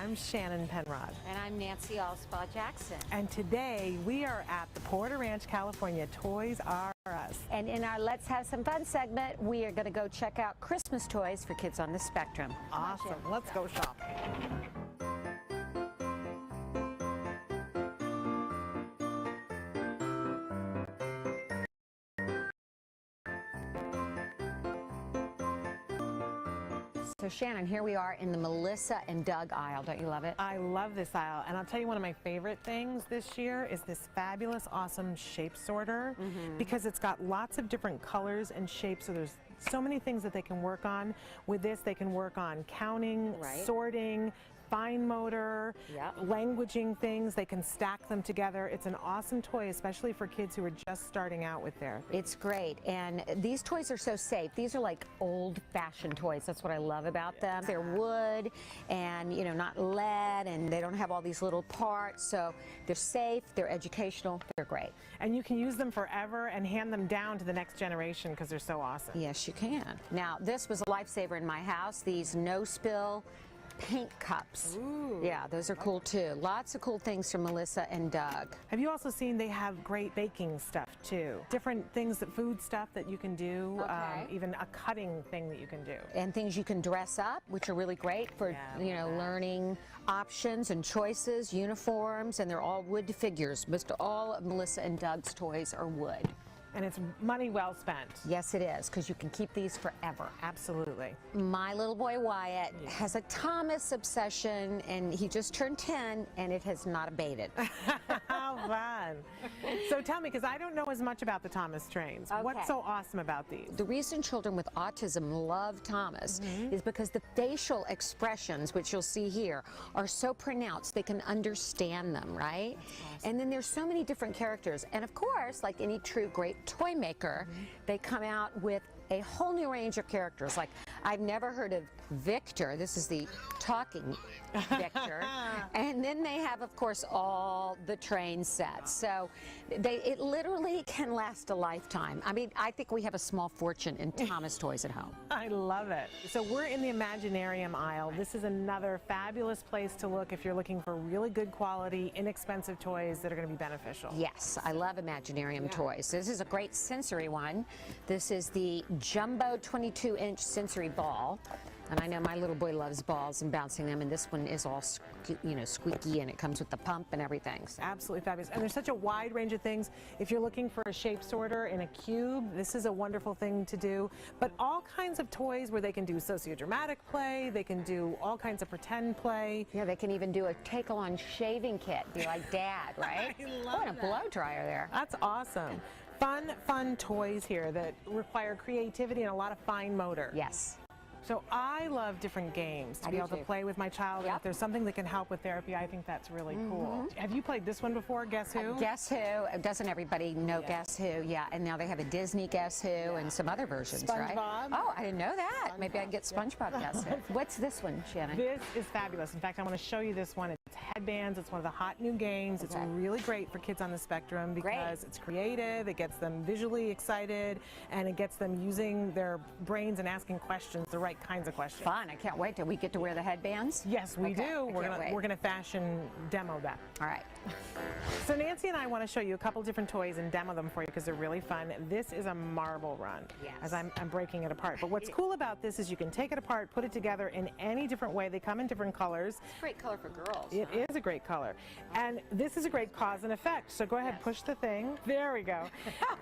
I'm Shannon Penrod. And I'm Nancy Allspaw Jackson. And today we are at the Porter Ranch, California Toys R Us. And in our Let's Have Some Fun segment, we are going to go check out Christmas toys for kids on the spectrum. Awesome. Let's go shopping. So Shannon, here we are in the Melissa and Doug aisle. Don't you love it? I love this aisle, and I'll tell you one of my favorite things this year is this fabulous, awesome shape sorter, because it's got lots of different colors and shapes, so there's so many things that they can work on. With this, they can work on counting, sorting, fine motor, languaging things. They can stack them together. It's an awesome toy, especially for kids who are just starting out with therapy. It's great, and these toys are so safe. These are like old-fashioned toys. That's what I love about them. They're wood and, you know, not lead, and they don't have all these little parts, so they're safe, they're educational, they're great. And you can use them forever and hand them down to the next generation because they're so awesome. Yes, you can. Now, this was a lifesaver in my house, these no-spill paint cups. Ooh. Yeah, those are cool too. Lots of cool things from Melissa and Doug. Have you also seen they have great baking stuff too? Different things, food stuff that you can do, even a cutting thing that you can do. And things you can dress up, which are really great for, you know, learning options and choices, uniforms, and they're all wood figures. Most all of Melissa and Doug's toys are wood. And it's money well spent. Yes, it is, because you can keep these forever. Absolutely. My little boy Wyatt has a Thomas obsession, and he just turned 10, and it has not abated. How fun. So tell me, because I don't know as much about the Thomas trains. What's so awesome about these? The reason children with autism love Thomas is because the facial expressions, which you'll see here, are so pronounced they can understand them, right? Awesome. And then there's so many different characters. And of course, like any true great toy maker, they come out with a whole new range of characters. Like, I've never heard of Victor. This is the talking Victor. And then they have, of course, all the train sets. So it literally can last a lifetime. I mean, I think we have a small fortune in Thomas toys at home. I love it. So we're in the Imaginarium aisle. This is another fabulous place to look if you're looking for really good quality, inexpensive toys that are going to be beneficial. Yes, I love Imaginarium toys. This is a great sensory one. This is the Jumbo 22-inch sensory ball. And I know my little boy loves balls and bouncing them, and this one is all, you know, squeaky, and it comes with the pump and everything. So. Absolutely fabulous. And there's such a wide range of things. If you're looking for a shape sorter in a cube, this is a wonderful thing to do. But all kinds of toys where they can do sociodramatic play, they can do all kinds of pretend play. Yeah, they can even do a take-along shaving kit, be like Dad, right? I love and a blow dryer there. That's awesome. Fun toys here that require creativity and a lot of fine motor. Yes. So I love different games to be able to play with my child. And if there's something that can help with therapy, I think that's really cool. Have you played this one before, Guess Who? Guess Who. Doesn't everybody know Guess Who? Yeah, and now they have a Disney Guess Who and some other versions, right? SpongeBob. Oh, I didn't know that. Maybe I can get SpongeBob Guess Who. What's this one, Shannon? This is fabulous. In fact, I want to show you this one. It's headbands. It's one of the hot new games. It's really great for kids on the spectrum because it's creative. It gets them visually excited, and it gets them using their brains and asking questions, the right kinds of questions. Fun. I can't wait till we get to wear the headbands. Yes, we do. We're gonna fashion demo that. All right. So Nancy and I want to show you a couple different toys and demo them for you because they're really fun. This is a marble run, as I'm breaking it apart. But what's cool about this is you can take it apart, put it together in any different way. They come in different colors. It's a great color for girls. It is a great color. And this is a great cause and effect. So go ahead, push the thing. There we go.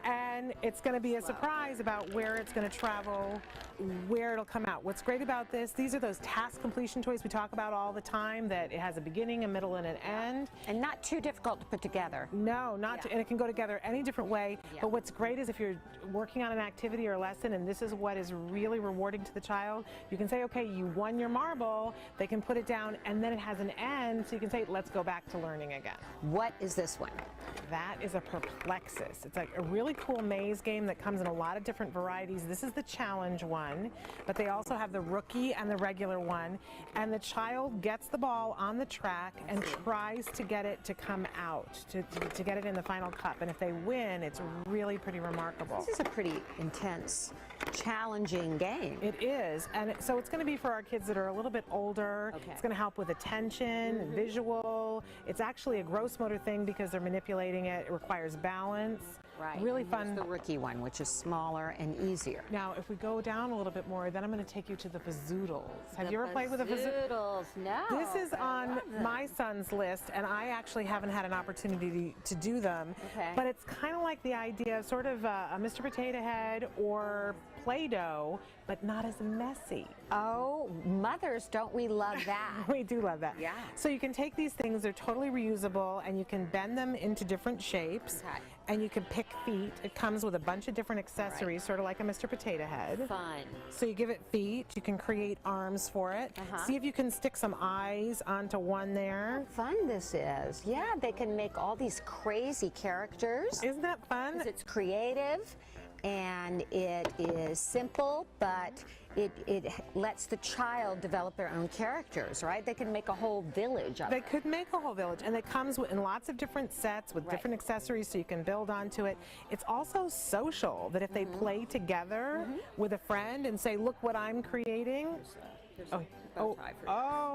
And it's going to be a surprise about where it's going to travel, where it'll come out. What's great about this, these are those task completion toys we talk about all the time, that it has a beginning, a middle, and an end. And not too difficult to put together. No, not and it can go together any different way. But what's great is if you're working on an activity or a lesson and this is what is really rewarding to the child, you can say, okay, you won your marble. They can put it down, and then it has an end, so you can say, let's go back to learning again. What is this one? That is a Perplexus. It's like a really cool maze game that comes in a lot of different varieties. This is the challenge one, but they also have the rookie and the regular one. And the child gets the ball on the track and tries to get it to come out, to get it in the final cup. And if they win, it's really pretty remarkable. This is a pretty intense challenging game. It is, and so it's going to be for our kids that are a little bit older. Okay. It's going to help with attention, and visual. It's actually a gross motor thing because they're manipulating it. It requires balance. Right. Really And fun. here's the rookie one, which is smaller and easier. Now, if we go down a little bit more, then I'm going to take you to the fazoodles. Have you ever played with a fazoodle? Fazoodles? No. This is on my son's list, and I actually haven't had an opportunity to do them. Okay. But it's kind of like the idea of sort of a Mr. Potato Head or Play-Doh, but not as messy. Oh, mothers, don't we love that? We do love that. Yeah. So you can take these things, they're totally reusable, and you can bend them into different shapes. Okay. And you can pick feet. It comes with a bunch of different accessories, sort of like a Mr. Potato Head. Fun. So you give it feet, you can create arms for it. See if you can stick some eyes onto one there. Fun this is. Yeah, they can make all these crazy characters. Isn't that fun? It's creative and it is simple, but it lets the child develop their own characters, right? They can make a whole village of They it. could make a whole village, and it comes in lots of different sets with different accessories so you can build onto it. It's also social, that if they play together with a friend and say, look what I'm creating. Oh,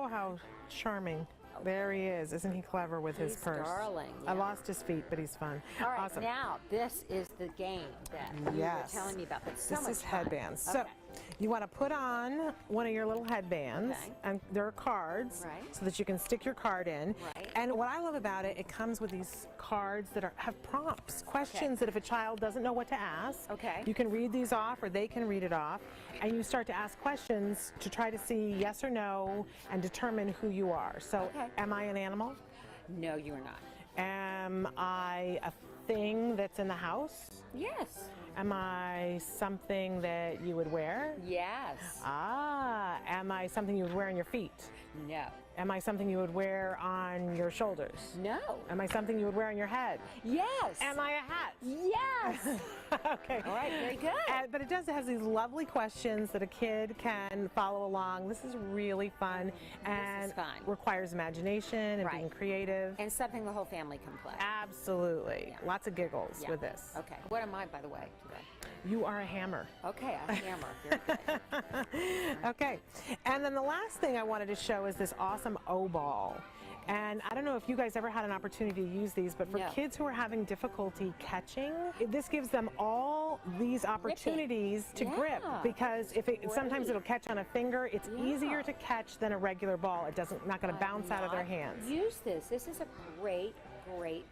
how charming. There he is. Isn't he clever with his purse? Darling. I Yeah. lost his feet, but he's fun. All right, awesome. now this is the game that you were telling me about. That's so This much is fun. headbands. So you want to put on one of your little headbands, and there are cards so that you can stick your card in. And what I love about it, it comes with these cards that have prompts, questions that if a child doesn't know what to ask, you can read these off or they can read it off, and you start to ask questions to try to see yes or no and determine who you are. So am I an animal? No, you are not. Am I a thing that's in the house? Yes. Am I something that you would wear? Yes. Ah, am I something you would wear on your feet? No. Am I something you would wear on your shoulders? No. Am I something you would wear on your head? Yes. Am I a hat? Yes. Okay. All right, very good. But it has these lovely questions that a kid can follow along. This is really fun and requires imagination and being creative. And something the whole family can play. Absolutely. Lots of giggles with this. Okay. What am I, by the way, today? You are a hammer. Okay, a hammer. Very good. Okay. And then the last thing I wanted to show is this awesome O-ball. And I don't know if you guys ever had an opportunity to use these, but for kids who are having difficulty catching, this gives them all these opportunities to grip, because sometimes it'll catch on a finger. It's easier to catch than a regular ball. It not going to bounce out of their hands. Use this. This is a great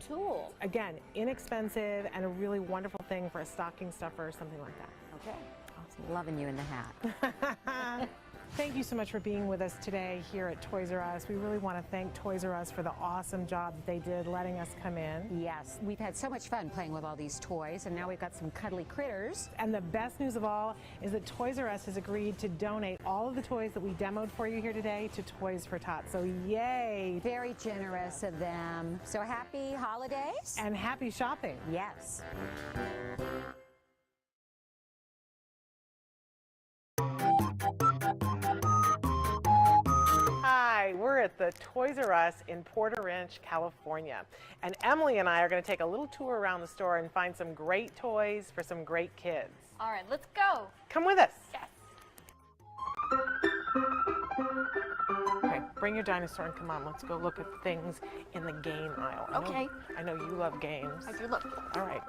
tool. Again, inexpensive and a really wonderful thing for a stocking stuffer or something like that. Okay. Awesome. Loving you in the hat. Thank you so much for being with us today here at Toys R Us. We really want to thank Toys R Us for the awesome job that they did letting us come in. Yes, we've had so much fun playing with all these toys, and now we've got some cuddly critters. And the best news of all is that Toys R Us has agreed to donate all of the toys that we demoed for you here today to Toys for Tots. So yay! Very generous of them. So happy holidays. And happy shopping. Yes. Hi, we're at the Toys R Us in Porter Ranch, California. And Emily and I are going to take a little tour around the store and find some great toys for some great kids. All right, let's go. Come with us. Yes. Okay, bring your dinosaur and come on. Let's go look at things in the game aisle. Okay. I know you love games. I do look. All right.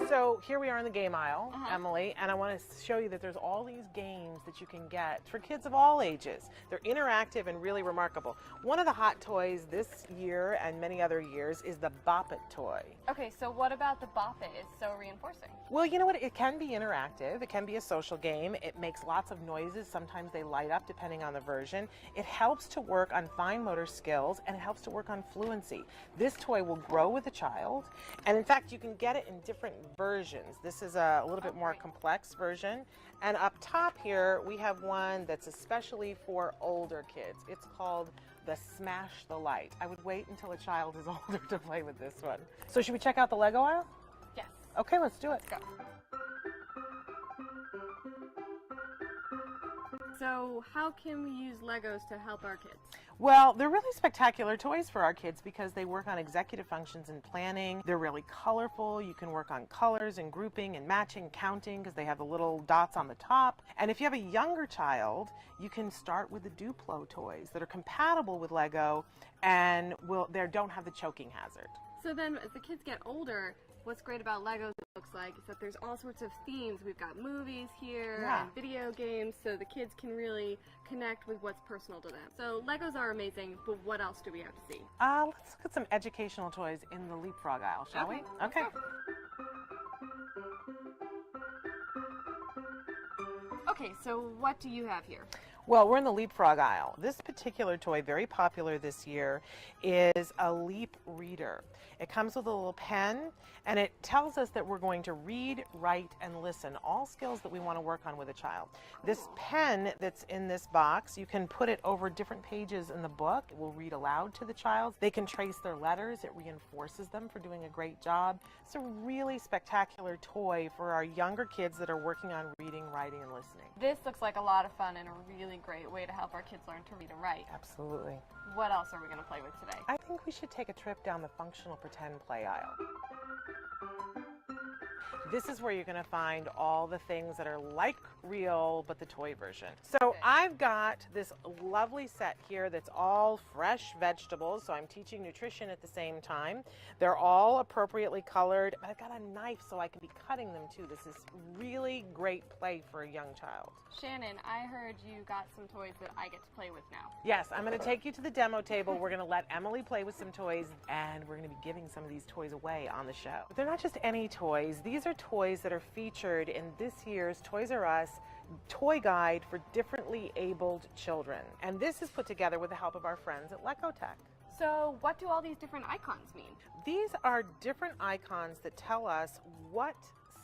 So here we are in the game aisle, Emily, and I want to show you that there's all these games that you can get for kids of all ages. They're interactive and really remarkable. One of the hot toys this year and many other years is the Bop It toy. Okay, so what about the Bop It is so reinforcing? Well, you know what? It can be interactive. It can be a social game. It makes lots of noises. Sometimes they light up depending on the version. It helps to work on fine motor skills, and it helps to work on fluency. This toy will grow with a child, and in fact, you can get it in different versions. This is a little bit more complex version, and up top here we have one that's especially for older kids. It's called the Smash the Light. I would wait until a child is older to play with this one. So should we check out the Lego aisle? Yes. Okay, let's do it. Let's go. So how can we use Legos to help our kids? Well, they're really spectacular toys for our kids because they work on executive functions and planning. They're really colorful. You can work on colors and grouping and matching, counting because they have the little dots on the top. And if you have a younger child, you can start with the Duplo toys that are compatible with Lego and they don't have the choking hazard. So then as the kids get older, what's great about Legos, it looks like, is that there's all sorts of themes. We've got movies here and video games, so the kids can really connect with what's personal to them. So Legos are amazing, but what else do we have to see? Let's look at some educational toys in the leapfrog aisle, shall we? Okay. Okay, so what do you have here? Well, we're in the leapfrog aisle. This particular toy, very popular this year, is a leap reader. It comes with a little pen, and it tells us that we're going to read, write, and listen, all skills that we want to work on with a child. This pen that's in this box, you can put it over different pages in the book. It will read aloud to the child. They can trace their letters. It reinforces them for doing a great job. It's a really spectacular toy for our younger kids that are working on reading, writing, and listening. This looks like a lot of fun and a really great way to help our kids learn to read and write. Absolutely. What else are we going to play with today? I think we should take a trip down the functional pretend play aisle. This is where you're going to find all the things that are like real, but the toy version. So I've got this lovely set here that's all fresh vegetables. So I'm teaching nutrition at the same time. They're all appropriately colored. I've got a knife so I can be cutting them too. This is really great play for a young child. Shannon, I heard you got some toys that I get to play with now. Yes, I'm going to take you to the demo table. We're going to let Emily play with some toys, and we're going to be giving some of these toys away on the show. But they're not just any toys. These are toys that are featured in this year's Toys R Us toy guide for differently abled children. And this is put together with the help of our friends at Lecotech. So what do all these different icons mean? These are different icons that tell us what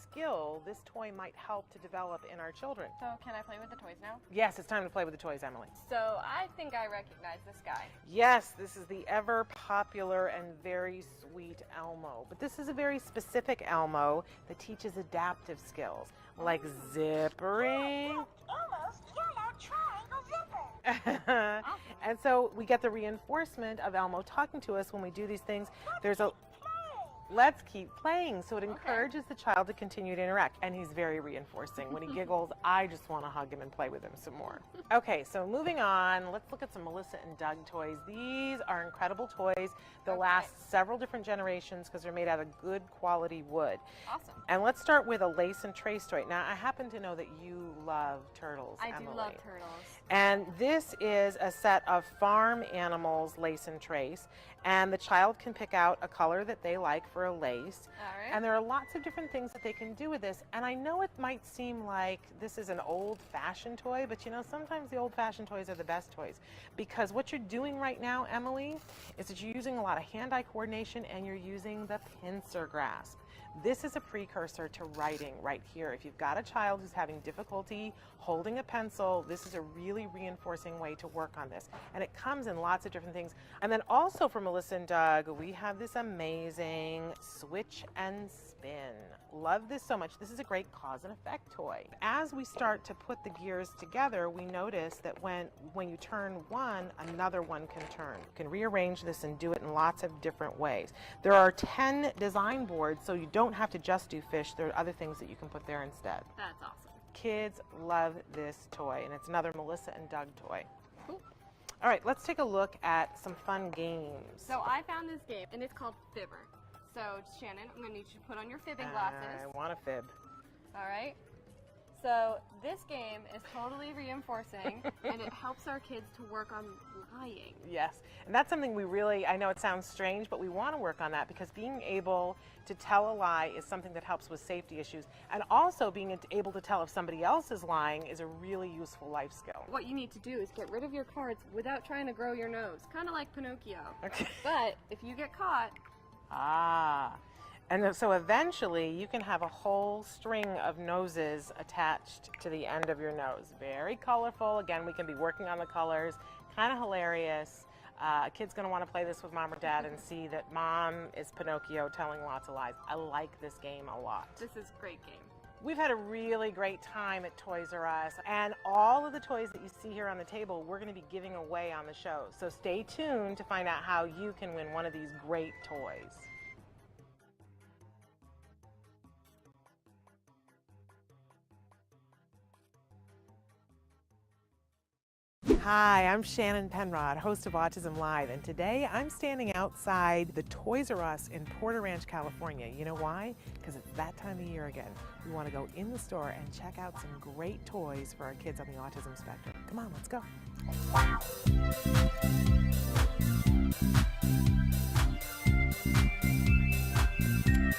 skill this toy might help to develop in our children. So can I play with the toys now? Yes, it's time to play with the toys, Emily. So I think I recognize this guy. Yes, this is the ever popular and very sweet Elmo. But this is a very specific Elmo that teaches adaptive skills like zippering. Elmo's yellow triangle zipper. And so we get the reinforcement of Elmo talking to us when we do these things. Let's keep playing. So it encourages the child to continue to interact. And he's very reinforcing. When he giggles, I just want to hug him and play with him some more. Okay, so moving on, let's look at some Melissa and Doug toys. These are incredible toys. They'll last several different generations because they're made out of good quality wood. Awesome. And let's start with a lace and trace toy. Now, I happen to know that you love turtles, I do love turtles. And this is a set of farm animals, lace and trace. And the child can pick out a color that they like for a lace. All right. And there are lots of different things that they can do with this. And I know it might seem like this is an old-fashioned toy, but you know, sometimes the old-fashioned toys are the best toys. Because what you're doing right now, Emily, is that you're using a lot of hand-eye coordination and you're using the pincer grasp. This is a precursor to writing right here. If you've got a child who's having difficulty holding a pencil, this is a really reinforcing way to work on this. And it comes in lots of different things. And then also for Melissa and Doug, we have this amazing switch and spin. Love this so much. This is a great cause and effect toy. As we start to put the gears together, we notice that when you turn one, another one can turn. You can rearrange this and do it in lots of different ways. There are 10 design boards, so you don't have to just do fish. There are other things that you can put there instead. That's awesome. Kids love this toy, and it's another Melissa and Doug toy. Cool. All right, let's take a look at some fun games. So I found this game, and it's called Fibber. So Shannon, I'm going to need you to put on your fibbing glasses. I want a fib. All right. So this game is totally reinforcing, and it helps our kids to work on lying. Yes, and that's something we really, I know it sounds strange, but we want to work on that because being able to tell a lie is something that helps with safety issues. And also being able to tell if somebody else is lying is a really useful life skill. What you need to do is get rid of your cards without trying to grow your nose, kind of like Pinocchio. Okay. But if you get caught... And so eventually you can have a whole string of noses attached to the end of your nose. Very colorful. Again, we can be working on the colors. Kind of hilarious. A kid's going to want to play this with mom or dad and see that mom is Pinocchio telling lots of lies. I like this game a lot. This is a great game. We've had a really great time at Toys R Us, and all of the toys that you see here on the table, we're going to be giving away on the show. So stay tuned to find out how you can win one of these great toys. Hi, I'm Shannon Penrod, host of Autism Live, and today I'm standing outside the Toys R Us in Porter Ranch, California. You know why? Because it's that time of year again. We want to go in the store and check out some great toys for our kids on the autism spectrum. Come on, let's go.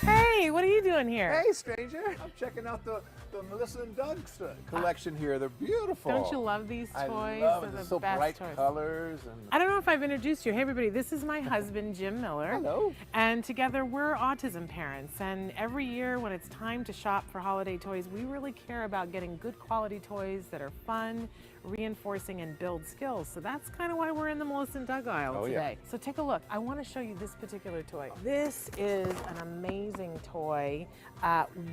Hey, what are you doing here? Hey, stranger. I'm checking out the Melissa and Doug's collection here. They're beautiful. Don't you love these toys? I love it. They're They're the so best bright toys. colors. And I don't know if I've introduced you. Hey, everybody, this is my husband, Jim Miller. Hello. And together we're autism parents. And every year when it's time to shop for holiday toys, we really care about getting good quality toys that are fun, reinforcing, and build skills. So that's kind of why we're in the Melissa and Doug aisle today. So take a look. I want to show you this particular toy. This is an amazing toy.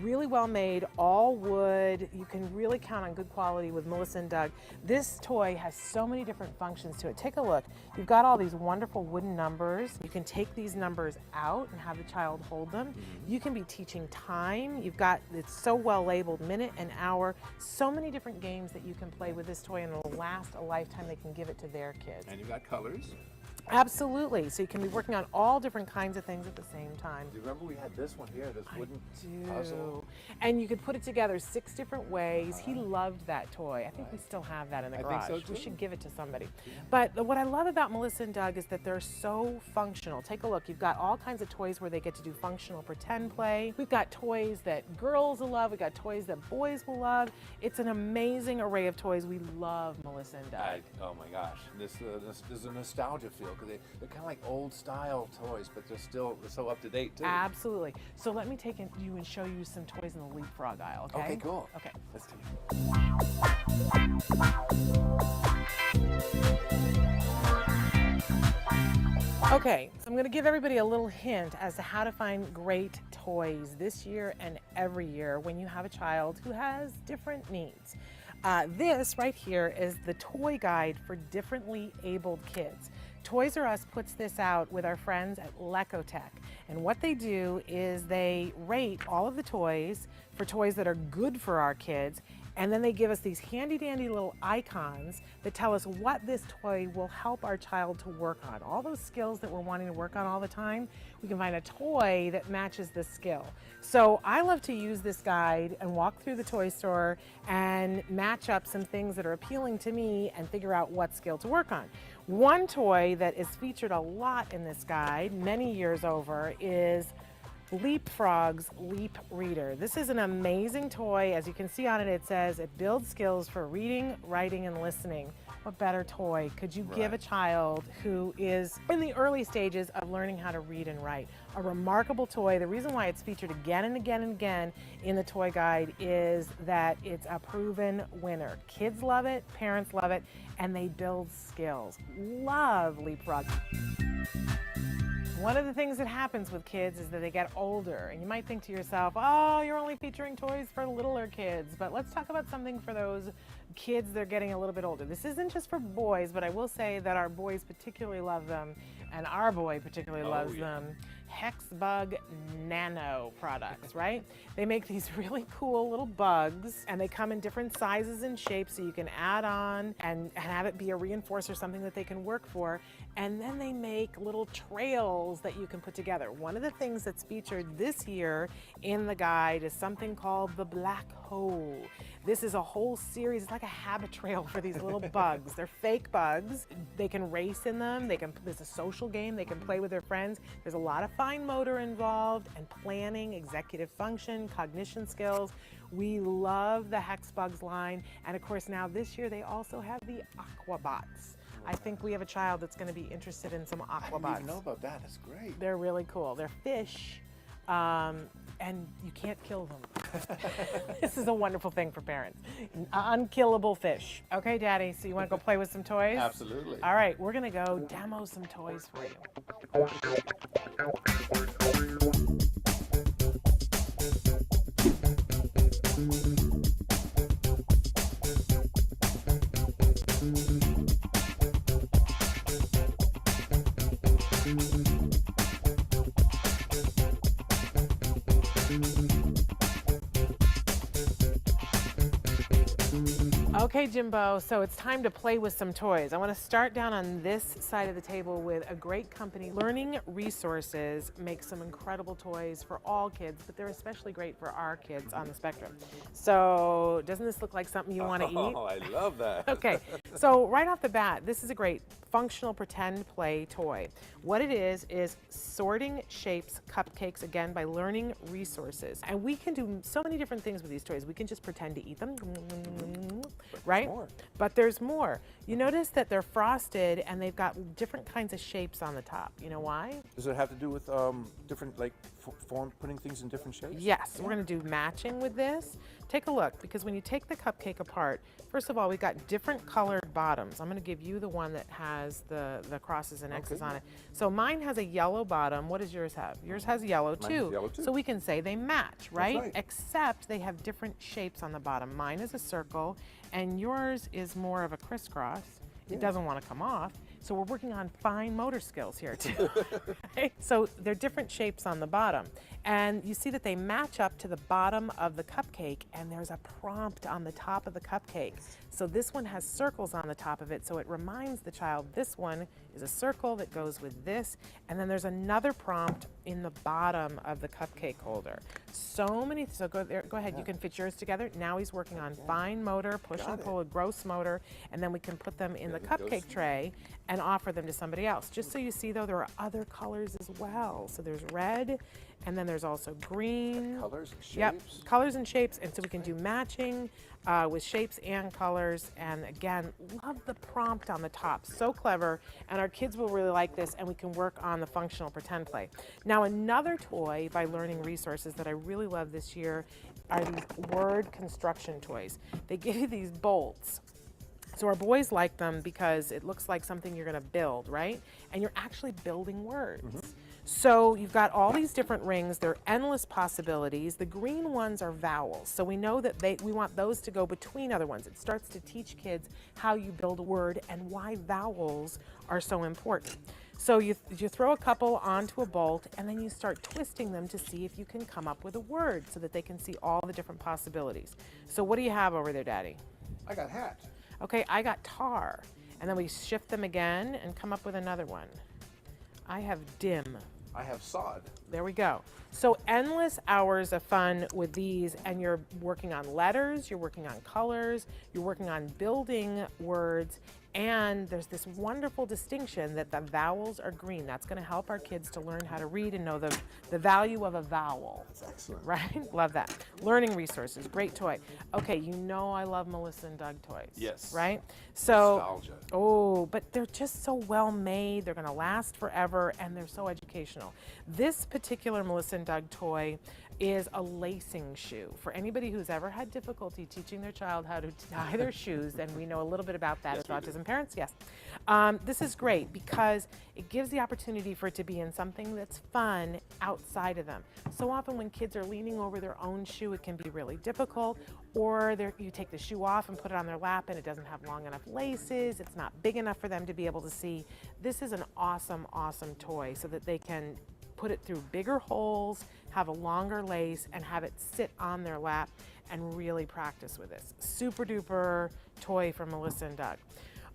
Really well made, all wood. You can really count on good quality with Melissa and Doug. This toy has so many different functions to it. Take a look. You've got all these wonderful wooden numbers. You can take these numbers out and have the child hold them. You can be teaching time. You've got, it's so well labeled, minute and hour. So many different games that you can play with this toy, and it'll last a lifetime. They can give it to their kids. you've got colors. Absolutely. So you can be working on all different kinds of things at the same time. Do you remember we had this one here, this wooden puzzle? And you could put it together 6 different ways. He loved that toy. I think we still have that in the garage. think so, We too. should give it to somebody. But what I love about Melissa and Doug is that they're so functional. Take a look. You've got all kinds of toys where they get to do functional pretend play. We've got toys that girls will love. We've got toys that boys will love. It's an amazing array of toys. We love Melissa and Doug. Oh my gosh, this is a nostalgia feel because they're kind of like old style toys, but they're so up to date too. Absolutely. So let me take you and show you some toys in the leapfrog aisle, okay? Okay, cool. Okay. Let's do it. Okay, so I'm going to give everybody a little hint as to how to find great toys this year and every year when you have a child who has different needs. This right here is the toy guide for differently abled kids. Toys R Us puts this out with our friends at Lecotech, and what they do is they rate all of the toys for toys that are good for our kids, and then they give us these handy dandy little icons that tell us what this toy will help our child to work on. All those skills that we're wanting to work on all the time, we can find a toy that matches the skill. So I love to use this guide and walk through the toy store and match up some things that are appealing to me and figure out what skill to work on. One toy that is featured a lot in this guide, many years over, is Leapfrog's Leap Reader. This is an amazing toy. As you can see on it, it says it builds skills for reading, writing, and listening. What better toy could you give a child who is in the early stages of learning how to read and write? A remarkable toy. The reason why it's featured again and again and again in the toy guide is that it's a proven winner. Kids love it, parents love it, and they build skills. Love Leapfrog. One of the things that happens with kids is that they get older, and you might think to yourself, oh, you're only featuring toys for littler kids, but let's talk about something for those kids that are getting a little bit older. This isn't just for boys, but I will say that our boys particularly love them, and our boy particularly loves them. Hexbug Nano products, right? They make these really cool little bugs, and they come in different sizes and shapes, so you can add on and have it be a reinforcer, something that they can work for. And then they make little trails that you can put together. One of the things that's featured this year in the guide is something called the Black Hole. This is a whole series. It's like a habit trail for these little bugs. They're fake bugs. They can race in them. There's a social game. They can play with their friends. There's a lot of fine motor involved and planning, executive function, cognition skills. We love the Hexbugs line. And of course, now this year they also have the Aquabots. I think we have a child that's going to be interested in some Aquabots. I didn't even know about that. That's great. They're really cool. They're fish, and you can't kill them. This is a wonderful thing for parents. Unkillable fish. Okay, Daddy, so you want to go play with some toys? Absolutely. All right, we're going to go demo some toys for you. Okay, Jimbo, so it's time to play with some toys. I want to start down on this side of the table with a great company. Learning Resources makes some incredible toys for all kids, but they're especially great for our kids on the spectrum. So doesn't this look like something you want to eat? Oh, I love that. Okay, so right off the bat, this is a great functional pretend play toy. What it is sorting shapes cupcakes, again, by Learning Resources. And we can do so many different things with these toys. We can just pretend to eat them, right? But there's more. You notice that they're frosted and they've got different kinds of shapes on the top. You know why? Does it have to do with different, like, form, putting things in different shapes? Yes, we're going to do matching with this. Take a look, because when you take the cupcake apart, first of all, we've got different colored bottoms. I'm going to give you the one that has the crosses and X's on it. So mine has a yellow bottom. What does yours have? Yours has yellow too. Yellow too. So we can say they match, right? That's right. Except they have different shapes on the bottom. Mine is a circle, and yours is more of a crisscross. It doesn't want to come off. So we're working on fine motor skills here too. Right? So they're different shapes on the bottom. And you see that they match up to the bottom of the cupcake, and there's a prompt on the top of the cupcake. So this one has circles on the top of it, so it reminds the child this one is a circle that goes with this, and then there's another prompt in the bottom of the cupcake holder. So many, so go ahead, you can fit yours together. Now he's working on fine motor, push and pull, a gross motor, and then we can put them in the cupcake tray and offer them to somebody else. Just so you see though, there are other colors as well. So there's red, and then there's also green. Colors and shapes. Yep, colors and shapes, and so we can do matching with shapes and colors. And again, love the prompt on the top, so clever, and our kids will really like this, and we can work on the functional pretend play. Now, another toy by Learning Resources that I really love this year are these word construction toys. They give you these bolts. So our boys like them because it looks like something you're gonna build, right? And you're actually building words. So you've got all these different rings. There are endless possibilities. The green ones are vowels. So we know that we want those to go between other ones. It starts to teach kids how you build a word and why vowels are so important. So you throw a couple onto a bolt, and then you start twisting them to see if you can come up with a word so that they can see all the different possibilities. So what do you have over there, Daddy? I got hat. Okay, I got tar. And then we shift them again and come up with another one. I have dim. I have sod. There we go. So endless hours of fun with these, and you're working on letters, you're working on colors, you're working on building words, and there's this wonderful distinction that the vowels are green. That's going to help our kids to learn how to read and know the value of a vowel. That's excellent. Right? Love that. Learning Resources, great toy. Okay, you know I love Melissa and Doug toys. Yes. Right? So, Nostalgia. oh, but they're just so well made. They're going to last forever, and they're so educational. This particular Melissa and Doug toy is a lacing shoe. For anybody who's ever had difficulty teaching their child how to tie their shoes, and we know a little bit about that as autism parents, yes. This is great because it gives the opportunity for it to be in something that's fun outside of them. So often when kids are leaning over their own shoe, it can be really difficult, or you take the shoe off and put it on their lap and it doesn't have long enough laces, it's not big enough for them to be able to see. This is an awesome, awesome toy so that they can put it through bigger holes, have a longer lace, and have it sit on their lap and really practice with this. Super duper toy from Melissa and Doug.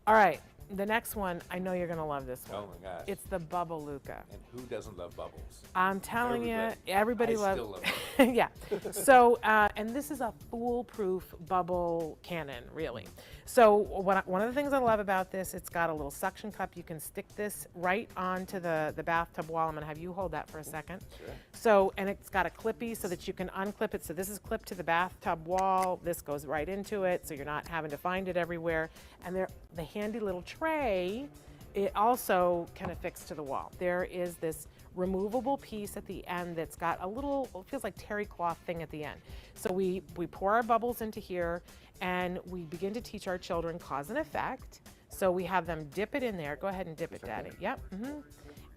All right, the next one, I know you're gonna love this one. Oh my gosh. It's the Bubble-Luca. And who doesn't love bubbles? I'm telling you, everybody I loves still love bubbles. yeah. So, and this is a foolproof bubble cannon, really. So one of the things I love about this, it's got a little suction cup. You can stick this right onto the bathtub wall. I'm gonna have you hold that for a second. Sure. So, and it's got a clippy so that you can unclip it. So this is clipped to the bathtub wall. This goes right into it, so you're not having to find it everywhere. And the handy little tray, it also can affix to the wall. There is this removable piece at the end that's got a little, it feels like terry cloth thing at the end. So we pour our bubbles into here, and we begin to teach our children cause and effect. So we have them dip it in there. Go ahead and dip it, Daddy. Yep.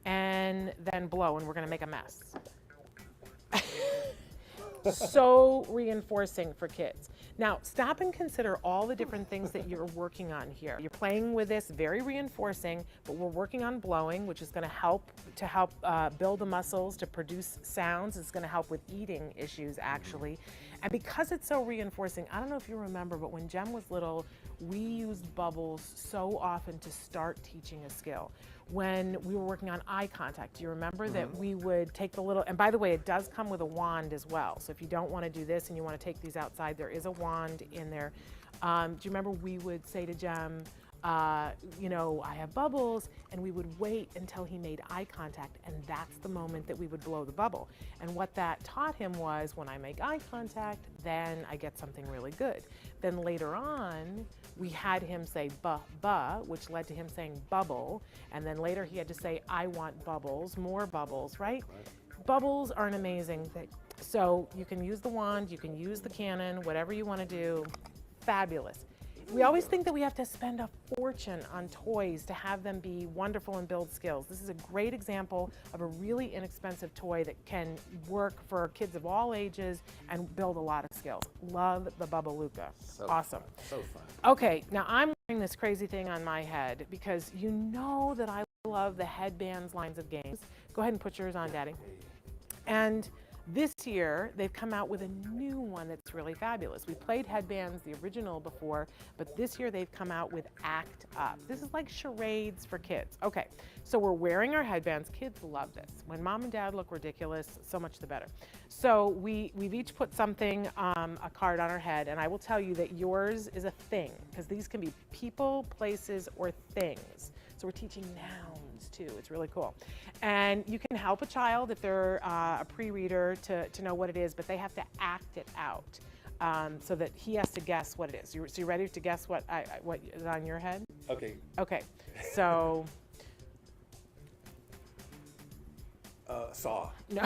And then blow, and we're gonna make a mess. So reinforcing for kids. Now, stop and consider all the different things that you're working on here. You're playing with this, very reinforcing, but we're working on blowing, which is gonna help build the muscles to produce sounds. It's gonna help with eating issues, actually. And because it's so reinforcing, I don't know if you remember, but when Jem was little, we used bubbles so often to start teaching a skill. When we were working on eye contact, do you remember that we would take the little, and by the way, it does come with a wand as well. So if you don't want to do this and you want to take these outside, there is a wand in there. Do you remember we would say to Jem, you know, I have bubbles, and we would wait until he made eye contact, and that's the moment that we would blow the bubble. And what that taught him was, when I make eye contact, then I get something really good. Then later on, we had him say buh, which led to him saying bubble, and then later he had to say, I want bubbles, more bubbles, right? Bubbles are an amazing thing. So you can use the wand, you can use the cannon, whatever you want to do. Fabulous. We always think that we have to spend a fortune on toys to have them be wonderful and build skills. This is a great example of a really inexpensive toy that can work for kids of all ages and build a lot of skills. Love the Bubbalooka. Awesome. So fun. Okay, now I'm wearing this crazy thing on my head because you know that I love the headbands lines of games. Go ahead and put yours on, Daddy. And this year, they've come out with a new one that's really fabulous. We played Headbands, the original, before, but this year they've come out with Act Up. This is like charades for kids. Okay, so we're wearing our headbands. Kids love this. When mom and dad look ridiculous, so much the better. So we've each put something, a card on our head, and I will tell you that yours is a thing, because these can be people, places, or things. So we're teaching nouns too. It's really cool. And you can help a child if they're a pre-reader to know what it is, but they have to act it out so that he has to guess what it is. So you ready to guess what is on your head? Okay. Okay. So. Saw. No.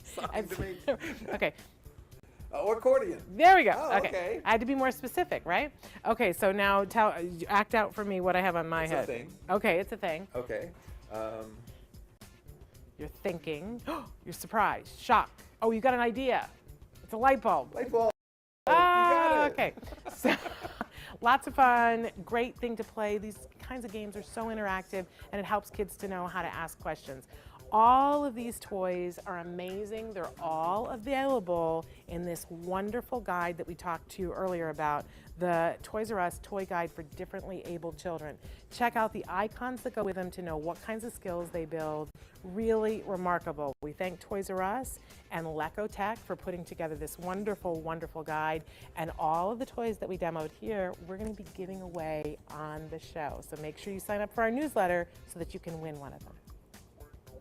Something to me. Okay. Or accordion. There we go. Oh, okay. I had to be more specific, right? Okay, so now act out for me what I have on my head. It's a thing. Okay, it's a thing. Okay. You're thinking. You're surprised. Shock. Oh, you got an idea. It's a light bulb. Light bulb. Ah, You got it. okay. So, lots of fun. Great thing to play. These kinds of games are so interactive, and it helps kids to know how to ask questions. All of these toys are amazing. They're all available in this wonderful guide that we talked to you earlier about, the Toys R Us Toy Guide for Differently Abled Children. Check out the icons that go with them to know what kinds of skills they build. Really remarkable. We thank Toys R Us and Lecotech for putting together this wonderful, wonderful guide. And all of the toys that we demoed here, we're going to be giving away on the show. So make sure you sign up for our newsletter so that you can win one of them.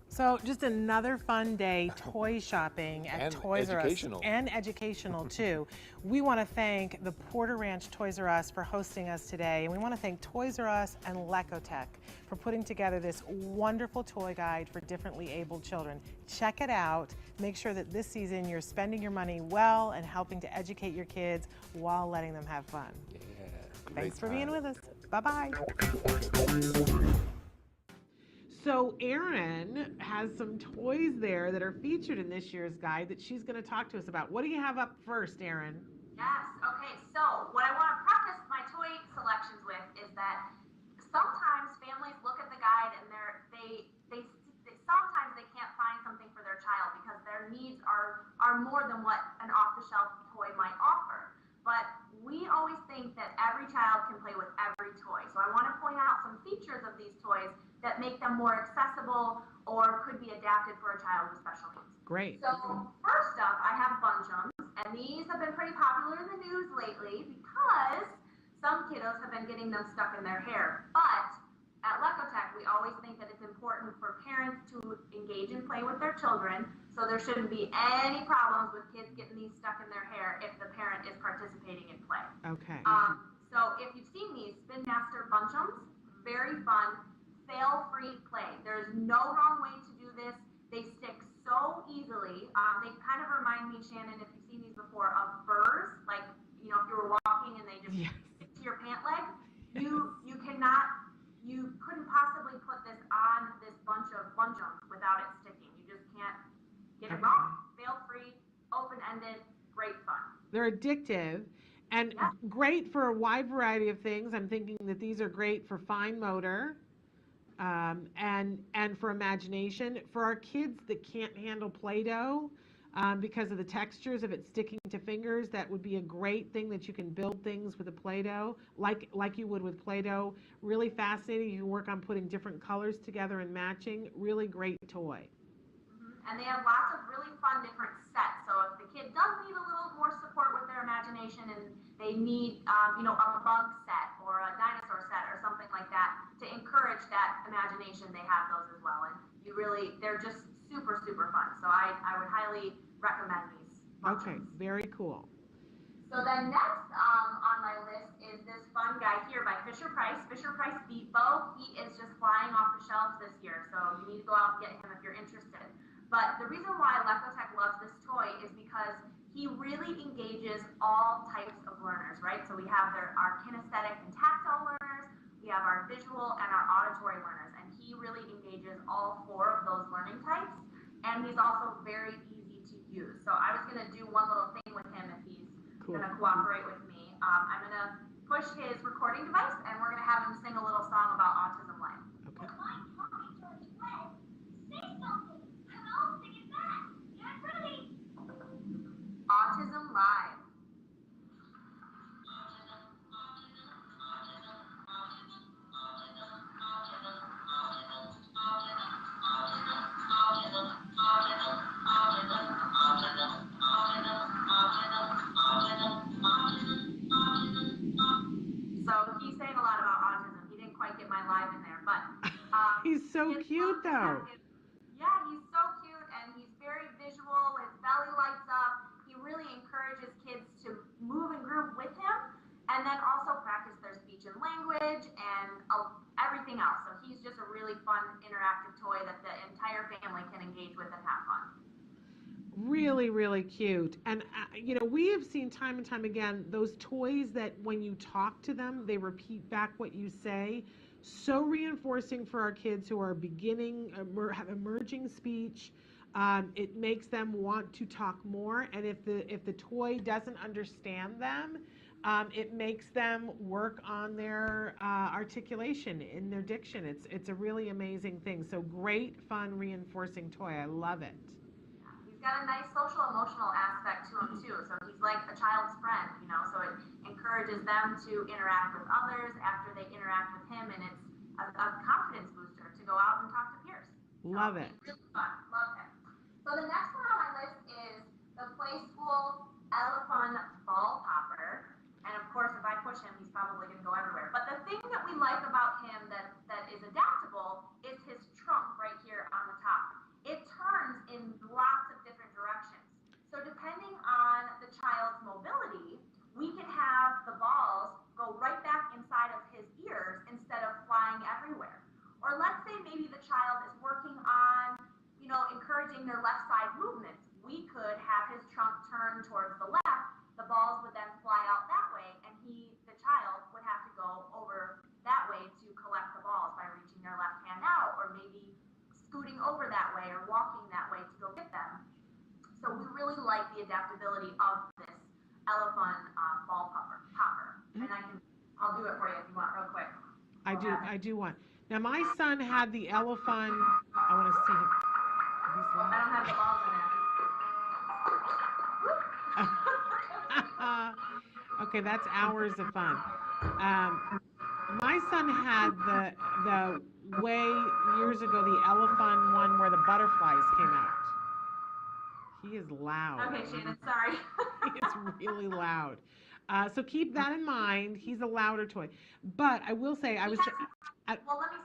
So just another fun day toy shopping at Toys R Us. And educational too. We want to thank the Porter Ranch Toys R Us for hosting us today. And we want to thank Toys R Us and Lecotech for putting together this wonderful toy guide for differently abled children. Check it out. Make sure that this season you're spending your money well and helping to educate your kids while letting them have fun. Yeah. Thanks for being with us. Bye-bye. So Erin has some toys there that are featured in this year's guide that she's going to talk to us about. What do you have up first, Erin? Yes, okay, so what I want to preface my toy selections with is that sometimes families look at the guide and they sometimes they can't find something for their child because their needs are more than what an off-the-shelf toy might offer. But we always think that every child can play with every toy. So I want to point out some features of these toys that make them more accessible or could be adapted for a child with special needs. Great. So first up, I have Bunchums, and these have been pretty popular in the news lately because some kiddos have been getting them stuck in their hair. But at Lecotech, we always think that it's important for parents to engage in play with their children, so there shouldn't be any problems with kids getting these stuck in their hair if the parent is participating in play. Okay. So if you've seen these Spin Master Bunchums, very fun, fail-free play. There's no wrong way to do this. They stick so easily. They kind of remind me, Shannon, if you've seen these before, of burrs. Like, you know, if you were walking and they just stick to your pant leg, you couldn't possibly put this on this bunch of Bunchums without it sticking. You just can't get it wrong. Fail-free, open-ended, great fun. They're addictive and great for a wide variety of things. I'm thinking that these are great for fine motor and for imagination. For our kids that can't handle Play-Doh, because of the textures of it sticking to fingers. That would be a great thing that you can build things with a Play-Doh, like you would with Play-Doh. Really fascinating. You can work on putting different colors together and matching. Really great toy. And they have lots of really fun different sets. So if the kid does need a little more support with their imagination and they need, a bug set or a dinosaur set or something like that to encourage that imagination, they have those as well. And they're just super, super fun. So I would highly recommend these functions. Okay, very cool. So then next on my list is this fun guy here by Fisher Price. Fisher Price Beepo. He is just flying off the shelves this year, so you need to go out and get him if you're interested. But the reason why Lecotech loves this toy is because he really engages all types of learners, right? So we have our kinesthetic and tactile learners, we have our visual and our auditory learners, and he really engages all 4 of those learning types, and he's also very easy to use. So I was going to do one little thing with him if he's going to cooperate with me. I'm going to push his recording device, and we're going to have him sing a little song about Autism Live. Okay. My tummy turns red. Say something, and I'll sing it back. Get ready. Autism Live. So he sang a lot about autism. He didn't quite get my live in there, but He's so cute though. Yeah, he's so cute and he's very visual. His belly lights up. He really encourages kids to move and groove with him, and then also practice their speech and language and everything else. So he's just a really fun interactive toy that the entire family can engage with and have fun. Really, really cute. And, we have seen time and time again those toys that when you talk to them, they repeat back what you say. So reinforcing for our kids who are have emerging speech. It makes them want to talk more. And if the toy doesn't understand them, it makes them work on their articulation in their diction. It's a really amazing thing. So great, fun, reinforcing toy. I love it. He's got a nice social emotional aspect to him too. So he's like a child's friend, so it encourages them to interact with others after they interact with him, and it's a confidence booster to go out and talk to peers. Love it. Really fun. Love him. So the next one on my list is the Play School Elephant Ball Popper. And of course, if I push him, he's probably going to go everywhere. But the thing that we like about him that is adaptable is his trunk right here on the top. It turns in lots of different directions. So depending on the child's mobility, we can have the balls go right back inside of his ears instead of flying everywhere. Or let's say maybe the child is working on, encouraging their left side movements. We could have his trunk turn towards the left. The balls would then fly out that way, and the child would have to go over that way to collect the balls by reaching their left hand out, or maybe scooting over that way or walking that way to go get them. So we really like the adaptability of this elephant ball popper. And I'll do it for you if you want real quick. I do want. Now my son had the elephant. I want to see him. I don't have the balls in Okay, that's hours of fun. My son had the way years ago the elephant one where the butterflies came out. He is loud. Okay, Shannon, sorry. It's really loud. So keep that in mind. He's a louder toy. But I will say, Well, let me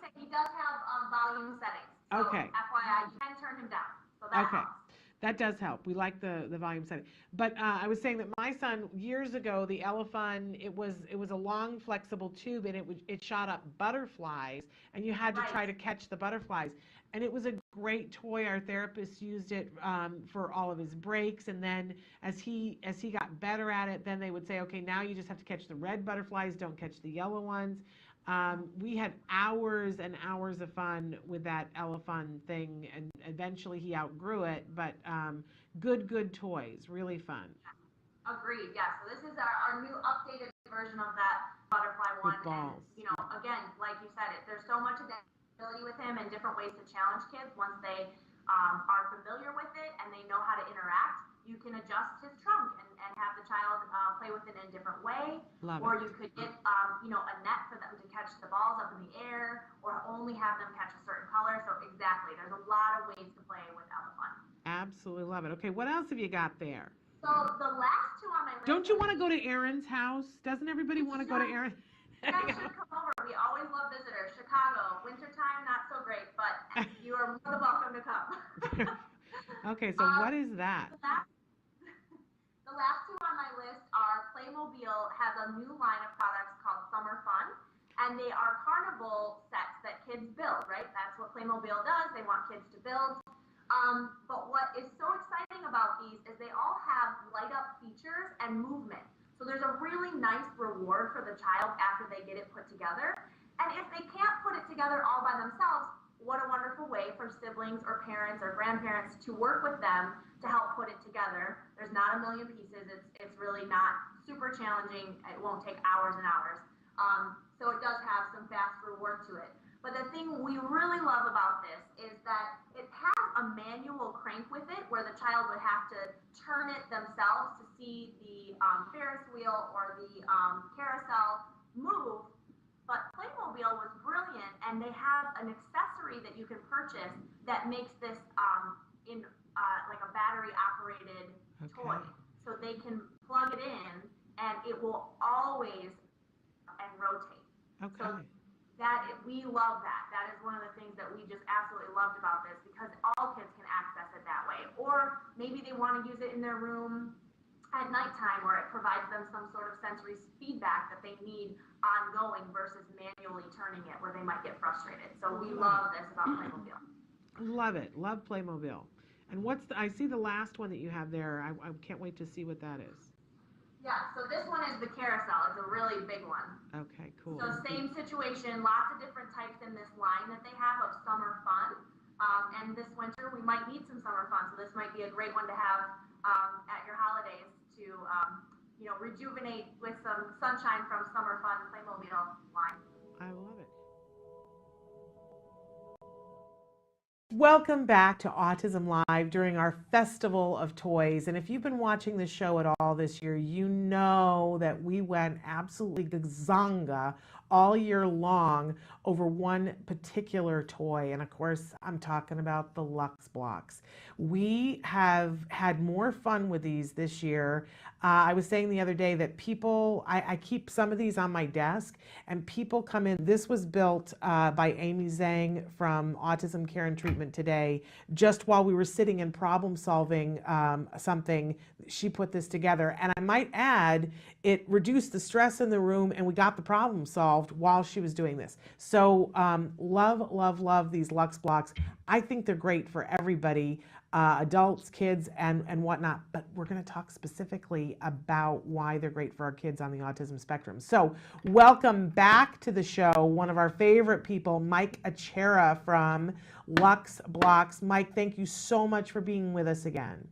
say, he does have volume settings. So Okay. FYI, you can turn him down. So that helps. That does help. We like the volume setting. But I was saying that my son years ago, the elephant, it was a long flexible tube, and it shot up butterflies, and you had to try to catch the butterflies. And it was a great toy. Our therapist used it for all of his breaks, and then as he got better at it, then they would say, okay, now you just have to catch the red butterflies, don't catch the yellow ones. We had hours and hours of fun with that elephant thing, and eventually he outgrew it, but good toys, really fun. Agreed, yeah. So this is our new updated version of that butterfly one. With balls. And, again, like you said, there's so much adaptability with him and different ways to challenge kids once they are familiar with it and they know how to interact, you can adjust his trunk and have the child play with it in a different way. Or you could get, a net for them to catch the balls up in the air, or only have them catch a certain color. So exactly, there's a lot of ways to play with Elephant. Absolutely love it. Okay, what else have you got there? So the last two on my list. Don't you want to go to Erin's house? Doesn't everybody want to go to Erin? You guys should come over. We always love visitors. Chicago, wintertime, not so great, but you are more than welcome to come. Okay, so what is that? The last two on my list are Playmobil has a new line of products called Summer Fun, and they are carnival sets that kids build, right? That's what Playmobil does. They want kids to build. But what is so exciting about these is they all have light up features and movement. So there's a really nice reward for the child after they get it put together. And if they can't put it together all by themselves, what a wonderful way for siblings or parents or grandparents to work with them to help put it together. There's not a million pieces. It's really not super challenging. It won't take hours and hours. So it does have some fast reward to it. But the thing we really love about this is that it has a manual crank with it where the child would have to turn it themselves to see the Ferris wheel or the carousel move. But Playmobil was brilliant, and they have an accessory that you can purchase that makes this like a battery-operated toy. So they can plug it in, and it will always rotate. Okay. So we love that. That is one of the things that we just absolutely loved about this, because all kids can access it that way. Or maybe they want to use it in their room at nighttime, where it provides them some sort of sensory feedback that they need ongoing versus manually turning it where they might get frustrated. So we love this about Playmobil. Love it. Love Playmobil. And I see the last one that you have there. I can't wait to see what that is. Yeah, so this one is the carousel. It's a really big one. Okay, cool. So same situation, lots of different types in this line that they have of summer fun. And this winter we might need some summer fun, so this might be a great one to have at your holidays to rejuvenate with some sunshine from Summer Fun Playmobil line. I love it. Welcome back to Autism Live during our Festival of Toys. And if you've been watching the show at all this year, you know that we went absolutely gazanga all year long over one particular toy. And of course, I'm talking about the Lux Blocks. We have had more fun with these this year. I was saying the other day that I keep some of these on my desk, and people come in. This was built by Amy Zhang from Autism Care and Treatment Today. Just while we were sitting and problem solving something, she put this together. And I might add, it reduced the stress in the room, and we got the problem solved while she was doing this. So love, love, love these Lux Blocks. I think they're great for everybody. Adults, kids, and whatnot. But we're going to talk specifically about why they're great for our kids on the autism spectrum. So welcome back to the show, one of our favorite people, Mike Achera from Lux Blocks. Mike, thank you so much for being with us again.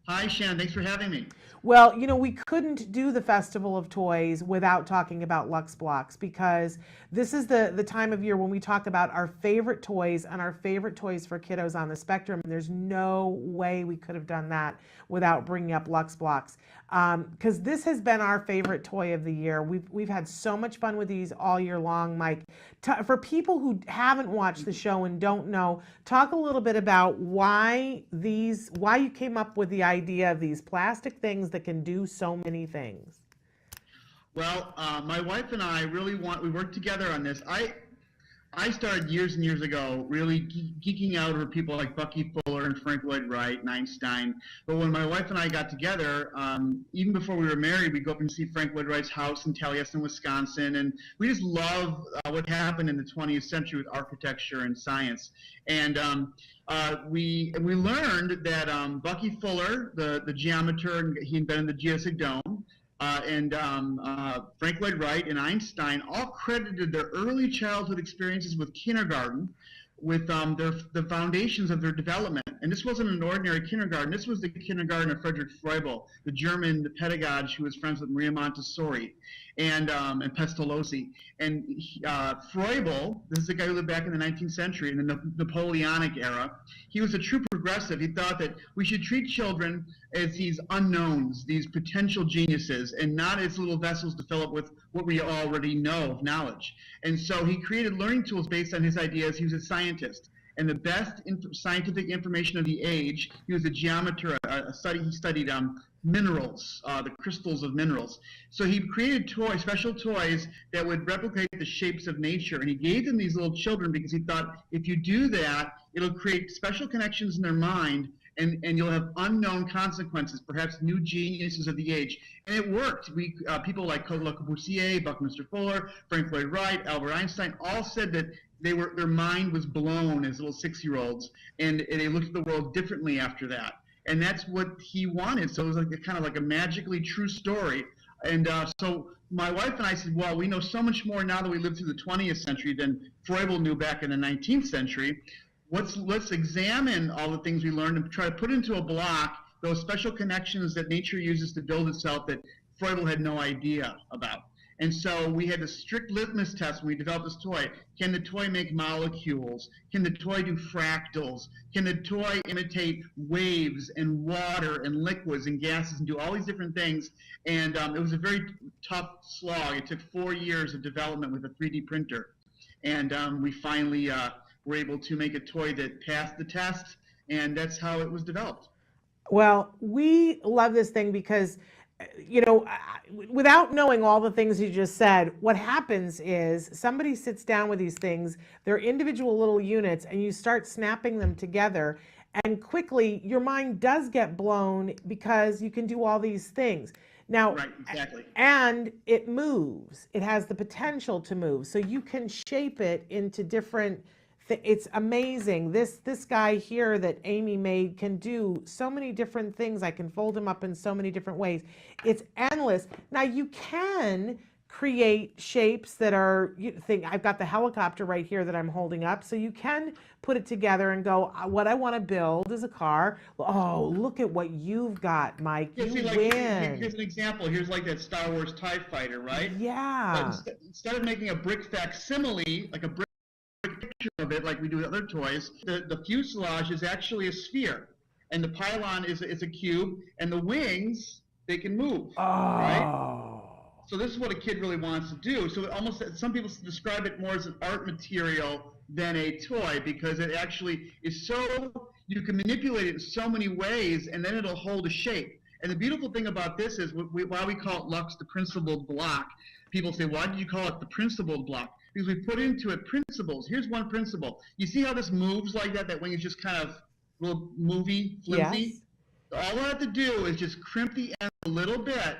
Hi, Shannon. Thanks for having me. Well, we couldn't do the Festival of Toys without talking about Lux Blocks, because this is the time of year when we talk about our favorite toys and our favorite toys for kiddos on the spectrum. There's no way we could have done that without bringing up Lux Blocks, because this has been our favorite toy of the year. We've had so much fun with these all year long, Mike. For people who haven't watched the show and don't know, talk a little bit about why you came up with the idea of these plastic things that can do so many things. Well, my wife and I we worked together on this. I started years and years ago really geeking out over people like Bucky Fuller and Frank Lloyd Wright and Einstein. But when my wife and I got together, even before we were married, we'd go up and see Frank Lloyd Wright's house in Taliesin, Wisconsin. And we just love what happened in the 20th century with architecture and science. And we learned that Bucky Fuller, the geometer, he invented the geodesic dome. And Frank Lloyd Wright and Einstein all credited their early childhood experiences with kindergarten with the foundations of their development. And this wasn't an ordinary kindergarten. This was the kindergarten of Friedrich Froebel, the German pedagogue who was friends with Maria Montessori. and Pestalozzi. And Froebel, this is the guy who lived back in the 19th century, in the Napoleonic era. He was a true progressive. He thought that we should treat children as these unknowns, these potential geniuses, and not as little vessels to fill up with what we already know of knowledge. And so he created learning tools based on his ideas. He was a scientist. And the best scientific information of the age, he was a geometer, he studied minerals, the crystals of minerals. So he created special toys that would replicate the shapes of nature. And he gave them these little children because he thought, if you do that, it'll create special connections in their mind, and you'll have unknown consequences, perhaps new geniuses of the age. And it worked. People like Le Corbusier, Buckminster Fuller, Frank Lloyd Wright, Albert Einstein, all said that their mind was blown as little 6-year-olds, and they looked at the world differently after that. And that's what he wanted. So it was like kind of like a magically true story. And so my wife and I said, well, we know so much more now that we lived through the 20th century than Froebel knew back in the 19th century. Let's examine all the things we learned and try to put into a block those special connections that nature uses to build itself that Froebel had no idea about. And so we had a strict litmus test when we developed this toy. Can the toy make molecules? Can the toy do fractals? Can the toy imitate waves and water and liquids and gases and do all these different things? And it was a very tough slog. It took 4 years of development with a 3D printer. And we finally were able to make a toy that passed the test, and that's how it was developed. Well, we love this thing because, you know, without knowing all the things you just said, what happens is somebody sits down with these things, they're individual little units, and you start snapping them together, and quickly your mind does get blown because you can do all these things. Now, right, exactly. And it moves. It has the potential to move. So you can shape it into different it's amazing. This guy here that Amy made can do so many different things. I can fold him up in so many different ways. It's endless. Now you can create shapes that are, I've got the helicopter right here that I'm holding up. So you can put it together and go, what I want to build is a car. Oh, look at what you've got, Mike. You win. Here's an example. Here's like that Star Wars TIE fighter, right? Yeah. But instead of making a brick facsimile, like a brick picture of it like we do with other toys, the fuselage is actually a sphere, and the pylon is a cube, and the wings, they can move, right? So this is what a kid really wants to do. So it almost, some people describe it more as an art material than a toy, because it actually is so, you can manipulate it in so many ways, and then it'll hold a shape. And the beautiful thing about this is why we call it Lux the principled block. People say, why did you call it the principled block? Because we put into it principles. Here's one principle. You see how this moves like that? That wing is just kind of a little movie, flimsy? Yes. All I have to do is just crimp the end a little bit,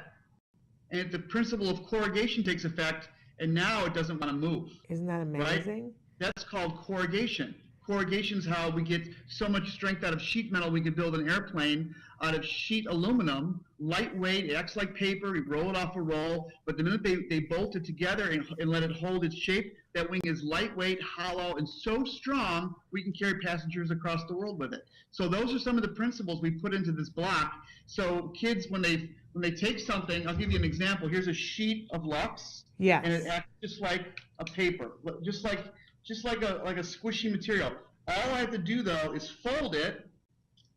and the principle of corrugation takes effect, and now it doesn't want to move. Isn't that amazing? Right? That's called corrugation. Corrugation is how we get so much strength out of sheet metal we can build an airplane out of sheet aluminum, lightweight, it acts like paper, we roll it off a roll, but the minute they bolt it together and let it hold its shape, that wing is lightweight, hollow, and so strong we can carry passengers across the world with it. So those are some of the principles we put into this block. So kids, when they take something, I'll give you an example. Here's a sheet of Lux, yes, and it acts just like a paper, just like a squishy material. All I have to do though is fold it,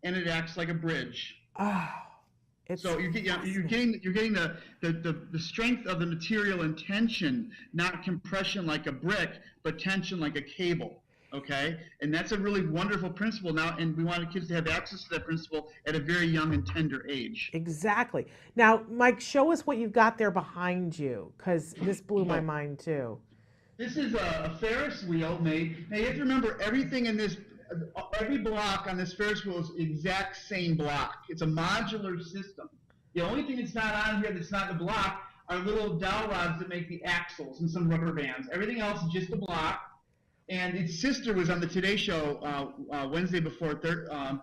and it acts like a bridge. Oh, so you're getting the strength of the material and tension, not compression like a brick, but tension like a cable. Okay, and that's a really wonderful principle now, and we want kids to have access to that principle at a very young and tender age. Exactly. Now, Mike, show us what you've got there behind you, because this blew my mind too. This is a Ferris wheel made. Now you have to remember, everything in this, every block on this Ferris wheel is the exact same block. It's a modular system. The only thing that's not on here that's not in the block are little dowel rods that make the axles and some rubber bands. Everything else is just a block. And its sister was on the Today Show Wednesday before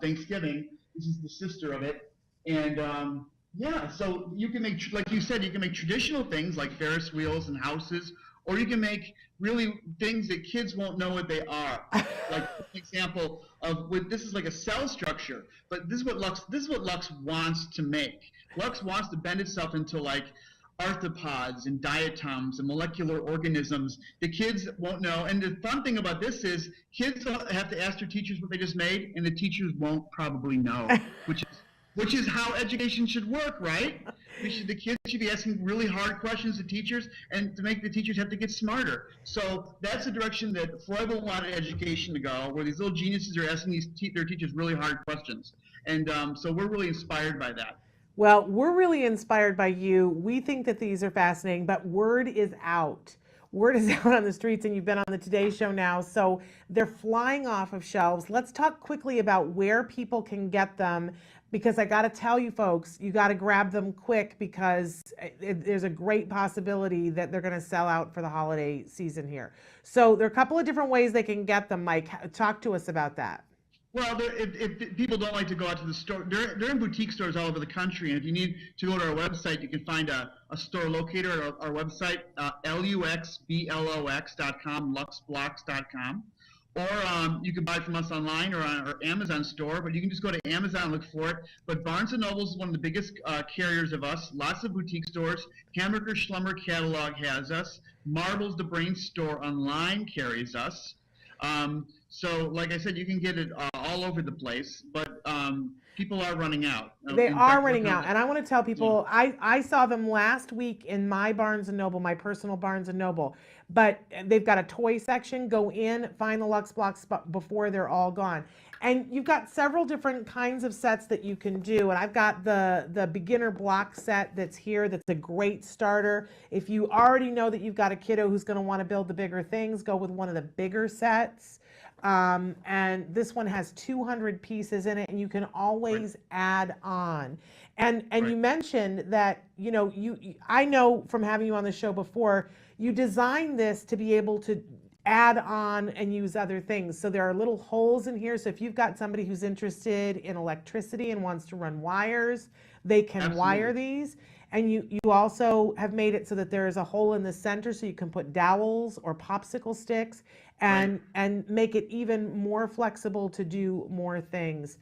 Thanksgiving. This is the sister of it. And yeah, so you can make, like you said, you can make traditional things like Ferris wheels and houses, or you can make really things that kids won't know what they are. Like an example of this is like a cell structure, but this is what Lux wants to make. Lux wants to bend itself into like arthropods and diatoms and molecular organisms. The kids won't know. And the fun thing about this is kids have to ask their teachers what they just made, and the teachers won't probably know, which is how education should work, right? The kids should be asking really hard questions to teachers, and to make the teachers have to get smarter. So that's the direction that Freuble wanted education to go, where these little geniuses are asking their teachers really hard questions. And so we're really inspired by that. Well, we're really inspired by you. We think that these are fascinating, but word is out. Word is out on the streets, and you've been on the Today Show now, so they're flying off of shelves. Let's talk quickly about where people can get them, because I got to tell you folks, you got to grab them quick, because there's a great possibility that they're going to sell out for the holiday season here. So there are a couple of different ways they can get them. Mike, talk to us about that. Well, if people don't like to go out to the store, they're in boutique stores all over the country. And if you need to go to our website, you can find a store locator at our website, luxblox.com, luxblocks.com. Or you can buy it from us online or on our Amazon store, but you can just go to Amazon and look for it. But Barnes & Noble is one of the biggest carriers of us. Lots of boutique stores. Hamburger Schlummer Catalog has us. Marbles, the Brain Store online carries us. So, like I said, you can get it all over the place, but people are running out. They are running out, and I want to tell people, I saw them last week in my Barnes & Noble, my personal Barnes & Noble, but they've got a toy section. Go in, find the Lux Blocks before they're all gone. And you've got several different kinds of sets that you can do, and I've got the beginner block set that's here. That's a great starter. If you already know that you've got a kiddo who's going to want to build the bigger things, go with one of the bigger sets. And this one has 200 pieces in it, and you can always add on. And you mentioned that, you know, I know from having you on the show before, you designed this to be able to add on and use other things. So there are little holes in here. So if you've got somebody who's interested in electricity and wants to run wires, they can wire these. And you also have made it so that there is a hole in the center so you can put dowels or popsicle sticks and make it even more flexible to do more things.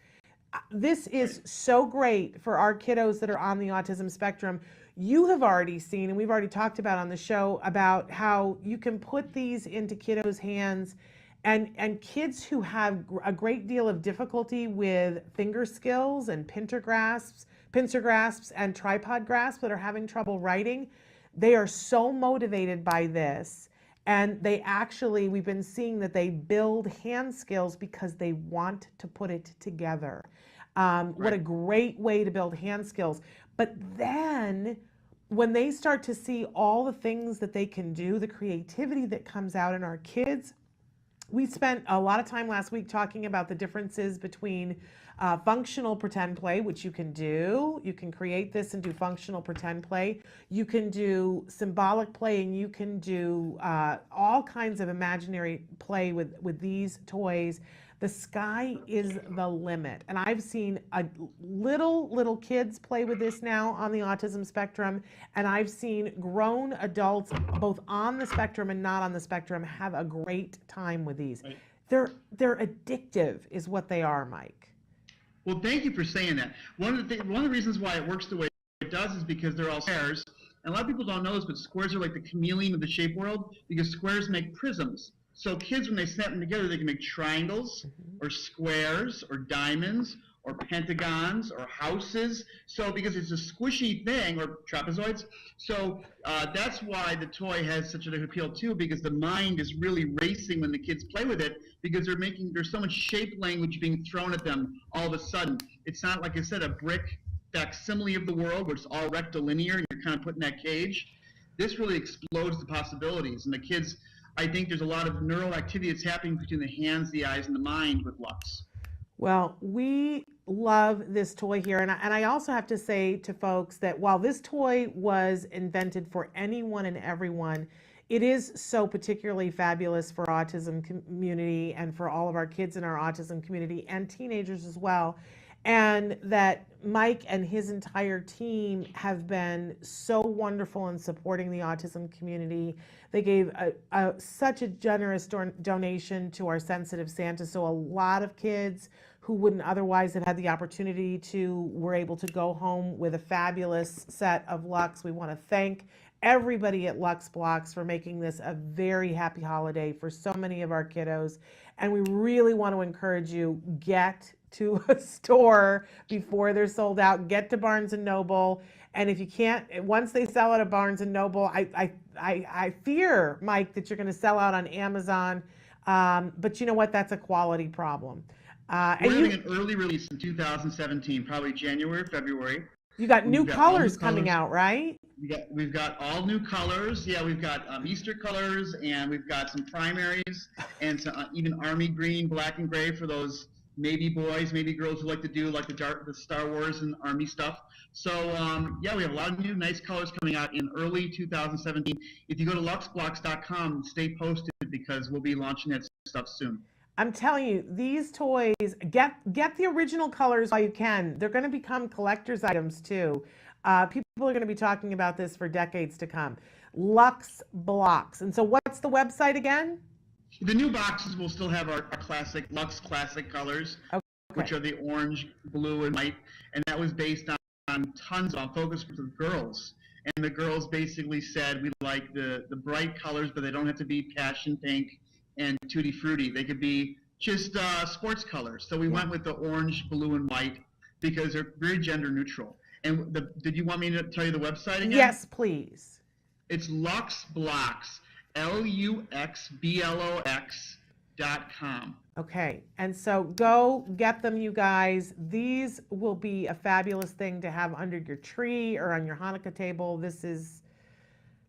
This is so great for our kiddos that are on the autism spectrum. You have already seen, and we've already talked about on the show, about how you can put these into kiddos' hands, and kids who have a great deal of difficulty with finger skills and pincer grasps and tripod grasps, that are having trouble writing, they are so motivated by this. And we've been seeing that they build hand skills because they want to put it together. What a great way to build hand skills. But then when they start to see all the things that they can do, the creativity that comes out in our kids, we spent a lot of time last week talking about the differences between functional pretend play, which you can do. You can create this and do functional pretend play. You can do symbolic play, and you can do all kinds of imaginary play with these toys. The sky is the limit. And I've seen little kids play with this now on the autism spectrum, and I've seen grown adults, both on the spectrum and not on the spectrum, have a great time with these. Right. They're addictive is what they are, Mike. Well, thank you for saying that. One of the reasons why it works the way it does is because they're all squares. And a lot of people don't know this, but squares are like the chameleon of the shape world, because squares make prisms. So kids, when they snap them together, they can make triangles or squares or diamonds or pentagons or houses. So because it's a squishy thing, or trapezoids. So that's why the toy has such an appeal too, because the mind is really racing when the kids play with it, because there's so much shape language being thrown at them all of a sudden. It's not, like I said, a brick facsimile of the world where it's all rectilinear and you're kind of put in that cage. This really explodes the possibilities, and the kids, I think there's a lot of neural activity that's happening between the hands, the eyes, and the mind with Lux. Well, we love this toy here. And I also have to say to folks that while this toy was invented for anyone and everyone, it is so particularly fabulous for autism community and for all of our kids in our autism community and teenagers as well. And that Mike and his entire team have been so wonderful in supporting the autism community. They gave such a generous donation to our Sensitive Santa. So a lot of kids who wouldn't otherwise have had the opportunity to, were able to go home with a fabulous set of Lux. We want to thank everybody at Lux Blocks for making this a very happy holiday for so many of our kiddos. And we really want to encourage you, get to a store before they're sold out. Get to Barnes and Noble. And if you can't, once they sell out at Barnes and Noble, I fear, Mike, that you're going to sell out on Amazon. But you know what? That's a quality problem. We're having an early release in 2017, probably January, February. You got new colors coming out, right? We've got all new colors. Yeah, we've got Easter colors, and we've got some primaries, and some, even army green, black and gray for those maybe boys, maybe girls who like to do like the Star Wars and army stuff. So yeah, we have a lot of new nice colors coming out in early 2017. If you go to luxblocks.com, stay posted because we'll be launching that stuff soon. I'm telling you, these toys, get the original colors while you can. They're going to become collector's items too. People are going to be talking about this for decades to come. Lux Blocks. And so what's the website again? The new boxes will still have our classic Lux classic colors, okay, which are the orange, blue, and white. And that was based on tons of focus groups of girls. And the girls basically said, we like the bright colors, but they don't have to be passion pink and tutti frutti. They could be just sports colors. So we went with the orange, blue, and white because they're very gender neutral. And did you want me to tell you the website again? Yes, please. It's Lux Blocks, LUXBLOX.com. Okay, and so go get them, you guys. These will be a fabulous thing to have under your tree or on your Hanukkah table. This is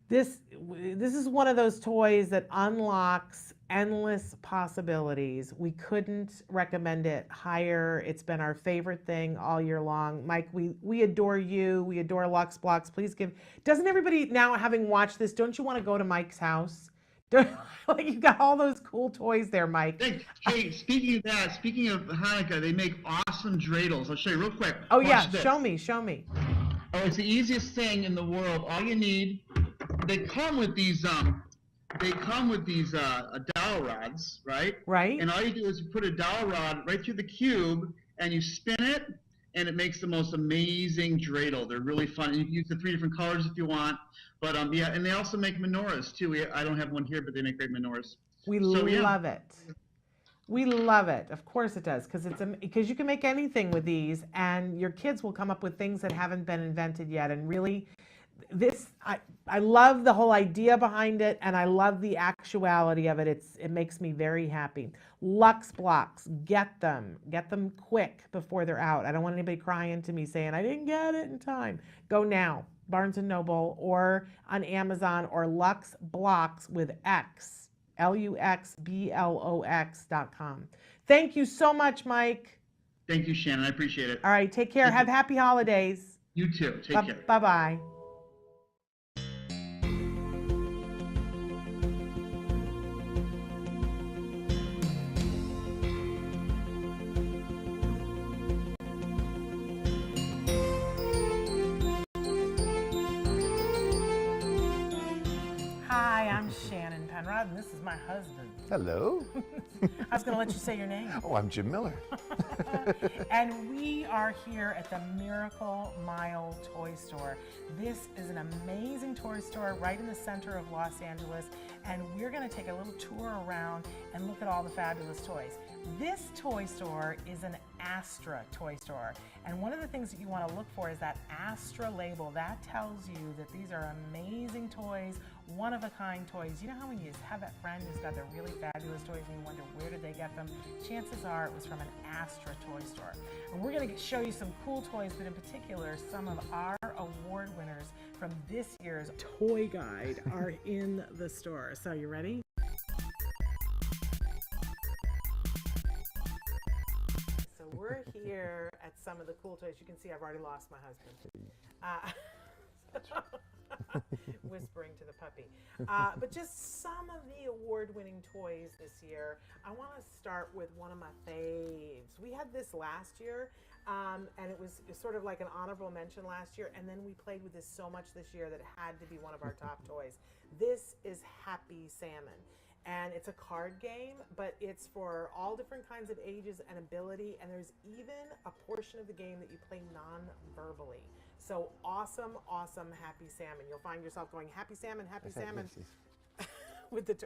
one of those toys that unlocks endless possibilities. We couldn't recommend it higher. It's been our favorite thing all year long. Mike, we adore you. We adore Lux Blocks. Please give. Doesn't everybody now, having watched this, don't you want to go to Mike's house? Like, you got all those cool toys there, Mike. Hey, speaking of that, speaking of Hanukkah, they make awesome dreidels. I'll show you real quick. Oh, yeah, this. show me. Oh, it's the easiest thing in the world. All you need, they come with these dowel rods, right? Right. And all you do is you put a dowel rod right through the cube, and you spin it, and it makes the most amazing dreidel. They're really fun. You can use the 3 different colors if you want. But yeah, and they also make menorahs too. I don't have one here, but they make great menorahs. We love it. We love it. Of course it does, because you can make anything with these, and your kids will come up with things that haven't been invented yet. And really, I love the whole idea behind it, and I love the actuality of it. It makes me very happy. Lux Blocks, get them quick before they're out. I don't want anybody crying to me saying I didn't get it in time. Go now, Barnes and Noble or on Amazon, or Lux Blocks with X, LUXBLOX.com. Thank you so much, Mike. Thank you, Shannon. I appreciate it. All right, take care. Have happy holidays. You too. Take care. Bye-bye. Hi, I'm Shannon Penrod, and this is my husband. Hello. I was going to let you say your name. Oh, I'm Jim Miller. And we are here at the Miracle Mile Toy Store. This is an amazing toy store right in the center of Los Angeles, and we're going to take a little tour around and look at all the fabulous toys. This toy store is an Astra toy store, and one of the things that you want to look for is that Astra label. That tells you that these are amazing toys, one-of-a-kind toys. You know how when you have that friend who's got the really fabulous toys and you wonder where did they get them? Chances are it was from an Astra toy store. And we're going to show you some cool toys, but in particular, some of our award winners from this year's Toy Guide are in the store. So you ready? So we're here at some of the cool toys. You can see I've already lost my husband. Whispering to the puppy. But just some of the award-winning toys this year. I want to start with one of my faves. We had this last year, and it was sort of like an honorable mention last year, and then we played with this so much this year that it had to be one of our top toys. This is Happy Salmon. And it's a card game, but it's for all different kinds of ages and ability. And there's even a portion of the game that you play non-verbally. So awesome, awesome Happy Salmon. You'll find yourself going, Happy Salmon, Happy Salmon. With the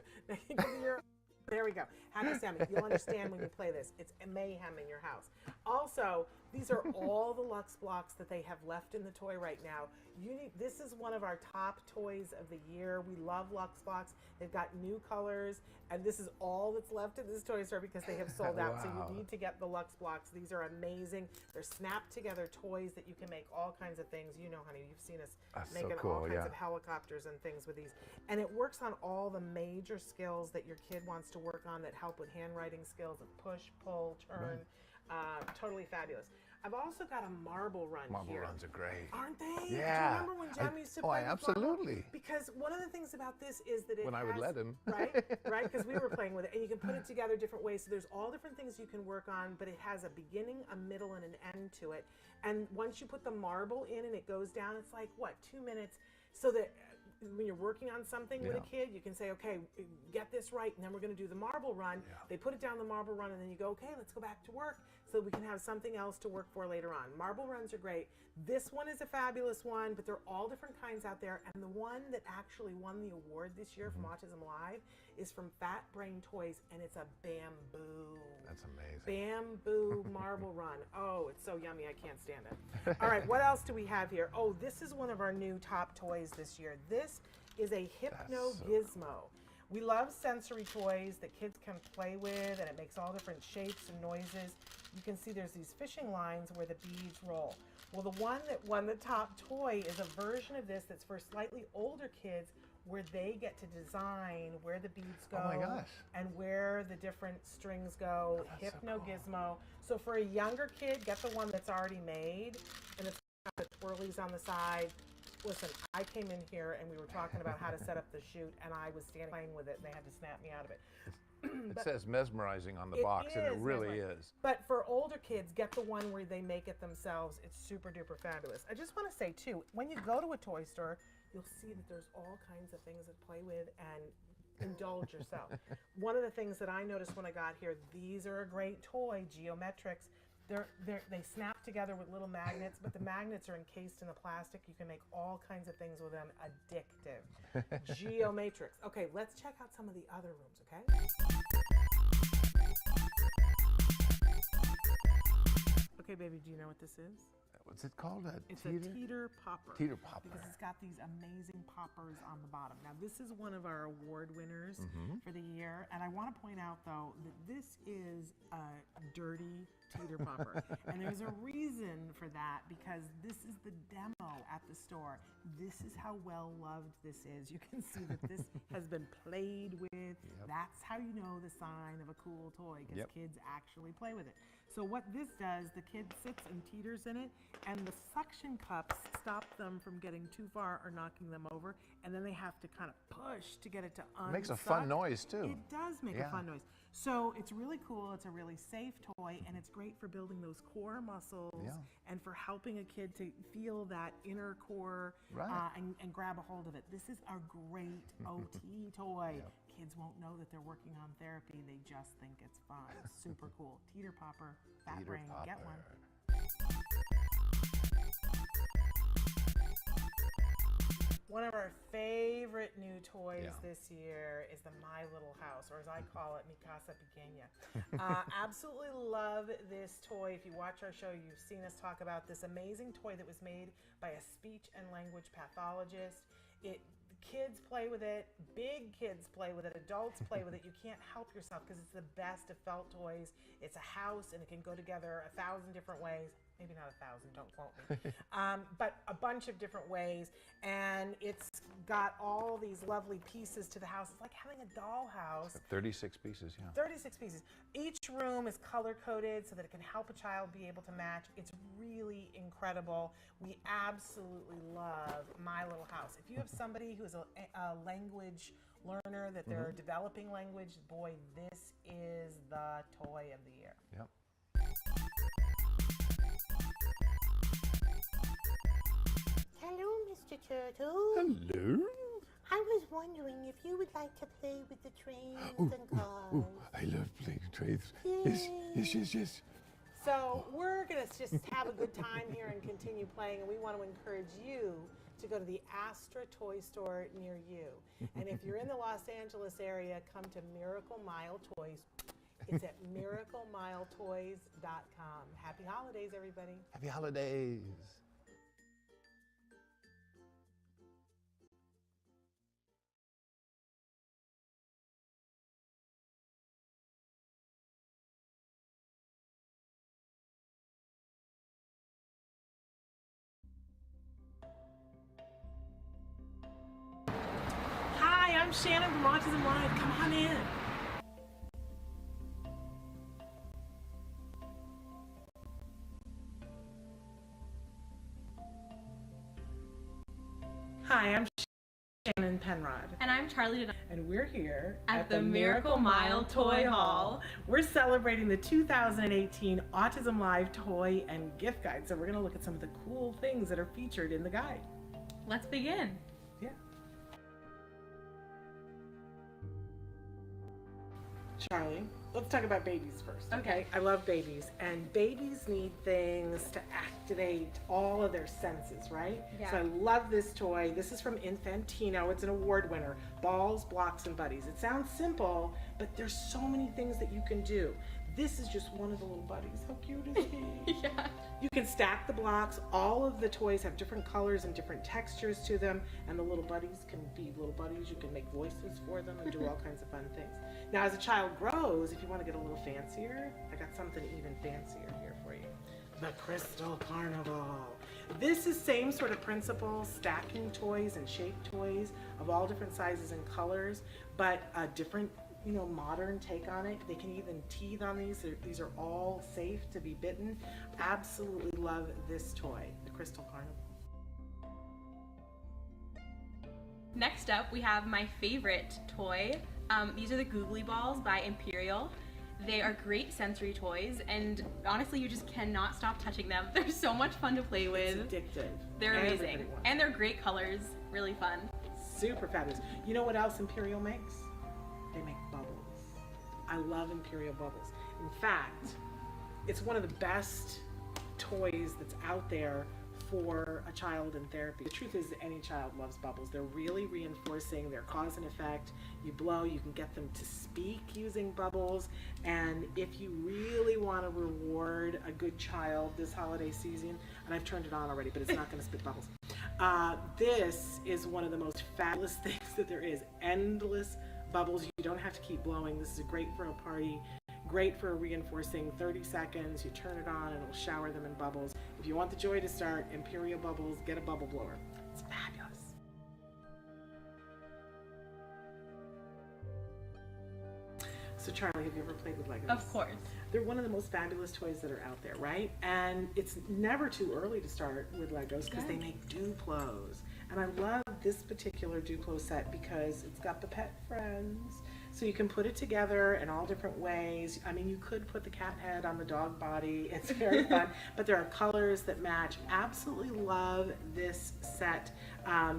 there we go. Happy Salmon. You'll understand when you play this. It's a mayhem in your house. Also, these are all the Lux blocks that they have left in the toy right now. This is one of our top toys of the year. We love Lux blocks. They've got new colors, and this is all that's left in this toy store because they have sold out. So you need to get the Lux blocks. These are amazing. They're snapped together toys that you can make all kinds of things. You know, honey, you've seen us making all kinds of helicopters and things with these. And it works on all the major skills that your kid wants to work on that help with handwriting skills of push, pull, turn. Totally fabulous. I've also got a marble run here. Marble runs are great. Aren't they? Yeah. Do you remember when Jem used to play with absolutely. marble? Because one of the things about this is that it When I would let him. Right, because we were playing with it. And you can put it together different ways. So there's all different things you can work on, but it has a beginning, a middle, and an end to it. And once you put the marble in and it goes down, it's like, what, 2 minutes? So that when you're working on something with a kid, you can say, okay, get this right, and then we're going to do the marble run. They put it down the marble run, and then you go, okay, let's go back to work so we can have something else to work for later on. Marble runs are great. This one is a fabulous one, but there are all different kinds out there, and the one that actually won the award this year from Autism Live is from Fat Brain Toys, and it's a bamboo. That's amazing. Bamboo marble run. Oh, it's so yummy, I can't stand it. All right, what else do we have here? Oh, this is one of our new top toys this year. This is a Hypno Gizmo. We love sensory toys that kids can play with, and it makes all different shapes and noises. You can see there's these fishing lines where the beads roll. Well, the one that won the top toy is a version of this that's for slightly older kids where they get to design where the beads go and where the different strings go. Hypno Gizmo. So for a younger kid, get the one that's already made, and it's got the twirlies on the side. Listen, I came in here and we were talking about how to set up the shoot, and I was standing playing with it, and they had to snap me out of it. It says mesmerizing on the box, and it really is. But for older kids, get the one where they make it themselves. It's super duper fabulous. I just want to say too, when you go to a toy store, you'll see that there's all kinds of things to play with and indulge yourself. One of the things that I noticed when I got here, these are a great toy, Geometrics. They snap together with little magnets, but the magnets are encased in the plastic. You can make all kinds of things with them. Addictive. Geomatrix. Okay, let's check out some of the other rooms, okay? Okay, baby, do you know what this is? What's it called? It's a teeter popper. Teeter popper. Because it's got these amazing poppers on the bottom. Now, this is one of our award winners for the year. And I want to point out, though, that this is a dirty teeter popper. And there's a reason for that, because this is the demo at the store. This is how well loved this is. You can see that this has been played with. That's how you know the sign of a cool toy, because kids actually play with it. So what this does, the kid sits and teeters in it, and the suction cups stop them from getting too far or knocking them over, and then they have to kind of push to get it to unsuck. It makes a fun noise, too. It does make a fun noise. So it's really cool. It's a really safe toy, and it's great for building those core muscles and for helping a kid to feel that inner core and grab a hold of it. This is a great OT toy. Kids won't know that they're working on therapy. They just think it's fun. Super cool. Teeter popper, Fat Brain, get one. One of our favorite new toys this year is the My Little House, or as I call it, Mi Casa Pequeña. Absolutely love this toy. If you watch our show, you've seen us talk about this amazing toy that was made by a speech and language pathologist. Kids play with it, big kids play with it, adults play with it. You can't help yourself because it's the best of felt toys. It's a house and it can go together 1,000 different ways. Maybe not 1,000, don't quote me. But a bunch of different ways. And it's got all these lovely pieces to the house. It's like having a dollhouse. 36 pieces, 36 pieces. Each room is color-coded so that it can help a child be able to match. It's really incredible. We absolutely love My Little House. If you have somebody who is a language learner, that they're developing language, boy, this is the toy of the year. Hello, Mr. Turtle. Hello. I was wondering if you would like to play with the trains and cars. I love playing trains. Yes, yes, yes, yes. So we're going to just have a good time here and continue playing, and we want to encourage you to go to the Astra Toy Store near you. And if you're in the Los Angeles area, come to Miracle Mile Toys. It's at miraclemiletoys.com. Happy holidays, everybody. Happy holidays. Hi, I'm Shannon from Autism Live. Come on in. Hi, I'm Shannon Penrod. And I'm Charlie And we're here at the Miracle Mile Toy Hall. We're celebrating the 2018 Autism Live Toy and Gift Guide. So we're going to look at some of the cool things that are featured in the guide. Let's begin. Yeah. Charlie, let's talk about babies first. Okay. I love babies, and babies need things to activate all of their senses, right? Yeah. So I love this toy. This is from Infantino. It's an award winner. Balls, Blocks, and Buddies. It sounds simple, but there's so many things that you can do. This is just one of the little buddies. How cute is he? Yeah. You can stack the blocks. All of the toys have different colors and different textures to them, and the little buddies can be little buddies. You can make voices for them and do all kinds of fun things. Now, as a child grows, if you want to get a little fancier, I got something even fancier here for you. The Crystal Carnival. This is same sort of principle, stacking toys and shaped toys of all different sizes and colors, but a different modern take on it. They can even teeth on these. These are all safe to be bitten. Absolutely love this toy, the Crystal Carnival. Next up, we have my favorite toy. These are the Googly Balls by Imperial. They are great sensory toys, and honestly, you just cannot stop touching them. They're so much fun to play with. It's addictive. They're amazing. Everybody wants And they're great colors, really fun. Super fabulous. You know what else Imperial makes? They make bubbles. I love Imperial bubbles. In fact, it's one of the best toys that's out there for a child in therapy. The truth is any child loves bubbles. They're really reinforcing, they're cause and effect. You blow, you can get them to speak using bubbles. And if you really want to reward a good child this holiday season, and I've turned it on already, but it's not going to spit bubbles. This is one of the most fabulous things that there is. Endless bubbles. You don't have to keep blowing. This is great for a party. Great for reinforcing 30 seconds. You turn it on and it'll shower them in bubbles. If you want the joy to start, Imperial Bubbles, get a bubble blower. It's fabulous. So Charlie, have you ever played with Legos? Of course. They're one of the most fabulous toys that are out there, right? And it's never too early to start with Legos because they make Duplos. And I love this particular Duplo set because it's got the pet friends. So you can put it together in all different ways. I mean, you could put the cat head on the dog body. It's very fun. But there are colors that match. Absolutely love this set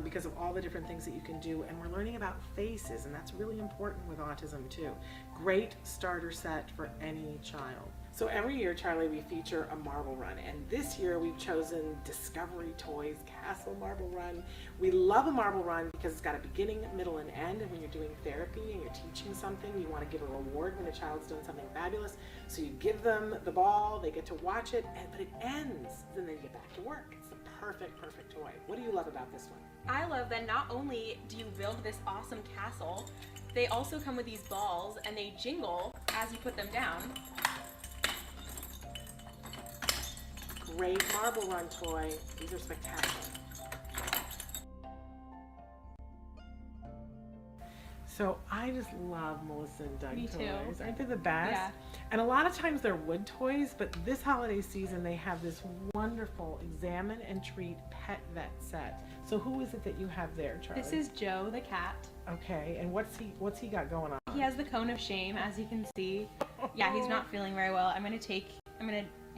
because of all the different things that you can do. And we're learning about faces, and that's really important with autism too. Great starter set for any child. So every year, Charlie, we feature a marble run, and this year we've chosen Discovery Toys Castle Marble Run. We love a marble run because it's got a beginning, middle, and end, and when you're doing therapy and you're teaching something, you want to give a reward when a child's done something fabulous. So you give them the ball, they get to watch it, but it ends, then they get back to work. It's the perfect toy. What do you love about this one? I love that not only do you build this awesome castle, they also come with these balls and they jingle as you put them down. Great marble run toy. These are spectacular. So I just love Melissa and Doug Me toys. too. Aren't they the best? Yeah. And a lot of times they're wood toys, but this holiday season they have this wonderful Examine and Treat Pet Vet set. So who is it that you have there, Charlie? This is Joe the cat. Okay, and what's he got going on? He has the cone of shame, as you can see. Yeah, he's not feeling very well. I'm gonna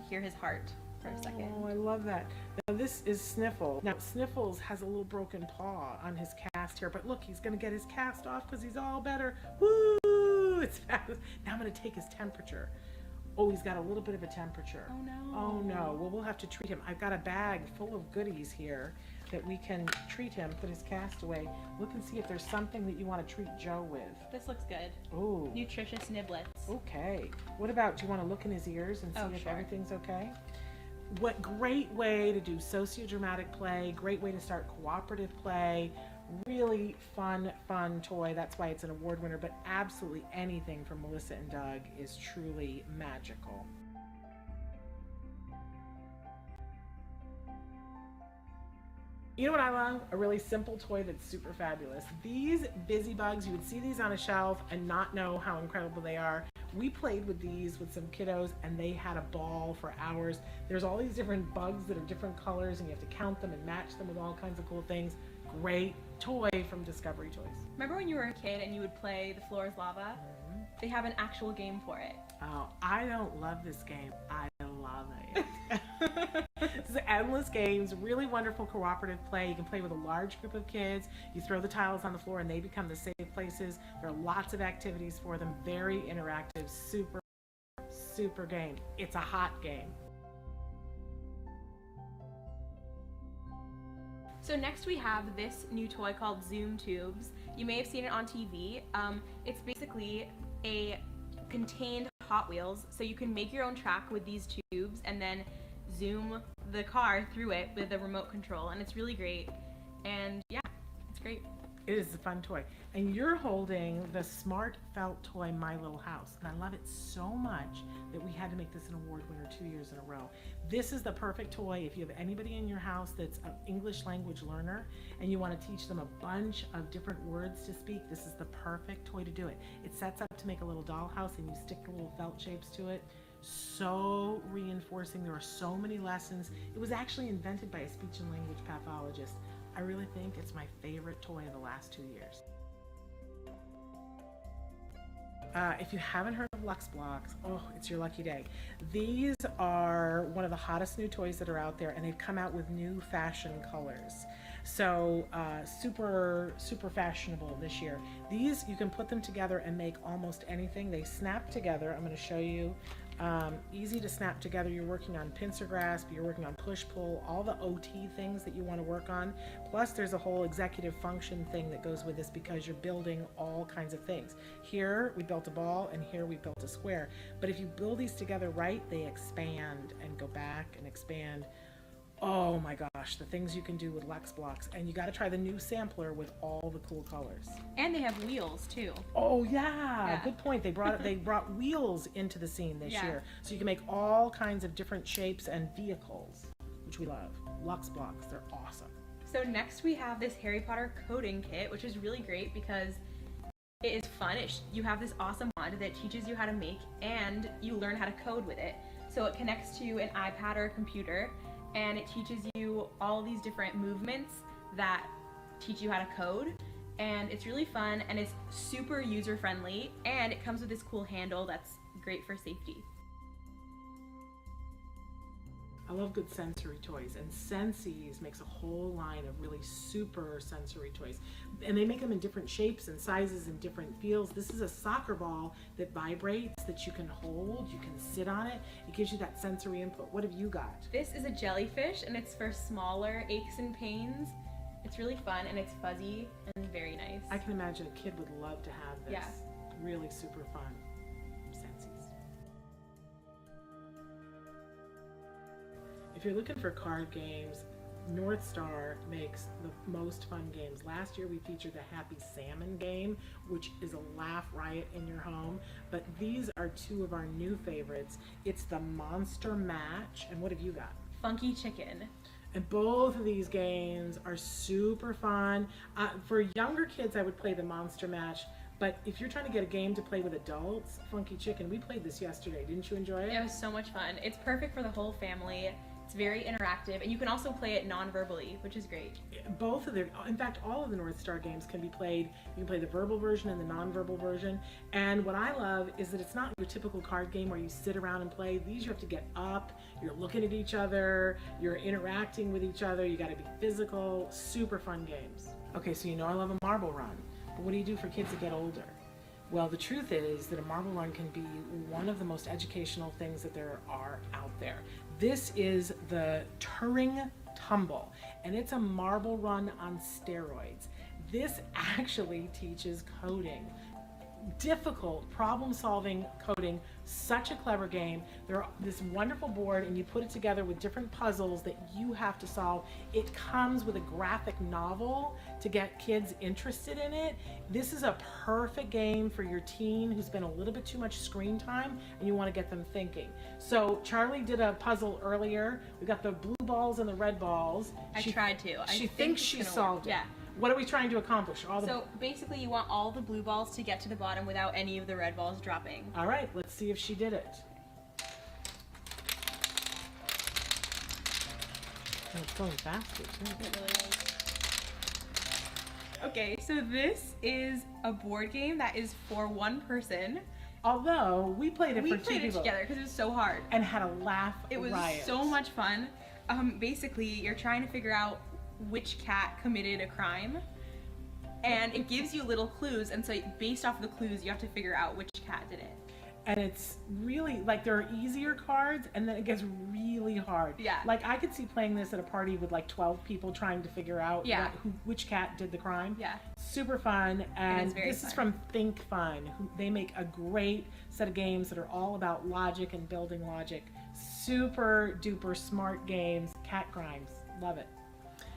hear his heart. for a second. Oh, I love that. Now this is Sniffle. Now Sniffles has a little broken paw on his cast here, but look, he's gonna get his cast off because he's all better. Woo! It's fabulous. Now I'm gonna take his temperature. Oh, he's got a little bit of a temperature. Oh no. Oh no. Well, we'll have to treat him. I've got a bag full of goodies here that we can treat him, put his cast away. Look and see if there's something that you want to treat Joe with. This looks good. Oh. Nutritious niblets. Okay. What about, do you want to look in his ears and see if sure. everything's okay? What great way to do sociodramatic play, great way to start cooperative play, really fun toy. That's why it's an award winner, but absolutely anything from Melissa and Doug is truly magical. You know what I love? A really simple toy that's super fabulous. These Busy Bugs, you would see these on a shelf and not know how incredible they are. We played with these with some kiddos and they had a ball for hours. There's all these different bugs that are different colors and you have to count them and match them with all kinds of cool things. Great toy from Discovery Toys. Remember when you were a kid and you would play The Floor is Lava? They have an actual game for it. Oh, I don't love this game. I love it. It's endless games, really wonderful cooperative play. You can play with a large group of kids. You throw the tiles on the floor and they become the safe places. There are lots of activities for them. Very interactive, super game. It's a hot game. So next we have this new toy called Zoom Tubes. You may have seen it on TV. It's basically a contained Hot Wheels, so you can make your own track with these tubes and then zoom the car through it with a remote control, and it's really great. And yeah, it's great. It is a fun toy. And you're holding the smart felt toy My Little House. And I love it so much that we had to make this an award winner 2 years in a row. This is the perfect toy if you have anybody in your house that's an English language learner and you want to teach them a bunch of different words to speak. This is the perfect toy to do it. It sets up to make a little dollhouse and you stick the little felt shapes to it. So reinforcing. There are so many lessons. It was actually invented by a speech and language pathologist. I really think it's my favorite toy of the last 2 years. If you haven't heard of Lux Blocks, oh, it's your lucky day. These are one of the hottest new toys that are out there, and they've come out with new fashion colors. So super fashionable this year. These, you can put them together and make almost anything. They snap together. I'm going to show you. Easy to snap together. You're working on pincer grasp, you're working on push pull, all the OT things that you want to work on. Plus there's a whole executive function thing that goes with this because you're building all kinds of things. Here we built a ball and here we built a square. But if you build these together right, they expand and go back and expand. Oh my gosh, the things you can do with Lux Blocks. And you got to try the new sampler with all the cool colors. And they have wheels too. Oh yeah, good point. They brought wheels into the scene this year. So you can make all kinds of different shapes and vehicles, which we love. Lux Blocks, they're awesome. So next we have this Harry Potter coding kit, which is really great because it is fun. You have this awesome wand that teaches you how to make and you learn how to code with it. So it connects to an iPad or a computer, and it teaches you all these different movements that teach you how to code, and it's really fun and it's super user friendly, and it comes with this cool handle that's great for safety. I love good sensory toys, and Sensies makes a whole line of really super sensory toys, and they make them in different shapes and sizes and different feels. This is a soccer ball that vibrates, that you can hold, you can sit on it. It gives you that sensory input. What have you got? This is a jellyfish, and it's for smaller aches and pains. It's really fun and it's fuzzy and very nice. I can imagine a kid would love to have this. Yeah. Really super fun. Sensies. If you're looking for card games, North Star makes the most fun games. Last year we featured the Happy Salmon game, which is a laugh riot in your home. But these are two of our new favorites. It's the Monster Match, and what have you got? Funky Chicken. And both of these games are super fun. For younger kids, I would play the Monster Match. But if you're trying to get a game to play with adults, Funky Chicken, we played this yesterday. Didn't you enjoy it? It was so much fun. It's perfect for the whole family. It's very interactive, and you can also play it non-verbally, which is great. Both of them, in fact, all of the North Star games can be played. You can play the verbal version and the non-verbal version. And what I love is that it's not your typical card game where you sit around and play. These you have to get up, you're looking at each other, you're interacting with each other, you got to be physical. Super fun games. Okay, so you know I love a marble run, but what do you do for kids that get older? Well, the truth is that a marble run can be one of the most educational things that there are out there. This is the Turing Tumble, and it's a marble run on steroids. This actually teaches coding. Difficult problem-solving coding, such a clever game. They're this wonderful board, and you put it together with different puzzles that you have to solve. It comes with a graphic novel to get kids interested in it. This is a perfect game for your teen who's been a little bit too much screen time and you want to get them thinking. So Charlie did a puzzle earlier. We got the blue balls and the red balls. She tried to. She thinks she solved it. Yeah. What are we trying to accomplish? So basically you want all the blue balls to get to the bottom without any of the red balls dropping. All right, let's see if she did it. And it's going faster too. It really is. Okay, so this is a board game that is for one person. Although we played it for two people. We played it together because it was so hard. And had a laugh It was riot. so much fun. Basically, you're trying to figure out which cat committed a crime, and it gives you little clues, and so based off of the clues you have to figure out which cat did it. And it's really, like, there are easier cards and then it gets really hard. Yeah. Like, I could see playing this at a party with like 12 people trying to figure out which cat did the crime. Yeah. Super fun. And this fun. is from Think Fun. They make a great set of games that are all about logic and building logic. Super duper smart games. Cat crimes. Love it.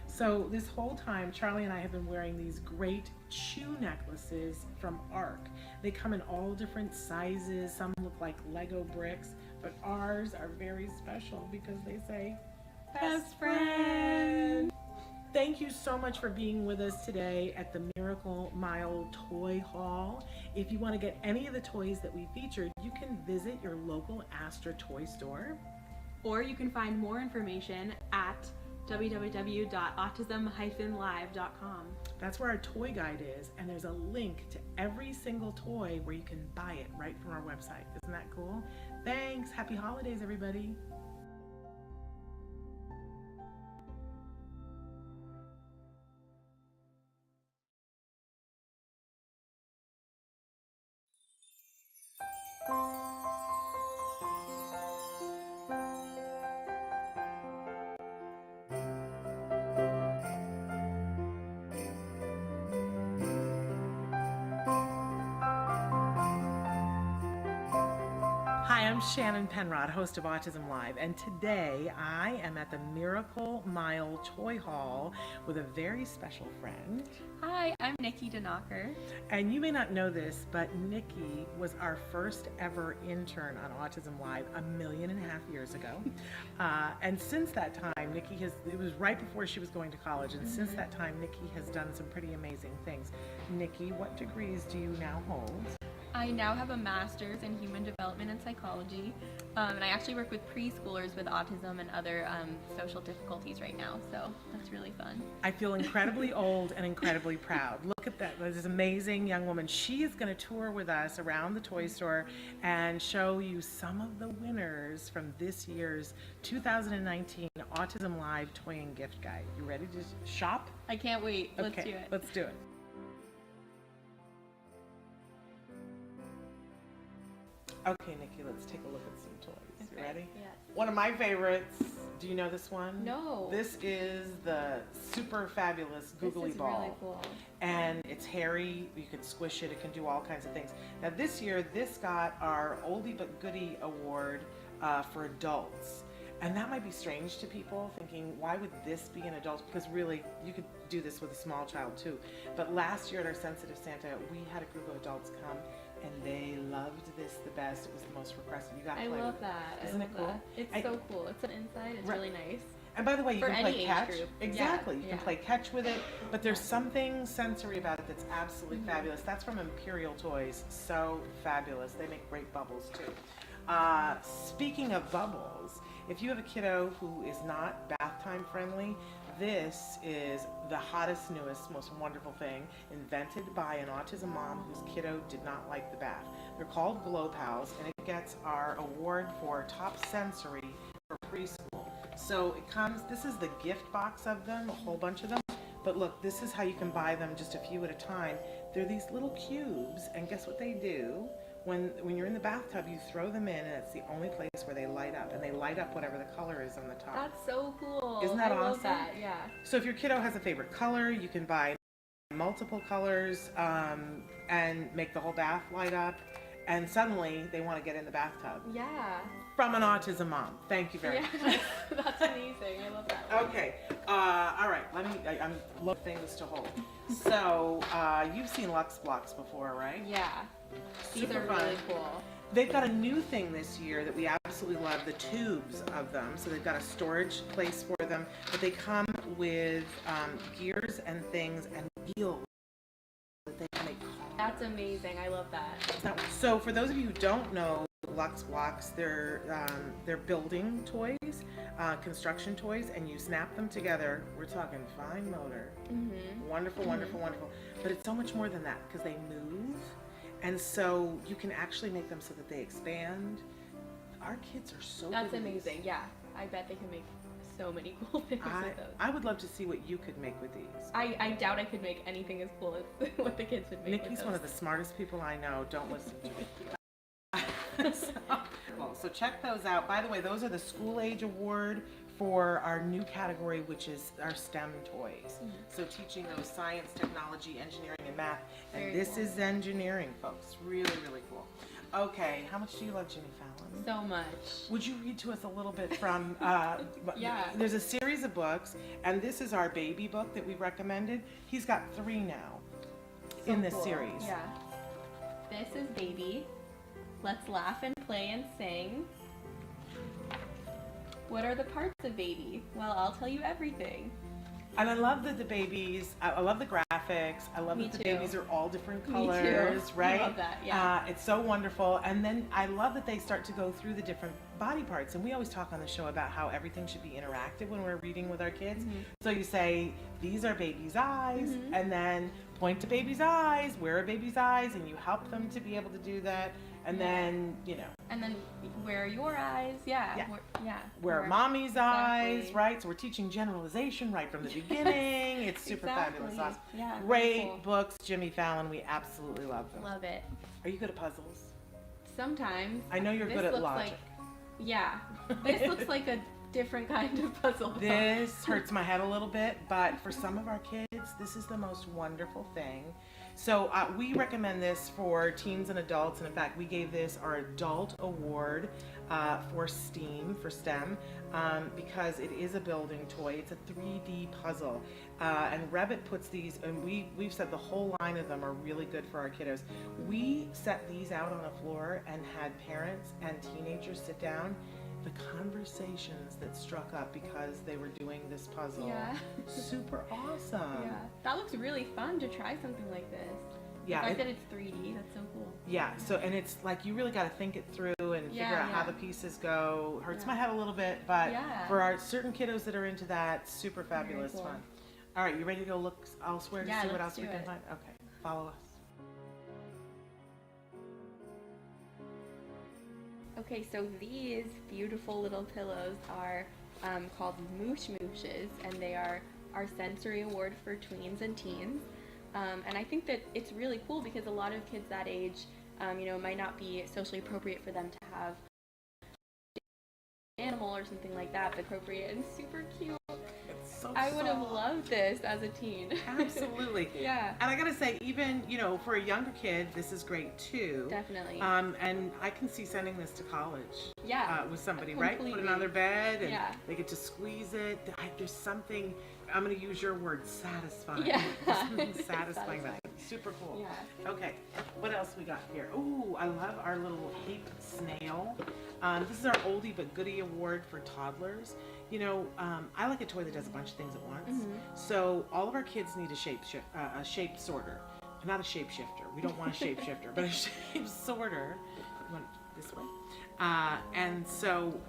So this whole time, Charlie and I have been wearing these great chew necklaces from ARC. They come in all different sizes. Some look like Lego bricks, but ours are very special because they say, best friend. Thank you so much for being with us today at the Miracle Mile Toy Haul. If you want to get any of the toys that we featured, you can visit your local Astor toy store. Or you can find more information at www.autism-live.com. That's where our toy guide is, and there's a link to every single toy where you can buy it right from our website. Isn't that cool? Thanks. Happy holidays, everybody. Hi, I'm Shannon Penrod, host of Autism Live, and today I am at the Miracle Mile Toy Hall with a very special friend. Hi, I'm Nikki Denocker. And you may not know this, but Nikki was our first ever intern on Autism Live 1.5 million years ago. And since that time, Nikki it was right before she was going to college, and since that time, Nikki has done some pretty amazing things. Nikki, what degrees do you now hold? I now have a master's in human development and psychology, and I actually work with preschoolers with autism and other social difficulties right now, so that's really fun. I feel incredibly old and incredibly proud. Look at that, this amazing young woman. She is going to tour with us around the toy store and show you some of the winners from this year's 2019 Autism Live Toy and Gift Guide. You ready to shop? I can't wait. Let's do it. Let's do it. Okay, Nikki, let's take a look at some toys. You ready? Yes. One of my favorites. Do you know this one? No. This is the super fabulous googly ball. This is really cool. And it's hairy. You can squish it. It can do all kinds of things. Now this year, this got our Oldie But Goodie award for adults. And that might be strange to people, thinking, why would this be an adult? Because really, you could do this with a small child too. But last year at our Sensitive Santa, we had a group of adults come, and they loved this the best. It was the most requested. You got to play with it. I love that. Isn't it cool? It's so cool. It's an inside. It's really nice. And by the way, you can play catch. Exactly. Yeah. You can play catch with it, but there's something sensory about it that's absolutely fabulous. That's from Imperial Toys. So fabulous. They make great bubbles too. Speaking of bubbles, if you have a kiddo who is not bath time friendly, this is the hottest, newest, most wonderful thing invented by an autism mom whose kiddo did not like the bath. They're called Glow Pals, and it gets our award for top sensory for preschool. So it comes, this is the gift box of them, a whole bunch of them. But look, this is how you can buy them, just a few at a time. They're these little cubes, and guess what they do? When you're in the bathtub, you throw them in, and it's the only place where they light up, and they light up whatever the color is on the top. That's so cool. Isn't that I awesome? love that, yeah. So if your kiddo has a favorite color, you can buy multiple colors and make the whole bath light up, and suddenly they want to get in the bathtub. Yeah. From an autism mom. Thank you very much. That's amazing. I love that one. Okay. All right. I'm looking things to hold. So you've seen Lux Blocks before, right? Yeah. These Super are fun. really cool. They've got a new thing this year that we absolutely love, the tubes of them. So they've got a storage place for them, but they come with gears and things and wheels that they can make calls. That's amazing. I love that. So for those of you who don't know Lux Blocks, they're building toys, construction toys, and you snap them together. We're talking fine motor. Wonderful, wonderful, wonderful. But it's so much more than that because they move. And so you can actually make them so that they expand. Our kids are so That's good at amazing. these. Yeah. I bet they can make so many cool things with those. I would love to see what you could make with these. I doubt I could make anything as cool as what the kids would make. Nikki's one of the smartest people I know. Don't listen to me. So check those out. By the way, those are the School Age Award for our new category, which is our STEM toys. So teaching those science, technology, engineering, and math. And Very this cool. is engineering, folks. Really, really cool. Okay, how much do you love Jimmy Fallon? So much. Would you read to us a little bit from, Yeah. There's a series of books, and this is our baby book that we recommended. He's got 3 now in this cool. series. Yeah. This is Baby. Let's laugh and play and sing. What are the parts of Baby? Well, I'll tell you everything. And I love that the babies, I love the graphics. I love Me that the too. babies are all different Me colors, too. right? I love that, yeah. It's so wonderful. And then I love that they start to go through the different body parts. And we always talk on the show about how everything should be interactive when we're reading with our kids. So you say, these are baby's eyes, and then point to baby's eyes, where are baby's eyes? And you help them to be able to do that. And then, And then where are your eyes? Yeah. Yeah. Where are mommy's eyes, right? So we're teaching generalization right from the beginning. It's super fabulous. Awesome. Yeah. Great cool. books, Jimmy Fallon. We absolutely love them. Love it. Are you good at puzzles? Sometimes. I know you're This good at looks logic. Yeah. This looks like a different kind of puzzle. This hurts my head a little bit, but for some of our kids, this is the most wonderful thing. So we recommend this for teens and adults, and in fact, we gave this our adult award for STEAM, because it is a building toy. It's a 3D puzzle, and Revit puts these, and we've said the whole line of them are really good for our kiddos. We set these out on the floor and had parents and teenagers sit down. The conversations that struck up because they were doing this puzzle. Yeah. Super awesome. Yeah. That looks really fun to try something like this. Yeah. The fact that it's 3D, that's so cool. Yeah, so, and it's like you really got to think it through and figure out how the pieces go. Hurts my head a little bit, but for our certain kiddos that are into that, super fabulous cool. fun. All right, you ready to go look elsewhere to see what else let's we do can it. find? Okay, follow us. Okay, so these beautiful little pillows are called Moosh Mooshes, and they are our sensory award for tweens and teens. And I think that it's really cool because a lot of kids that age, it might not be socially appropriate for them to have an animal or something like that, but appropriate and super cute. It's so I would have soft. loved this as a teen. Absolutely. Yeah. And I gotta say, even, for a younger kid, this is great too. Definitely. And I can see sending this to college. Yeah. With somebody, right? Put it Completely. on their bed and Yeah. they get to squeeze it. There's something, I'm gonna use your word, satisfying. Yeah. There's something satisfying about it. Super cool. Yeah. Okay, what else we got here? Ooh, I love our little Hape snail. This is our oldie but goodie award for toddlers. I like a toy that does a bunch of things at once. So all of our kids need a shape sorter. Not a shapeshifter. We don't want a shapeshifter, but a shape sorter. this way. And so,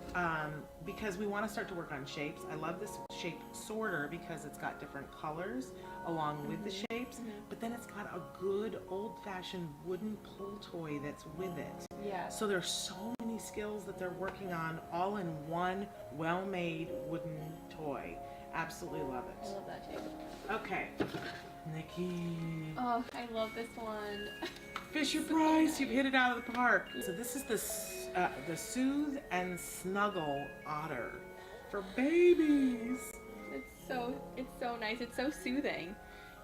because we want to start to work on shapes, I love this shape sorter because it's got different colors along with the shapes, but then it's got a good old-fashioned wooden pull toy that's with it. Yeah. So there's so many skills that they're working on all in one well-made wooden toy. Absolutely love it. I love that too. Okay, Nikki. Oh, I love this one. Fisher Price, you've hit it out of the park. So this is the Soothe and Snuggle Otter for babies. It's so nice. It's so soothing.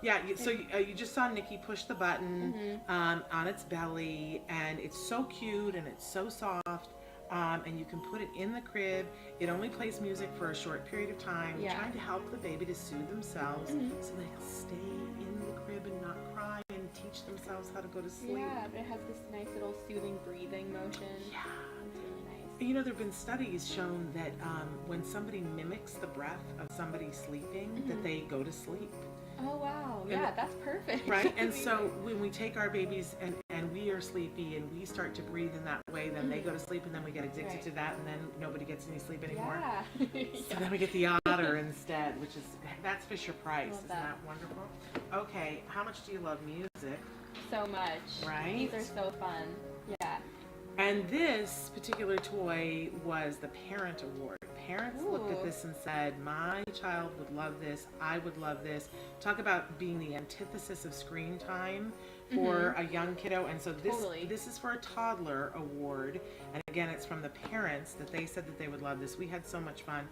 Yeah, you just saw Nikki push the button on its belly, and it's so cute and it's so soft. And you can put it in the crib. It only plays music for a short period of time, trying to help the baby to soothe themselves so they can stay in the crib and not cry and teach themselves how to go to sleep. Yeah, but it has this nice little soothing breathing motion. Yeah. It's really nice. You know, there have been studies shown that when somebody mimics the breath of somebody sleeping, that they go to sleep. Oh, wow. Yeah, that's perfect. Right? And so when we take our babies and we are sleepy and we start to breathe in that way, then they go to sleep and then we get addicted to that and then nobody gets any sleep anymore. Yeah. So then we get the otter instead, that's Fisher Price. Isn't that wonderful? Okay, how much do you love music? So much. Right? These are so fun. Yeah. And this particular toy was the Parent Award. Parents looked at this and said, my child would love this, I would love this. Talk about being the antithesis of screen time for a young kiddo. And so this is for a toddler award. And again, it's from the parents that they said that they would love this. We had so much fun.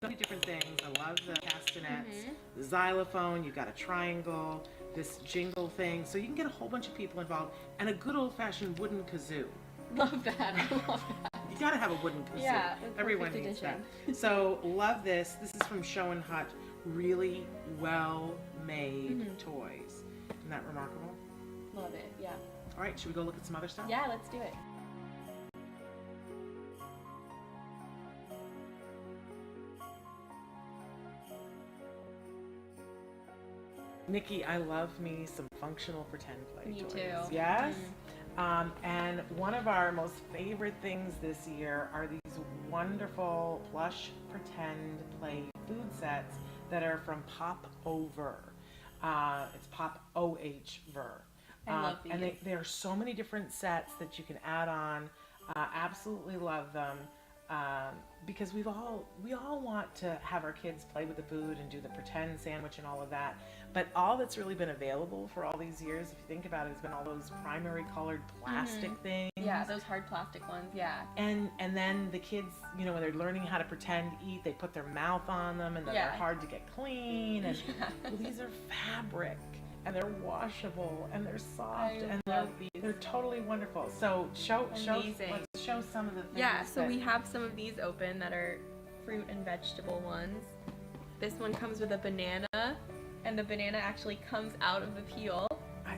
So many different things. I love the castanets, the xylophone, you've got a triangle, this jingle thing. So you can get a whole bunch of people involved, and a good old-fashioned wooden kazoo. Love that. I love that. You gotta have a wooden kazoo. Yeah, everyone needs that. So love this. This is from Show and Hut. Really well-made toys. Isn't that remarkable? Love it. Yeah. All right, should we go look at some other stuff? Yeah, let's do it. Nikki, I love me some functional pretend play Me toys. too. Yes? And one of our most favorite things this year are these wonderful plush pretend play food sets that are from Pop Over. It's Pop OH Ver. I love these. And there are so many different sets that you can add on. Absolutely love them. Because we all want to have our kids play with the food and do the pretend sandwich and all of that. But all that's really been available for all these years, if you think about it, has been all those primary colored plastic things. Yeah, those hard plastic ones, yeah. And then the kids, when they're learning how to pretend eat, they put their mouth on them and then they're hard to get clean. And well, these are fabric. And they're washable and they're soft and they're totally wonderful. So let's show some of the things. Yeah, so we have some of these open that are fruit and vegetable ones. This one comes with a banana, and the banana actually comes out of the peel.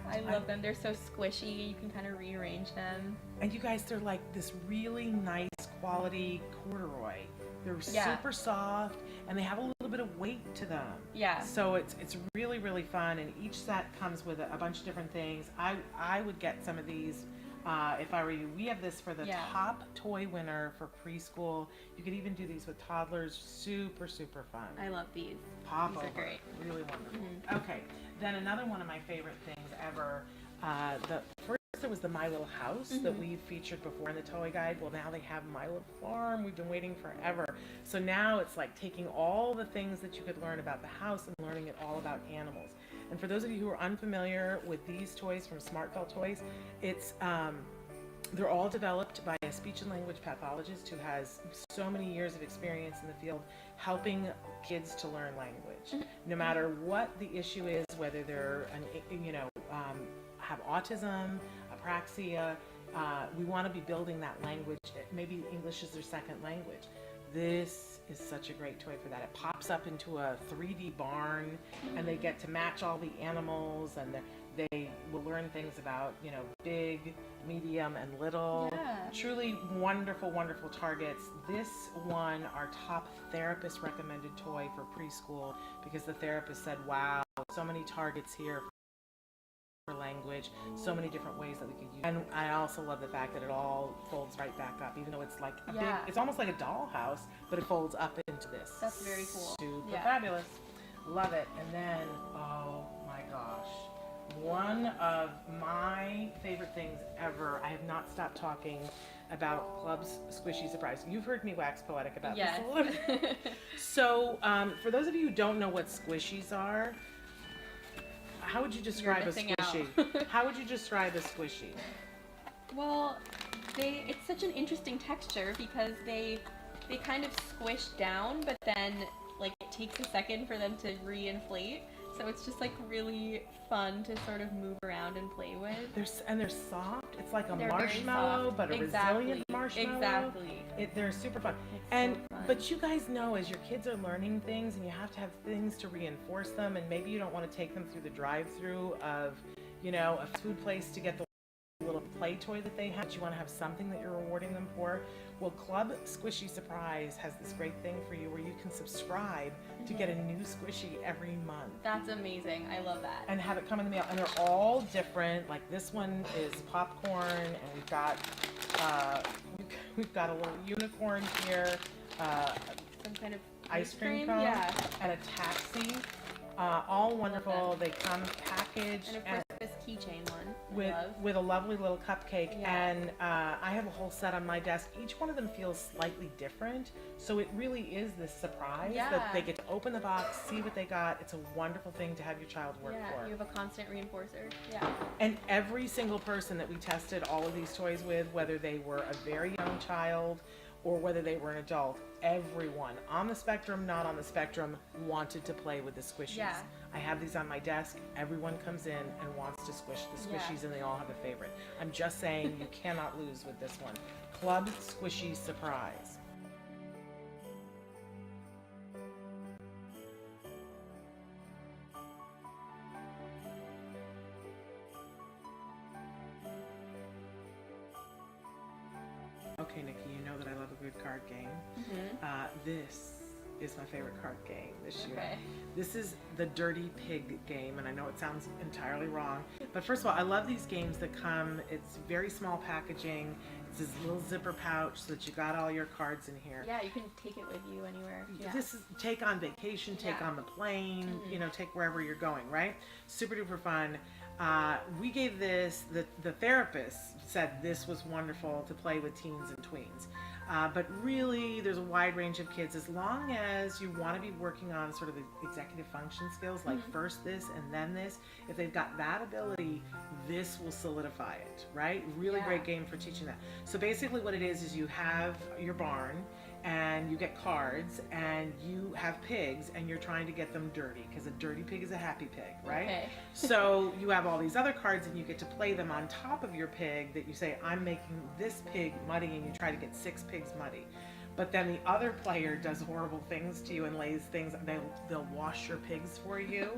I love them. They're so squishy. You can kind of rearrange them. And you guys, they're like this really nice quality corduroy. They're super soft and they have a little bit of weight to them. Yeah. So it's really, really fun, and each set comes with a bunch of different things. I would get some of these if I were you. We have this for the top toy winner for preschool. You could even do these with toddlers. Super, super fun. I love these. Pop over. These are great. Really wonderful. Okay, then another one of my favorite things ever. First there was the My Little House that we've featured before in the toy guide. Well, now they have My Little Farm. We've been waiting forever. So now it's like taking all the things that you could learn about the house and learning it all about animals. And for those of you who are unfamiliar with these toys from Smartville Toys, they're all developed by a speech and language pathologist who has so many years of experience in the field helping kids to learn language. No matter what the issue is, whether they're have autism, apraxia, we want to be building that language. Maybe English is their second language. This is such a great toy for that. It pops up into a 3D barn, and they get to match all the animals, and they will learn things about, big, medium, and little. Yeah. Truly wonderful, wonderful targets. This one, our top therapist recommended toy for preschool, because the therapist said, wow, so many targets here language, so many different ways that we could use it. And I also love the fact that it all folds right back up, even though it's like a big, it's almost like a dollhouse, but it folds up into this. That's very cool. Super fabulous. Love it. And then, oh my gosh, one of my favorite things ever, I have not stopped talking about Club's Squishy Surprise. You've heard me wax poetic about this a little bit. So, for those of you who don't know what squishies are, how would you describe a squishy? How would you describe a squishy? Well, it's such an interesting texture because they kind of squish down, but then like it takes a second for them to reinflate. So it's just like really fun to sort of move around and play with. They're soft. It's like a marshmallow, but a resilient marshmallow. Exactly. They're super fun. But you guys know, as your kids are learning things, and you have to have things to reinforce them, and maybe you don't want to take them through the drive-through of, a food place to get the little play toy that they have, but you want to have something that you're rewarding them for. Well, Club Squishy Surprise has this great thing for you where you can subscribe to get a new squishy every month. That's amazing. I love that. And have it come in the mail. And they're all different. Like this one is popcorn, and we've got a little unicorn here, some kind of ice cream cone, and a taxi. All wonderful. They come packaged. And of course, this keychain one. With a lovely little cupcake. And I have a whole set on my desk. Each one of them feels slightly different. So it really is this surprise that they get to open the box, see what they got. It's a wonderful thing to have your child work for. You have a constant reinforcer. And every single person that we tested all of these toys with, whether they were a very young child or whether they were an adult, everyone on the spectrum, not on the spectrum, wanted to play with the squishies. I have these on my desk. Everyone comes in and wants to squish the squishies, and they all have a favorite. I'm just saying, you cannot lose with this one. Club Squishy Surprise. Okay, Nikki, you know that I love a good card game. This is my favorite card game this year. This is the Dirty Pig game, and I know it sounds entirely wrong, but first of all, I love these games that come, it's very small packaging, it's this little zipper pouch so that you got all your cards in here. Yeah, you can take it with you anywhere. This is take on vacation, take on the plane, take wherever you're going, right? Super duper fun. We gave this, the therapist said this was wonderful to play with teens and tweens. But really, there's a wide range of kids. As long as you want to be working on sort of the executive function skills, like first this and then this, if they've got that ability, this will solidify it, right? Really great game for teaching that. So basically what it is you have your barn, and you get cards, and you have pigs, and you're trying to get them dirty, because a dirty pig is a happy pig, right? So you have all these other cards, and you get to play them on top of your pig that you say, I'm making this pig muddy, and you try to get 6 pigs muddy. But then the other player does horrible things to you and lays things, they'll wash your pigs for you.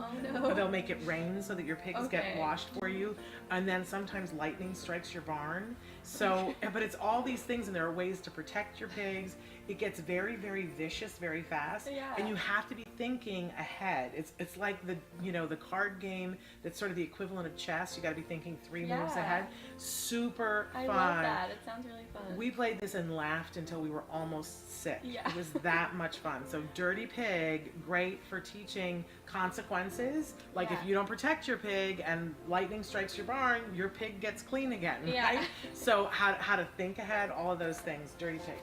Or they'll make it rain so that your pigs get washed for you. And then sometimes lightning strikes your barn. So, but it's all these things, and there are ways to protect your pigs. It gets very, very vicious very fast. And you have to be thinking ahead. It's like the card game that's sort of the equivalent of chess. You got to be thinking 3 moves ahead. Super fun. I love that. It sounds really fun. We played this and laughed until we were almost sick. It was that much fun. So Dirty Pig, great for teaching consequences. Like if you don't protect your pig and lightning strikes your barn, your pig gets clean again, right? So how to think ahead, all of those things. Dirty Pig.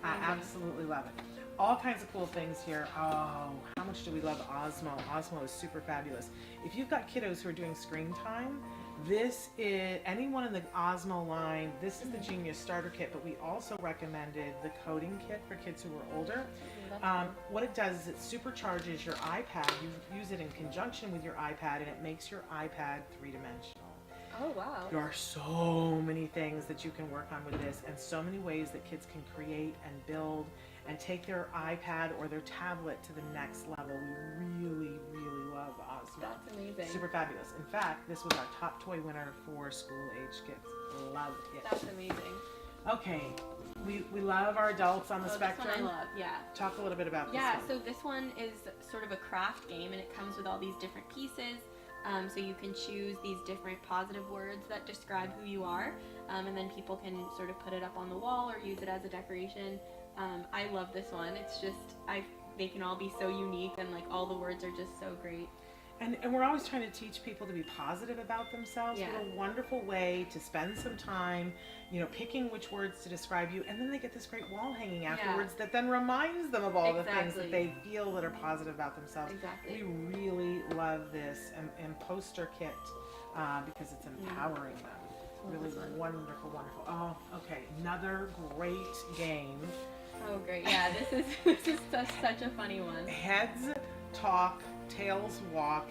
I absolutely love it. All kinds of cool things here. Oh, how much do we love Osmo? Osmo is super fabulous. If you've got kiddos who are doing screen time, this is, anyone in the Osmo line, this is the Genius Starter Kit, but we also recommended the coding kit for kids who are older. What it does is it supercharges your iPad. You use it in conjunction with your iPad, and it makes your iPad 3-dimensional. Oh, wow. There are so many things that you can work on with this, and so many ways that kids can create and build and take their iPad or their tablet to the next level. We really, really love Osmo. That's amazing. Super fabulous. In fact, this was our top toy winner for school-age kids. Love it. That's amazing. Okay, we love our adults on the spectrum. This one I love, Talk a little bit about this one. So this one is sort of a craft game, and it comes with all these different pieces. So you can choose these different positive words that describe who you are, and then people can sort of put it up on the wall or use it as a decoration. I love this one. It's just, they can all be so unique, and like all the words are just so great. And we're always trying to teach people to be positive about themselves. Yeah. What a wonderful way to spend some time, picking which words to describe you, and then they get this great wall hanging afterwards that then reminds them of all the things that they feel that are positive about themselves. Exactly. We really love this and poster kit because it's empowering them. Really wonderful, wonderful. Oh, okay, another great game. Oh, great. Yeah, this is such a funny one. Heads talk, tails walk.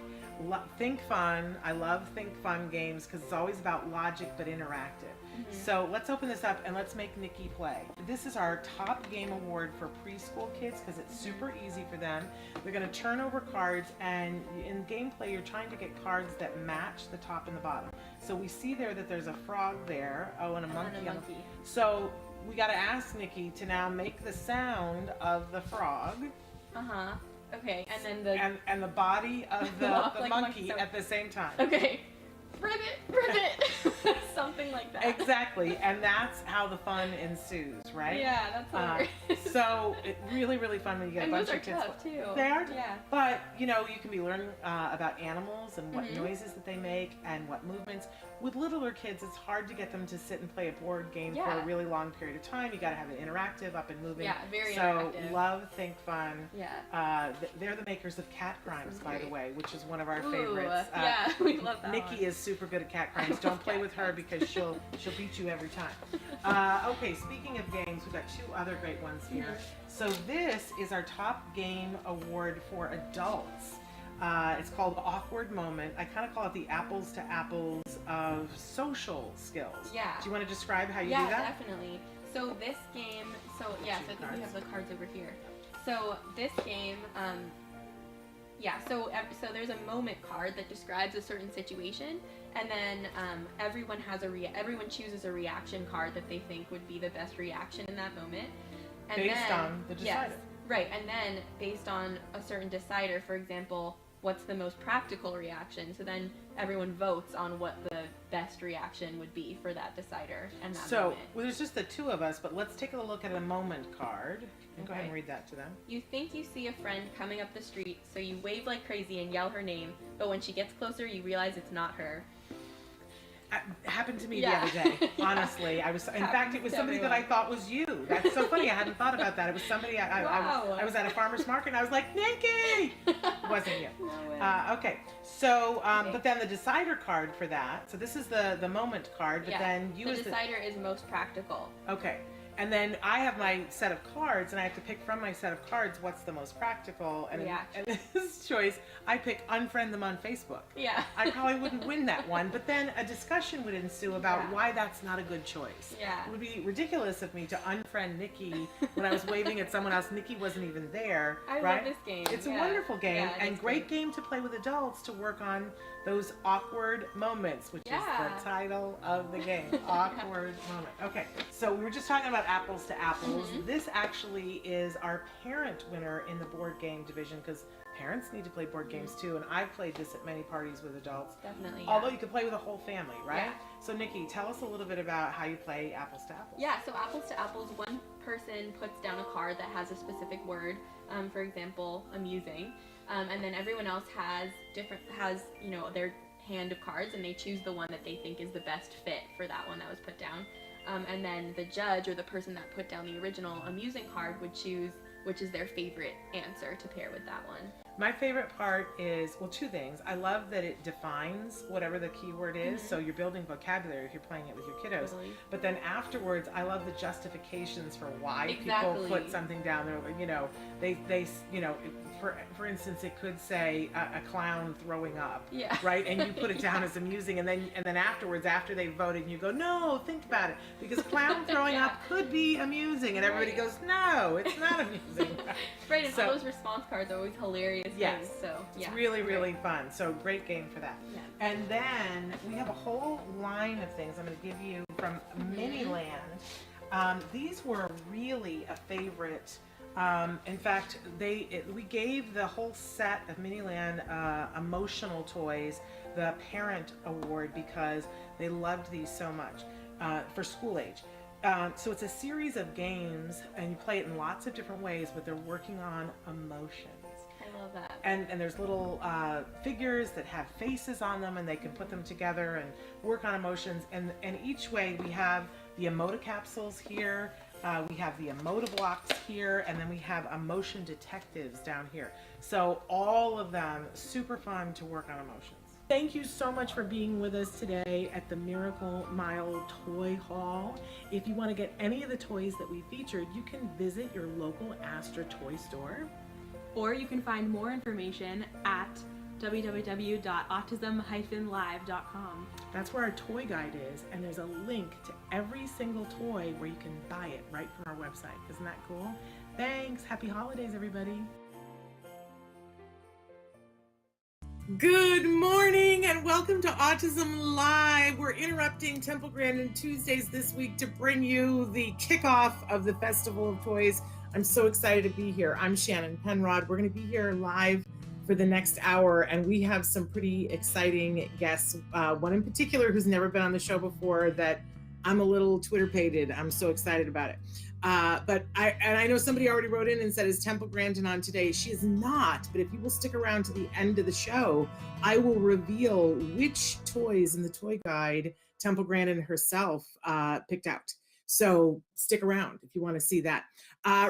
Think fun. I love think fun games because it's always about logic but interactive. So let's open this up and let's make Nikki play. This is our top game award for preschool kids because it's super easy for them. They're going to turn over cards, and in gameplay you're trying to get cards that match the top and the bottom. So we see there that there's a frog there, and a monkey. And a monkey. So we got to ask Nikki to now make the sound of the frog. Okay, and then the and the body of the like monkey at the same time. Okay. Ribbit. Something like that. Exactly, and that's how the fun ensues, right? Yeah, that's hilarious. So it really, really fun when you get And a bunch those of kids. are tough too. They are, yeah. But you can be learning about animals and what noises that they make and what movements. With littler kids, it's hard to get them to sit and play a board game for a really long period of time. You got to have it interactive, up and moving. Yeah, very So interactive. love Think Fun. Yeah. They're the makers of Cat Crimes, by the way, which is one of our Ooh, favorites. Yeah, we love that Nikki one. is super good at Cat Crimes. Don't play with her because she'll beat you every time. Okay, speaking of games, we've got two other great ones here. So this is our top game award for adults. It's called Awkward Moment. I kind of call it the apples to apples of social skills. Yeah. Do you want to describe how you do Yeah, that? Definitely. So this game, so I think we have the cards over here. So this game, so there's a moment card that describes a certain situation, and then everyone chooses a reaction card that they think would be the best reaction in that moment. And based on the decider. Yes, right, and then based on a certain decider, for example, what's the most practical reaction? So then everyone votes on what the best reaction would be for that decider and that moment. Well, there's just the two of us, but let's take a look at a moment card. And go ahead and read that to them. You think you see a friend coming up the street, so you wave like crazy and yell her name, but when she gets closer, you realize it's not her. Happened to me the other day. Honestly, I was. In fact, it was somebody that I thought was you. That's so funny. I hadn't thought about that. It was somebody. I was at a farmer's market and I was like, Nikki. It wasn't you. No way. Okay. So, but then the decider card for that. So this is the moment card. But then you the decider is most practical. Okay. And then I have my set of cards, and I have to pick from my set of cards what's the most practical. And in this choice, I pick unfriend them on Facebook. Yeah. I probably wouldn't win that one, but then a discussion would ensue about why that's not a good choice. Yeah. It would be ridiculous of me to unfriend Nikki when I was waving at someone else. Nikki wasn't even there. I right? love this game. It's a wonderful game, Yeah, and great game to play with adults to work on those awkward moments, which is the title of the game. Awkward moment. Okay, so we were just talking about apples to apples. This actually is our parent winner in the board game division because parents need to play board games too, and I've played this at many parties with adults. Definitely. Although you can play with a whole family, right? Yeah. So Nikki, tell us a little bit about how you play apples to apples. Yeah, so apples to apples, one person puts down a card that has a specific word, for example, amusing. And then everyone else has their hand of cards, and they choose the one that they think is the best fit for that one that was put down. And then the judge or the person that put down the original amusing card would choose which is their favorite answer to pair with that one. My favorite part is, well, two things. I love that it defines whatever the keyword is, so you're building vocabulary if you're playing it with your kiddos. Totally. But then afterwards, I love the justifications for why people put something down there. For instance, it could say a clown throwing up, right? And you put it down as amusing, and then afterwards, after they voted, you go, no, think about it, because clown throwing up could be amusing, and everybody goes, no, it's not amusing. Right, and all those response cards are always hilarious. Yes, so it's really, really fun. So great game for that. Yeah. And then we have a whole line of things I'm going to give you from Miniland. These were really a favorite In fact, we gave the whole set of Miniland emotional toys the Parent Award because they loved these so much for school age. So it's a series of games, and you play it in lots of different ways, but they're working on emotions. I love that. And there's little figures that have faces on them, and they can put them together and work on emotions. And each way we have the emoji capsules here. We have the emoji blocks here, and then we have emotion detectives down here. So all of them super fun to work on emotions. Thank you so much for being with us today at the Miracle Mile Toy Haul. If you want to get any of the toys that we featured, you can visit your local Astra toy store. Or you can find more information at www.autism-live.com. That's where our toy guide is, and there's a link to every single toy where you can buy it right from our website. Isn't that cool? Thanks. Happy holidays, everybody. Good morning and welcome to Autism Live. We're interrupting Temple Grandin Tuesdays this week to bring you the kickoff of the Festival of Toys. I'm so excited to be here. I'm Shannon Penrod. We're going to be here live for the next hour, and we have some pretty exciting guests. One in particular who's never been on the show before that I'm a little Twitter-pated. I'm so excited about it. But I know somebody already wrote in and said, is Temple Grandin on today? She is not, but if you will stick around to the end of the show, I will reveal which toys in the toy guide Temple Grandin herself picked out. So stick around if you want to see that.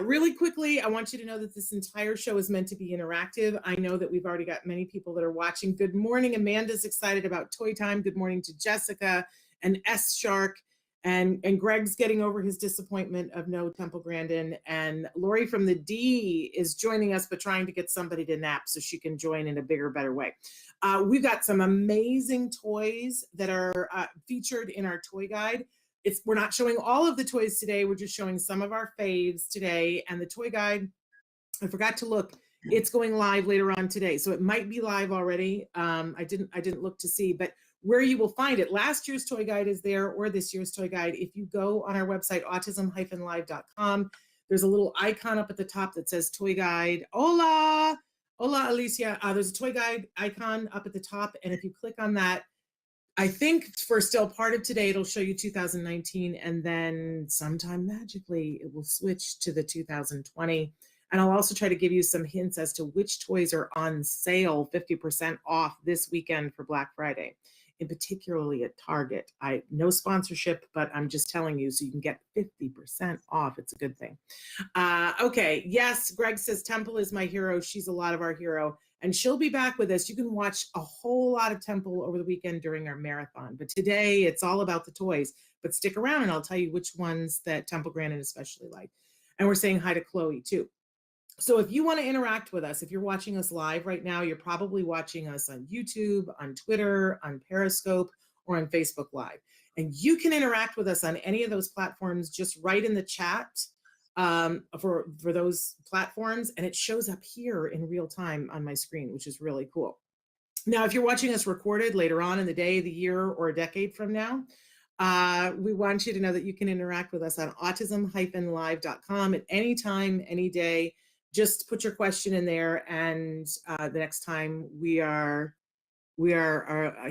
Really quickly, I want you to know that this entire show is meant to be interactive. I know that we've already got many people that are watching. Good morning. Amanda's excited about Toy Time. Good morning to Jessica and S Shark. And Greg's getting over his disappointment of no Temple Grandin. And Lori from the D is joining us, but trying to get somebody to nap so she can join in a bigger, better way. We've got some amazing toys that are featured in our toy guide. We're not showing all of the toys today. We're just showing some of our faves today. And the toy guide, I forgot to look, it's going live later on today. So it might be live already. I didn't look to see, but where you will find it, last year's toy guide is there, or this year's toy guide. If you go on our website, autism-live.com, there's a little icon up at the top that says toy guide. Hola, Alicia. There's a toy guide icon up at the top. And if you click on that, I think for still part of today, it'll show you 2019, and then sometime magically it will switch to the 2020. And I'll also try to give you some hints as to which toys are on sale 50% off this weekend for Black Friday, in particularly at Target. No sponsorship, but I'm just telling you so you can get 50% off. It's a good thing. Okay, yes, Greg says Temple is my hero. She's a lot of our hero. And she'll be back with us. You can watch a whole lot of Temple over the weekend during our marathon. But today, it's all about the toys. But stick around, and I'll tell you which ones that Temple Grandin especially like. And we're saying hi to Chloe, too. So if you want to interact with us, if you're watching us live right now, you're probably watching us on YouTube, on Twitter, on Periscope, or on Facebook Live. And you can interact with us on any of those platforms. Just write in the chat for those platforms, and it shows up here in real time on my screen, which is really cool. Now, if you're watching us recorded later on in the day, the year, or a decade from now, we want you to know that you can interact with us on autism-live.com at any time, any day. Just put your question in there, and the next time we are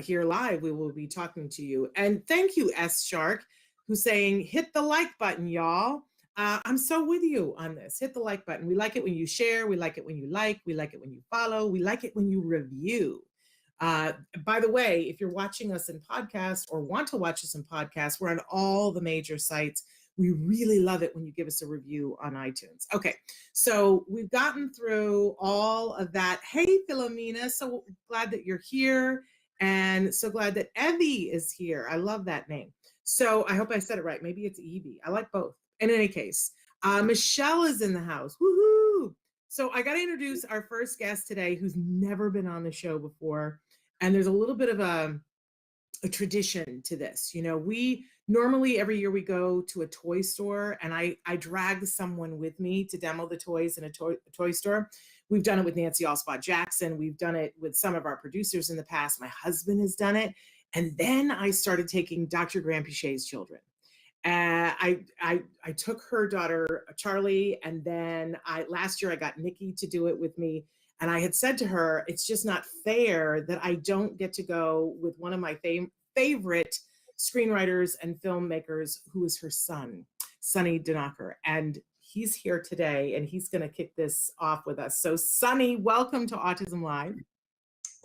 here live, we will be talking to you. And thank you, S Shark, who's saying, hit the like button, y'all. I'm so with you on this. Hit the like button. We like it when you share. We like it when you like. We like it when you follow. We like it when you review. By the way, if you're watching us in podcast or want to watch us in podcast, we're on all the major sites. We really love it when you give us a review on iTunes. Okay, so we've gotten through all of that. Hey, Philomena, so glad that you're here, and so glad that Evie is here. I love that name. So I hope I said it right. Maybe it's Evie. I like both. In any case, Michelle is in the house. Woohoo! So I got to introduce our first guest today who's never been on the show before. And there's a little bit of a tradition to this. You know, we normally every year we go to a toy store, and I drag someone with me to demo the toys in a toy store. We've done it with Nancy Allspot Jackson. We've done it with some of our producers in the past. My husband has done it. And then I started taking Dr. Graham Pichet's children. I took her daughter Charlie, and then last year I got Nikki to do it with me. And I had said to her, it's just not fair that I don't get to go with one of my favorite screenwriters and filmmakers, who is her son, Sonny Dinocker. And he's here today, and he's going to kick this off with us. So Sonny, welcome to Autism Live.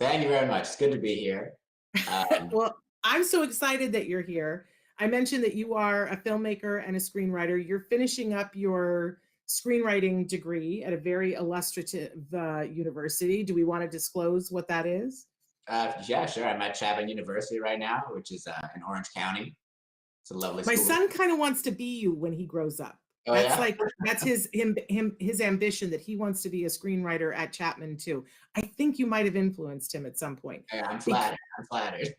Thank you very much. It's good to be here. Well, I'm so excited that you're here. I mentioned that you are a filmmaker and a screenwriter. You're finishing up your screenwriting degree at a very illustrative university. Do we want to disclose what that is? Yeah, sure. I'm at Chapman University right now, which is in Orange County. It's a lovely My school. son kind of wants to be you when he grows up. Oh, That's yeah? that's his ambition, that he wants to be a screenwriter at Chapman too. I think you might have influenced him at some point. Yeah, I'm flattered. I'm flattered.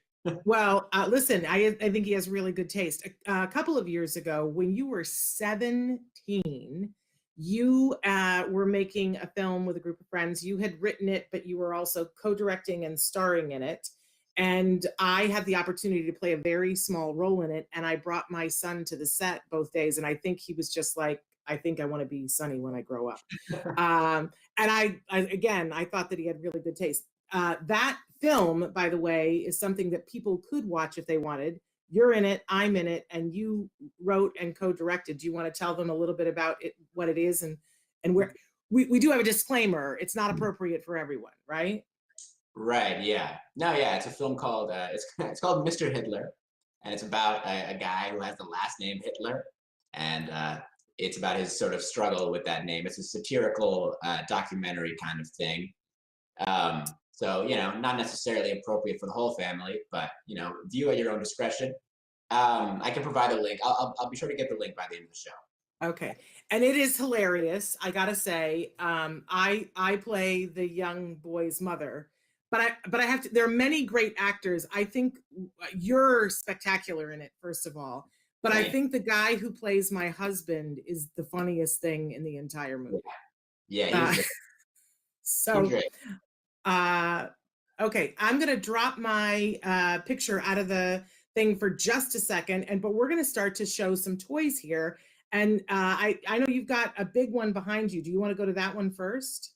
Well, listen, I think he has really good taste. A couple of years ago, when you were 17, you were making a film with a group of friends. You had written it, but you were also co-directing and starring in it. And I had the opportunity to play a very small role in it. And I brought my son to the set both days. And I think he was just like, I think I want to be Sonny when I grow up. And I thought that he had really good taste. That film, by the way, is something that people could watch if they wanted. You're in it, I'm in it, and you wrote and co-directed. Do you want to tell them a little bit about it, what it is, and where we do have a disclaimer? It's not appropriate for everyone, right? Right. Yeah. No. Yeah. It's a film called it's called Mr. Hitler, and it's about a guy who has the last name Hitler, and it's about his sort of struggle with that name. It's a satirical documentary kind of thing. So, not necessarily appropriate for the whole family, but, view at your own discretion. I can provide a link. I'll be sure to get the link by the end of the show. Okay. And it is hilarious. I gotta say, I play the young boy's mother, but I have to, there are many great actors. I think you're spectacular in it, first of all, but I think the guy who plays my husband is the funniest thing in the entire movie. Yeah. So, okay, I'm gonna drop my picture out of the thing for just a second, but we're gonna start to show some toys here. And I know you've got a big one behind you. Do you want to go to that one first?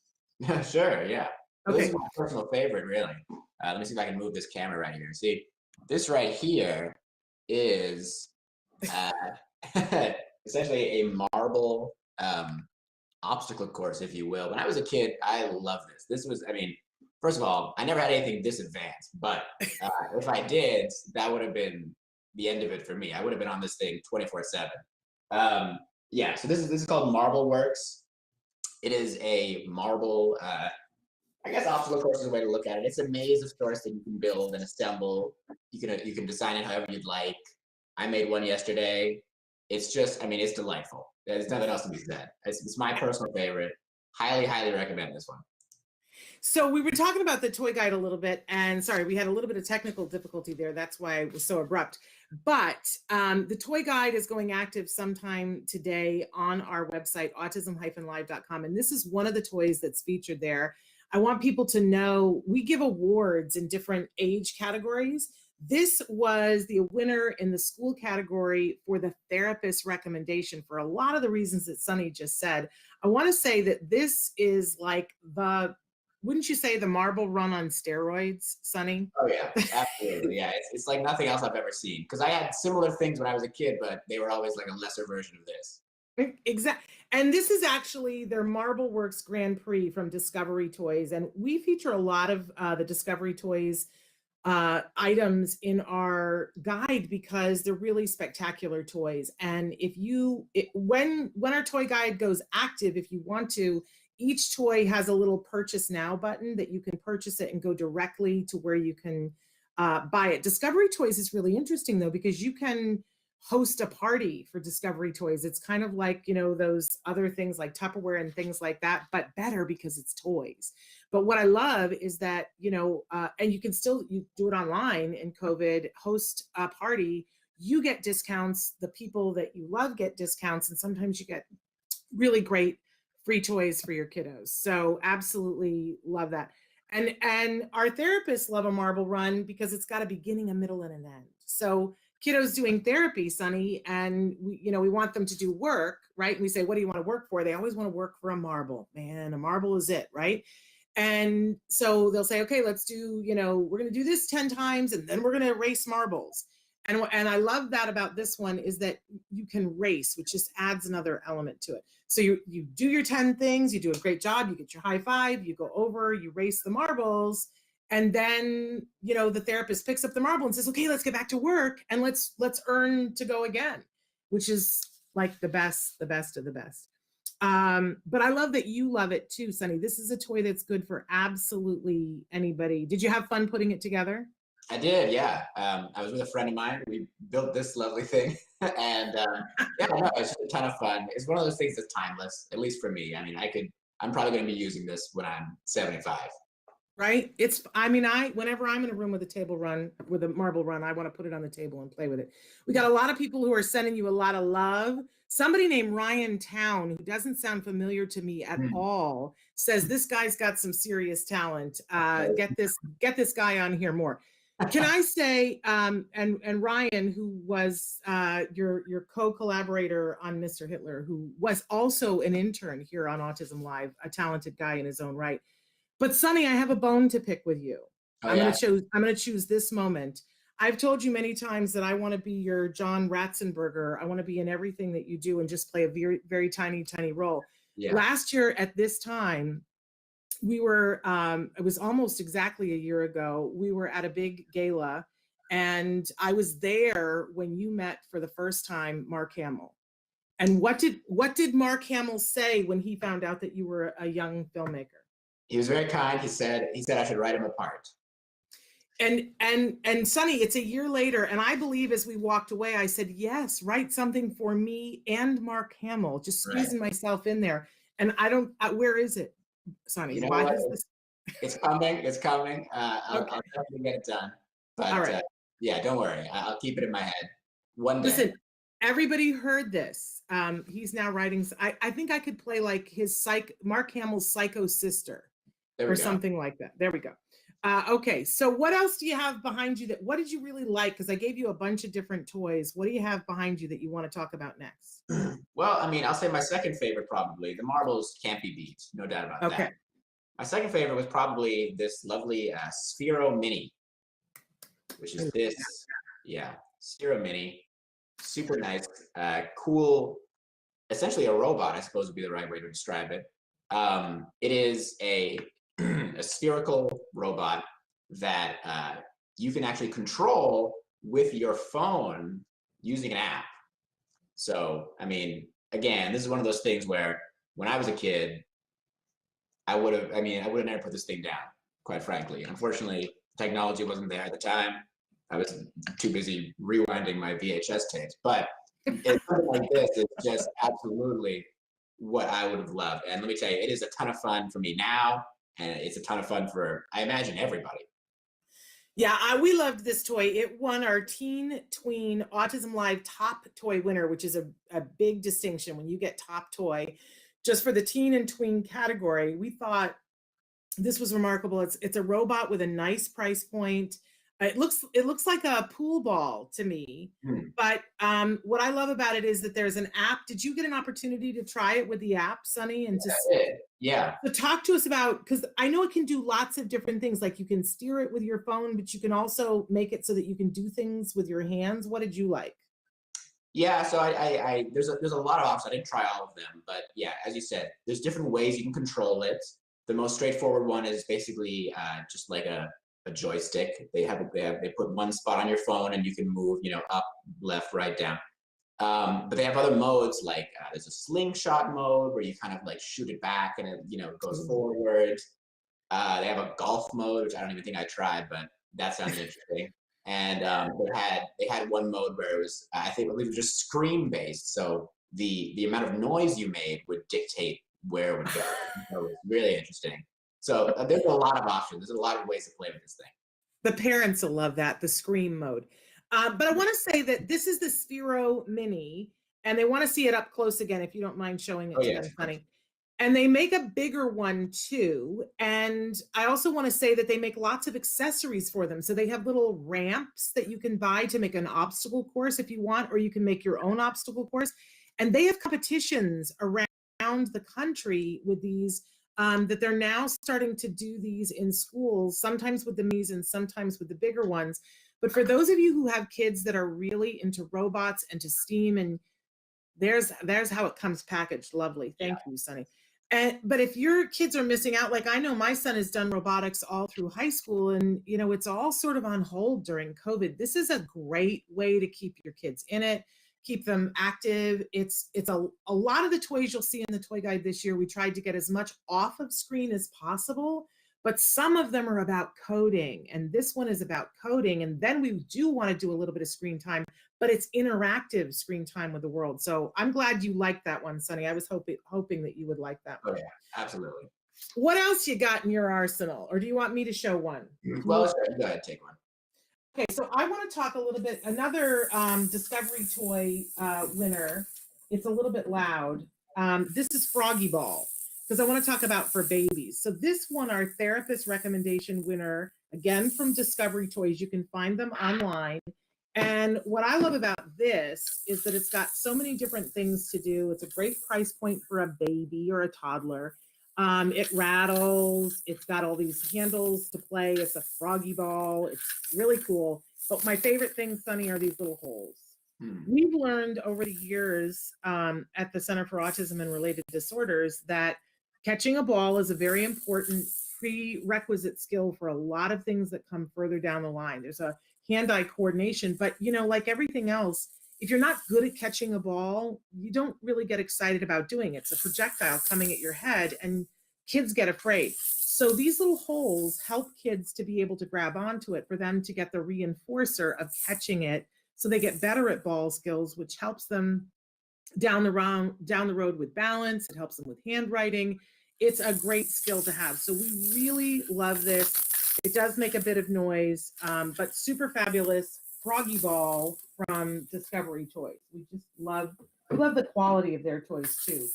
Sure, yeah. Okay. This is my personal favorite, really. Let me see if I can move this camera right here. See, this right here is essentially a marble obstacle course, if you will. When I was a kid, I loved this. This was, first of all, I never had anything this advanced, but if I did, that would have been the end of it for me. I would have been on this thing 24/7. Yeah, so this is called Marble Works. It is a marble, I guess obstacle course is a way to look at it. It's a maze of sorts that you can build and assemble. You can design it however you'd like. I made one yesterday. It's just, it's delightful. There's nothing else to be said. It's my personal favorite. Highly, highly recommend this one. So we were talking about the toy guide a little bit, and sorry, we had a little bit of technical difficulty there. That's why it was so abrupt. But the toy guide is going active sometime today on our website, autism-live.com. And this is one of the toys that's featured there. I want people to know we give awards in different age categories. This was the winner in the school category for the therapist recommendation for a lot of the reasons that Sonny just said. I want to say that this is like wouldn't you say the marble run on steroids, Sonny? Oh yeah, absolutely. Yeah, it's like nothing else I've ever seen. Because I had similar things when I was a kid, but they were always like a lesser version of this. Exactly. And this is actually their Marble Works Grand Prix from Discovery Toys. And we feature a lot of the Discovery Toys items in our guide because they're really spectacular toys. And when our toy guide goes active, if you want to, each toy has a little purchase now button that you can purchase it and go directly to where you can buy it. Discovery Toys is really interesting though, because you can host a party for Discovery Toys. It's kind of like, those other things like Tupperware and things like that, but better because it's toys. But what I love is that, and you can still do it online in COVID, host a party, you get discounts, the people that you love get discounts, and sometimes you get really great free toys for your kiddos. So absolutely love that. And our therapists love a marble run because it's got a beginning, a middle, and an end. So kiddos doing therapy, Sunny, and we want them to do work, right? And we say, what do you want to work for? They always want to work for a marble. Man, a marble is it, right? And so they'll say, okay, let's do, we're going to do this 10 times and then we're going to erase marbles. And I love that about this one is that you can race, which just adds another element to it. So you do your 10 things, you do a great job, you get your high five, you go over, you race the marbles, and then, the therapist picks up the marble and says, okay, let's get back to work and let's earn to go again, which is like the best of the best. But I love that you love it too, Sunny. This is a toy that's good for absolutely anybody. Did you have fun putting it together? I did, yeah. I was with a friend of mine. We built this lovely thing, and yeah, no, it's just a ton of fun. It's one of those things that's timeless, at least for me. I mean, I'm probably going to be using this when I'm 75. Right? Whenever I'm in a room with a marble run, I want to put it on the table and play with it. We got a lot of people who are sending you a lot of love. Somebody named Ryan Town, who doesn't sound familiar to me at all, says this guy's got some serious talent. Get this guy on here more. Can I say, and Ryan, who was your co-collaborator on Mr. Hitler, who was also an intern here on Autism Live, a talented guy in his own right. But Sunny, I have a bone to pick with you. I'm going to choose this moment. I've told you many times that I want to be your John Ratzenberger. I want to be in everything that you do and just play a very, very tiny, tiny role. Yeah. Last year at this time, we were, it was almost exactly a year ago, we were at a big gala and I was there when you met for the first time Mark Hamill. And what did Mark Hamill say when he found out that you were a young filmmaker? He was very kind. He said I should write him a part. And Sunny, it's a year later, and I believe as we walked away, I said, yes, write something for me and Mark Hamill, just squeezing myself in there. And I don't, where is it, Sunny? Why is this? It's coming. I'll definitely get it done. But all right. Yeah, don't worry. I'll keep it in my head. One day. Listen, everybody heard this. He's now writing, I think I could play like Mark Hamill's psycho sister or something like that. There we go. Okay, so what else do you have behind you what did you really like? Because I gave you a bunch of different toys. What do you have behind you that you want to talk about next? Well, I mean, I'll say my second favorite probably. The marbles can't be beat, no doubt about that. My second favorite was probably this lovely Sphero Mini, which is this, Sphero Mini. Super nice, cool, essentially a robot, I suppose would be the right way to describe it. It is a spherical robot that you can actually control with your phone using an app. So, I mean, again, this is one of those things where when I was a kid, I would have never put this thing down, quite frankly. Unfortunately, technology wasn't there at the time. I was too busy rewinding my VHS tapes. But something like this is just absolutely what I would have loved. And let me tell you, it is a ton of fun for me now. And it's a ton of fun for, I imagine, everybody. Yeah, we loved this toy. It won our Teen Tween Autism Live Top Toy winner, which is a big distinction when you get top toy. Just for the teen and tween category, we thought this was remarkable. It's a robot with a nice price point. It looks like a pool ball to me, but what I love about it is that there's an app. Did you get an opportunity to try it with the app, Sunny? And yeah. So talk to us about, because I know it can do lots of different things. Like you can steer it with your phone, but you can also make it so that you can do things with your hands. What did you like? Yeah, so I there's a lot of options. I didn't try all of them, but yeah, as you said, there's different ways you can control it. The most straightforward one is basically just like a joystick. They put one spot on your phone and you can move, up, left, right, down. But they have other modes like there's a slingshot mode where you kind of like shoot it back and it goes forward. They have a golf mode, which I don't even think I tried, but that sounded interesting. And they had one mode where it was I believe it was just screen based, so the amount of noise you made would dictate where it would go. So it was really interesting. So there's a lot of options. There's a lot of ways to play with this thing. The parents will love that, the scream mode. But I want to say that this is the Sphero Mini, and they want to see it up close again, if you don't mind showing it to them, Sunny. And they make a bigger one too. And I also want to say that they make lots of accessories for them. So they have little ramps that you can buy to make an obstacle course if you want, or you can make your own obstacle course. And they have competitions around the country with these, that they're now starting to do these in schools, sometimes with the minis and sometimes with the bigger ones. But for those of you who have kids that are really into robots and to STEAM, and there's how it comes packaged. Lovely. Thank you, Sunny. But if your kids are missing out, like I know my son has done robotics all through high school, and it's all sort of on hold during COVID. This is a great way to keep your kids in it, keep them active. It's a lot of the toys you'll see in the toy guide this year. We tried to get as much off of screen as possible, but some of them are about coding, and this one is about coding. And then we do want to do a little bit of screen time, but it's interactive screen time with the world. So I'm glad you liked that one, Sunny. I was hoping that you would like that one. Oh, yeah, absolutely. What else you got in your arsenal? Or do you want me to show one? Well, sure. Go ahead, take one. Okay, so I want to talk a little bit, another Discovery Toy winner. It's a little bit loud. This is Froggy Ball, because I want to talk about for babies. So this one, our therapist recommendation winner, again from Discovery Toys. You can find them online. And what I love about this is that it's got so many different things to do. It's a great price point for a baby or a toddler. It rattles. It's got all these handles to play. It's a froggy ball. It's really cool. But my favorite thing, Sunny, are these little holes. We've learned over the years at the Center for Autism and Related Disorders that catching a ball is a very important prerequisite skill for a lot of things that come further down the line. There's a hand-eye coordination, but like everything else, if you're not good at catching a ball, you don't really get excited about doing it. It's a projectile coming at your head, and kids get afraid. So these little holes help kids to be able to grab onto it, for them to get the reinforcer of catching it, so they get better at ball skills, which helps them down the road with balance. It helps them with handwriting. It's a great skill to have. So we really love this. It does make a bit of noise, but super fabulous. Froggy Ball from Discovery Toys. We just love the quality of their toys too,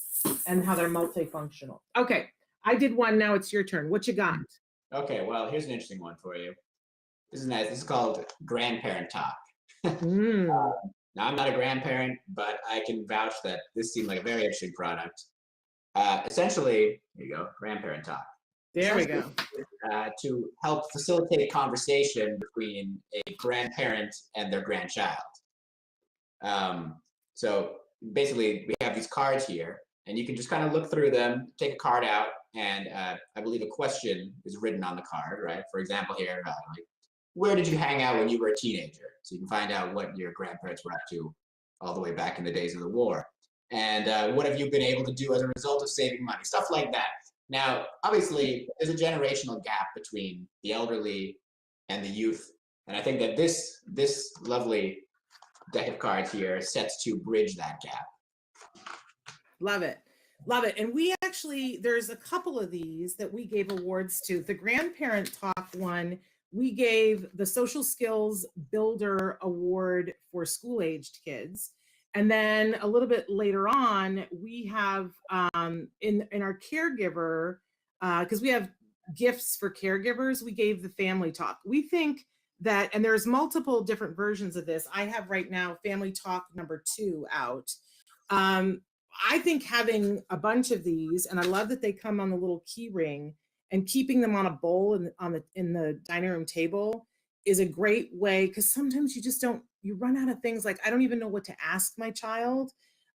and how they're multifunctional. Okay, I did one. Now it's your turn. What you got? Okay, well, here's an interesting one for you. This is nice. This is called Grandparent Talk. Now, I'm not a grandparent, but I can vouch that this seemed like a very interesting product. Essentially, here you go, Grandparent Talk. There we go. To help facilitate conversation between a grandparent and their grandchild. So basically, we have these cards here, and you can just kind of look through them, take a card out, and I believe a question is written on the card, right? For example, here, like, where did you hang out when you were a teenager? So you can find out what your grandparents were up to all the way back in the days of the war. And what have you been able to do as a result of saving money? Stuff like that. Now, obviously, there's a generational gap between the elderly and the youth. And I think that this lovely deck of cards here sets to bridge that gap. Love it. Love it. And we actually, there's a couple of these that we gave awards to. The Grandparent Talk one, we gave the Social Skills Builder Award for school-aged kids. And then a little bit later on, we have in our caregiver, because we have gifts for caregivers, we gave the Family Talk. We think that, and there's multiple different versions of this. I have right now Family Talk #2 out. I think having a bunch of these, and I love that they come on the little key ring, and keeping them on a bowl in the dining room table is a great way, because sometimes you run out of things. Like, I don't even know what to ask my child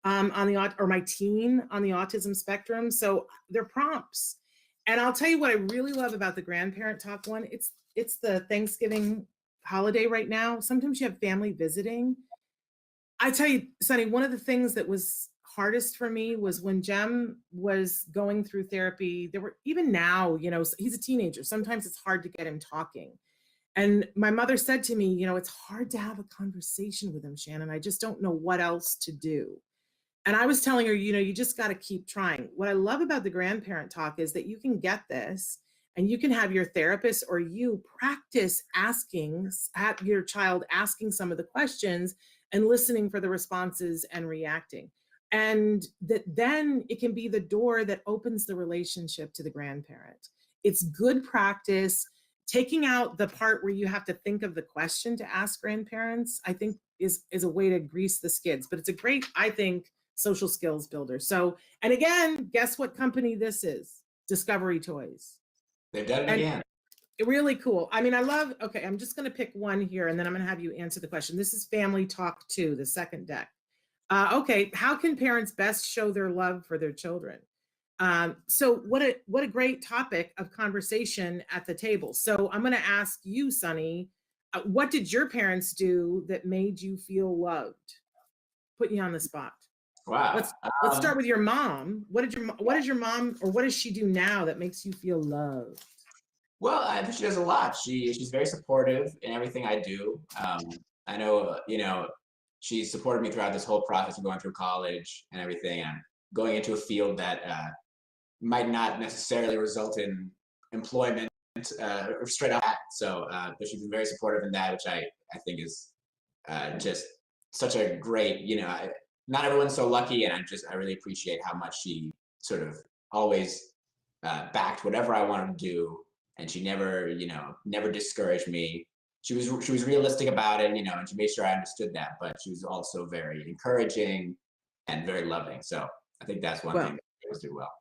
or my teen on the autism spectrum. So they're prompts. And I'll tell you what I really love about the Grandparent Talk one. It's the Thanksgiving holiday right now. Sometimes you have family visiting. I tell you, Sunny, one of the things that was hardest for me was when Jem was going through therapy. Even now, he's a teenager. Sometimes it's hard to get him talking. And my mother said to me, it's hard to have a conversation with him, Shannon. I just don't know what else to do. And I was telling her, you just got to keep trying. What I love about the Grandparent Talk is that you can get this, and you can have your therapist or you practice at your child asking some of the questions and listening for the responses and reacting. And that then it can be the door that opens the relationship to the grandparent. It's good practice. Taking out the part where you have to think of the question to ask grandparents, I think is a way to grease the skids. But it's a great, I think, social skills builder. So, and again, guess what company this is? Discovery Toys. They've done it again. Really cool. I mean, I love, okay, I'm just going to pick one here and then I'm going to have you answer the question. This is Family Talk 2, the second deck. Okay, how can parents best show their love for their children? So what a great topic of conversation at the table. So I'm going to ask you, Sunny, what did your parents do that made you feel loved? Put you on the spot. Wow. Let's start with your mom. What does your mom, or what does she do now that makes you feel loved? Well, I think she does a lot. She's very supportive in everything I do. I know, she supported me throughout this whole process of going through college and everything, and going into a field that might not necessarily result in employment straight off. So, but she's been very supportive in that, which I think is just such a great, not everyone's so lucky, and I really appreciate how much she sort of always backed whatever I wanted to do, and she never discouraged me. She was realistic about it, and she made sure I understood that, but she was also very encouraging and very loving. So I think that's one thing that she always did well.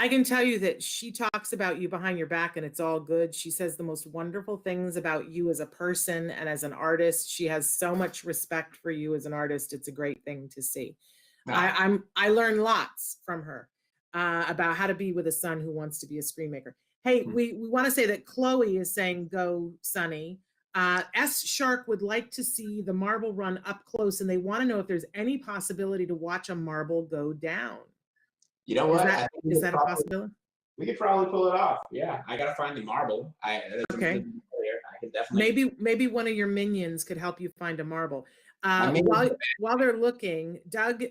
I can tell you that she talks about you behind your back and it's all good. She says the most wonderful things about you as a person and as an artist. She has so much respect for you as an artist. It's a great thing to see. Wow. I learned lots from her about how to be with a son who wants to be a screenmaker. Hey, we want to say that Chloe is saying, go, Sunny. S Shark would like to see the marble run up close, and they want to know if there's any possibility to watch a marble go down. You know what? Is that a possibility? We could probably pull it off. Yeah, I gotta find the marble. Okay. I could definitely. Maybe one of your minions could help you find a marble. While they're looking, Doug,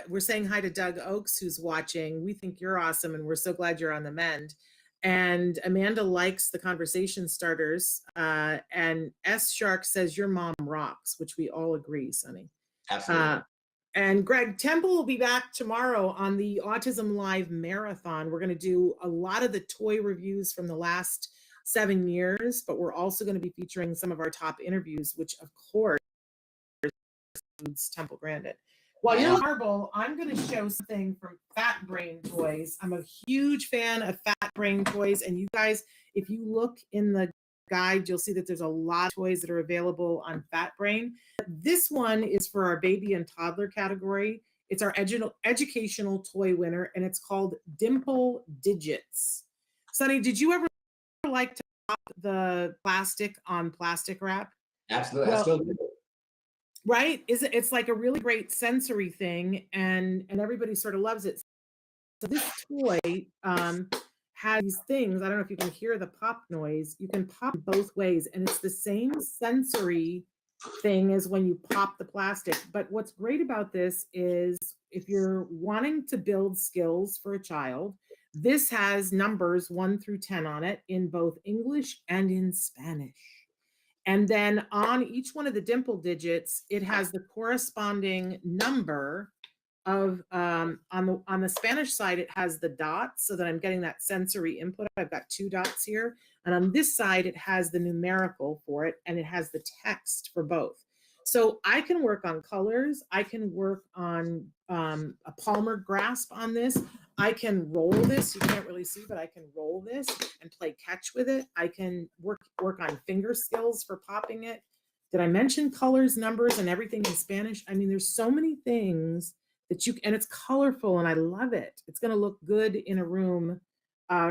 we're saying hi to Doug Oakes, who's watching. We think you're awesome, and we're so glad you're on the mend. And Amanda likes the conversation starters. And S Shark says your mom rocks, which we all agree, Sunny. Absolutely. And Greg Temple will be back tomorrow on the Autism Live Marathon. We're going to do a lot of the toy reviews from the last 7 years, but we're also going to be featuring some of our top interviews, which of course includes Temple Grandin. While you're marble, I'm going to show something from Fat Brain Toys. I'm a huge fan of Fat Brain Toys, and you guys, if you look in the guide, you'll see that there's a lot of toys that are available on Fat Brain. This one is for our baby and toddler category. It's our educational toy winner, and it's called Dimple Digits. Sunny, did you ever like to pop the plastic on plastic wrap? Absolutely, I still do. Right? It's like a really great sensory thing, and everybody sort of loves it. So this toy has these things. I don't know if you can hear the pop noise. You can pop both ways, and it's the same sensory thing as when you pop the plastic. But what's great about this is if you're wanting to build skills for a child, this has numbers 1 through 10 on it in both English and in Spanish. And then on each one of the dimple digits, it has the corresponding number of, on the Spanish side, it has the dots so that I'm getting that sensory input. I've got 2 dots here. And on this side, it has the numerical for it, and it has the text for both. So I can work on colors. I can work on a palmar grasp on this. I can roll this. You can't really see, but I can roll this and play catch with it. I can work on finger skills for popping it. Did I mention colors, numbers, and everything in Spanish? I mean, there's so many things that and it's colorful, and I love it. It's going to look good in a room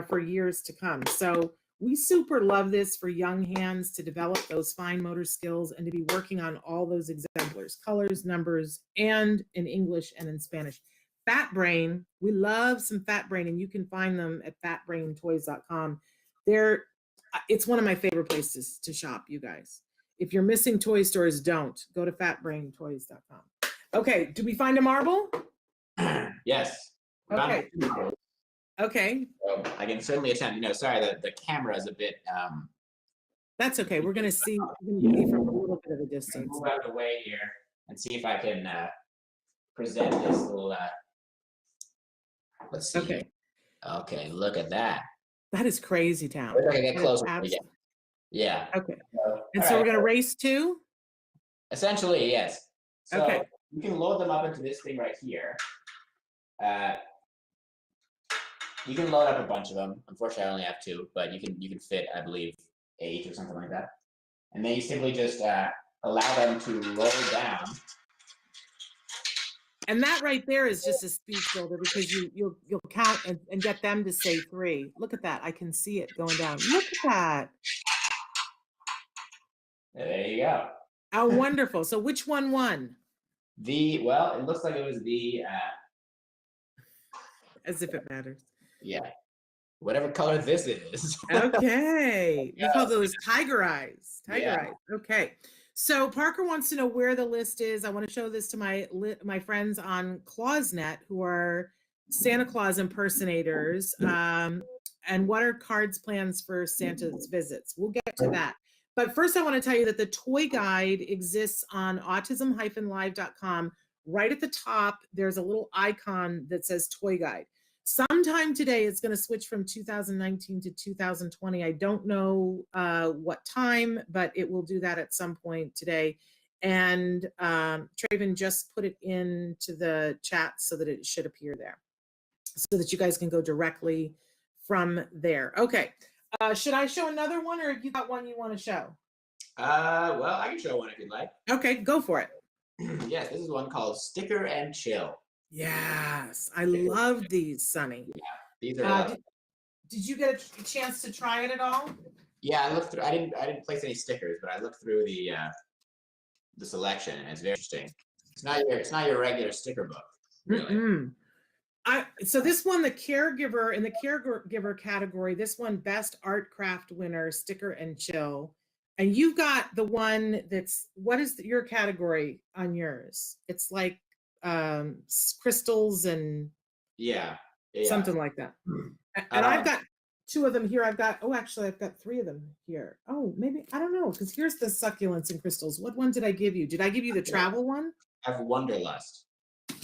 for years to come. So we super love this for young hands to develop those fine motor skills and to be working on all those exemplars, colors, numbers, and in English and in Spanish. Fat Brain, we love some Fat Brain, and you can find them at fatbraintoys.com. It's one of my favorite places to shop, you guys. If you're missing toy stores, don't. Go to fatbraintoys.com. Okay, do we find a marble? Yes. Okay. Okay. So I can certainly attempt. Sorry, the camera is a bit. That's okay. We're going to see from a little bit of a distance. Move out of the way here and see if I can present this little. Let's see. Okay. Okay, look at that. That is crazy town. We're gonna get That is closer. absolute- Yeah. Okay. So, And all so we're right, going to race 2? essentially, yes. So Okay. you can load them up into this thing right here. You can load up a bunch of them. Unfortunately, I only have 2, but you can fit, I believe, 8 or something like that. And then you simply just allow them to roll down. And that right there is just a speech builder because you'll count and get them to say 3. Look at that. I can see it going down. Look at that. There you go. Oh, wonderful. So which one won? Well, it looks like it was the As if it matters. yeah, whatever color this is. Okay. We call those tiger eyes. Tiger Yeah. eyes. Okay. So Parker wants to know where the list is. I want to show this to my friends on ClausNet who are Santa Claus impersonators. And what are cards plans for Santa's visits? We'll get to that. But first I want to tell you that the toy guide exists on autism-live.com. Right at the top, there's a little icon that says toy guide. Sometime today, it's going to switch from 2019 to 2020. I don't know what time, but it will do that at some point today. And Traven just put it into the chat so that it should appear there, so that you guys can go directly from there. Okay. Should I show another one, or have you got one you want to show? Well, I can show one if you'd like. Okay, go for it. Yes, this is one called Sticker and Chill. Yes, I love these, Sonny. Yeah, these are. Did you get a chance to try it at all? Yeah, I looked through. I didn't place any stickers, but I looked through the selection, and it's very interesting. It's not your regular sticker book, really. So this one, the caregiver, in the caregiver category, this one, best art craft winner, Sticker and Chill. And you've got the one that's, what is your category on yours? It's like crystals and something like that. And I've got 2 of them here. I've got 3 of them here. Oh, maybe, I don't know, because here's the succulents and crystals. What one did I give you? Did I give you the travel one? I have Wanderlust.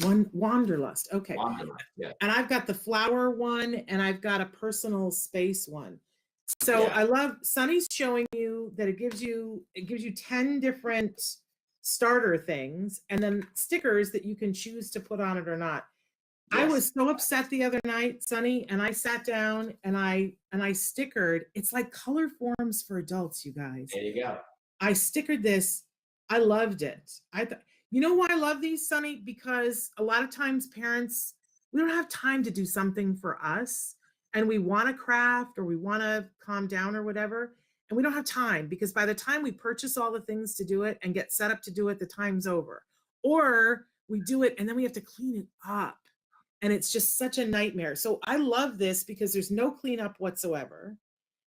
Wanderlust. Okay. Wanderlust, yeah. And I've got the flower one, and I've got a personal space one. So I love Sonny's showing you that it gives you 10 different starter things and then stickers that you can choose to put on it or not. Yes. I was so upset the other night, Sonny, and I sat down and I stickered. It's like color forms for adults, you guys. There you go. I stickered this. I loved it. You know why I love these, Sonny? Because a lot of times parents, we don't have time to do something for us, and we want to craft or we want to calm down or whatever, and we don't have time because by the time we purchase all the things to do it and get set up to do it, the time's over. Or we do it and then we have to clean it up, and it's just such a nightmare. So I love this because there's no cleanup whatsoever.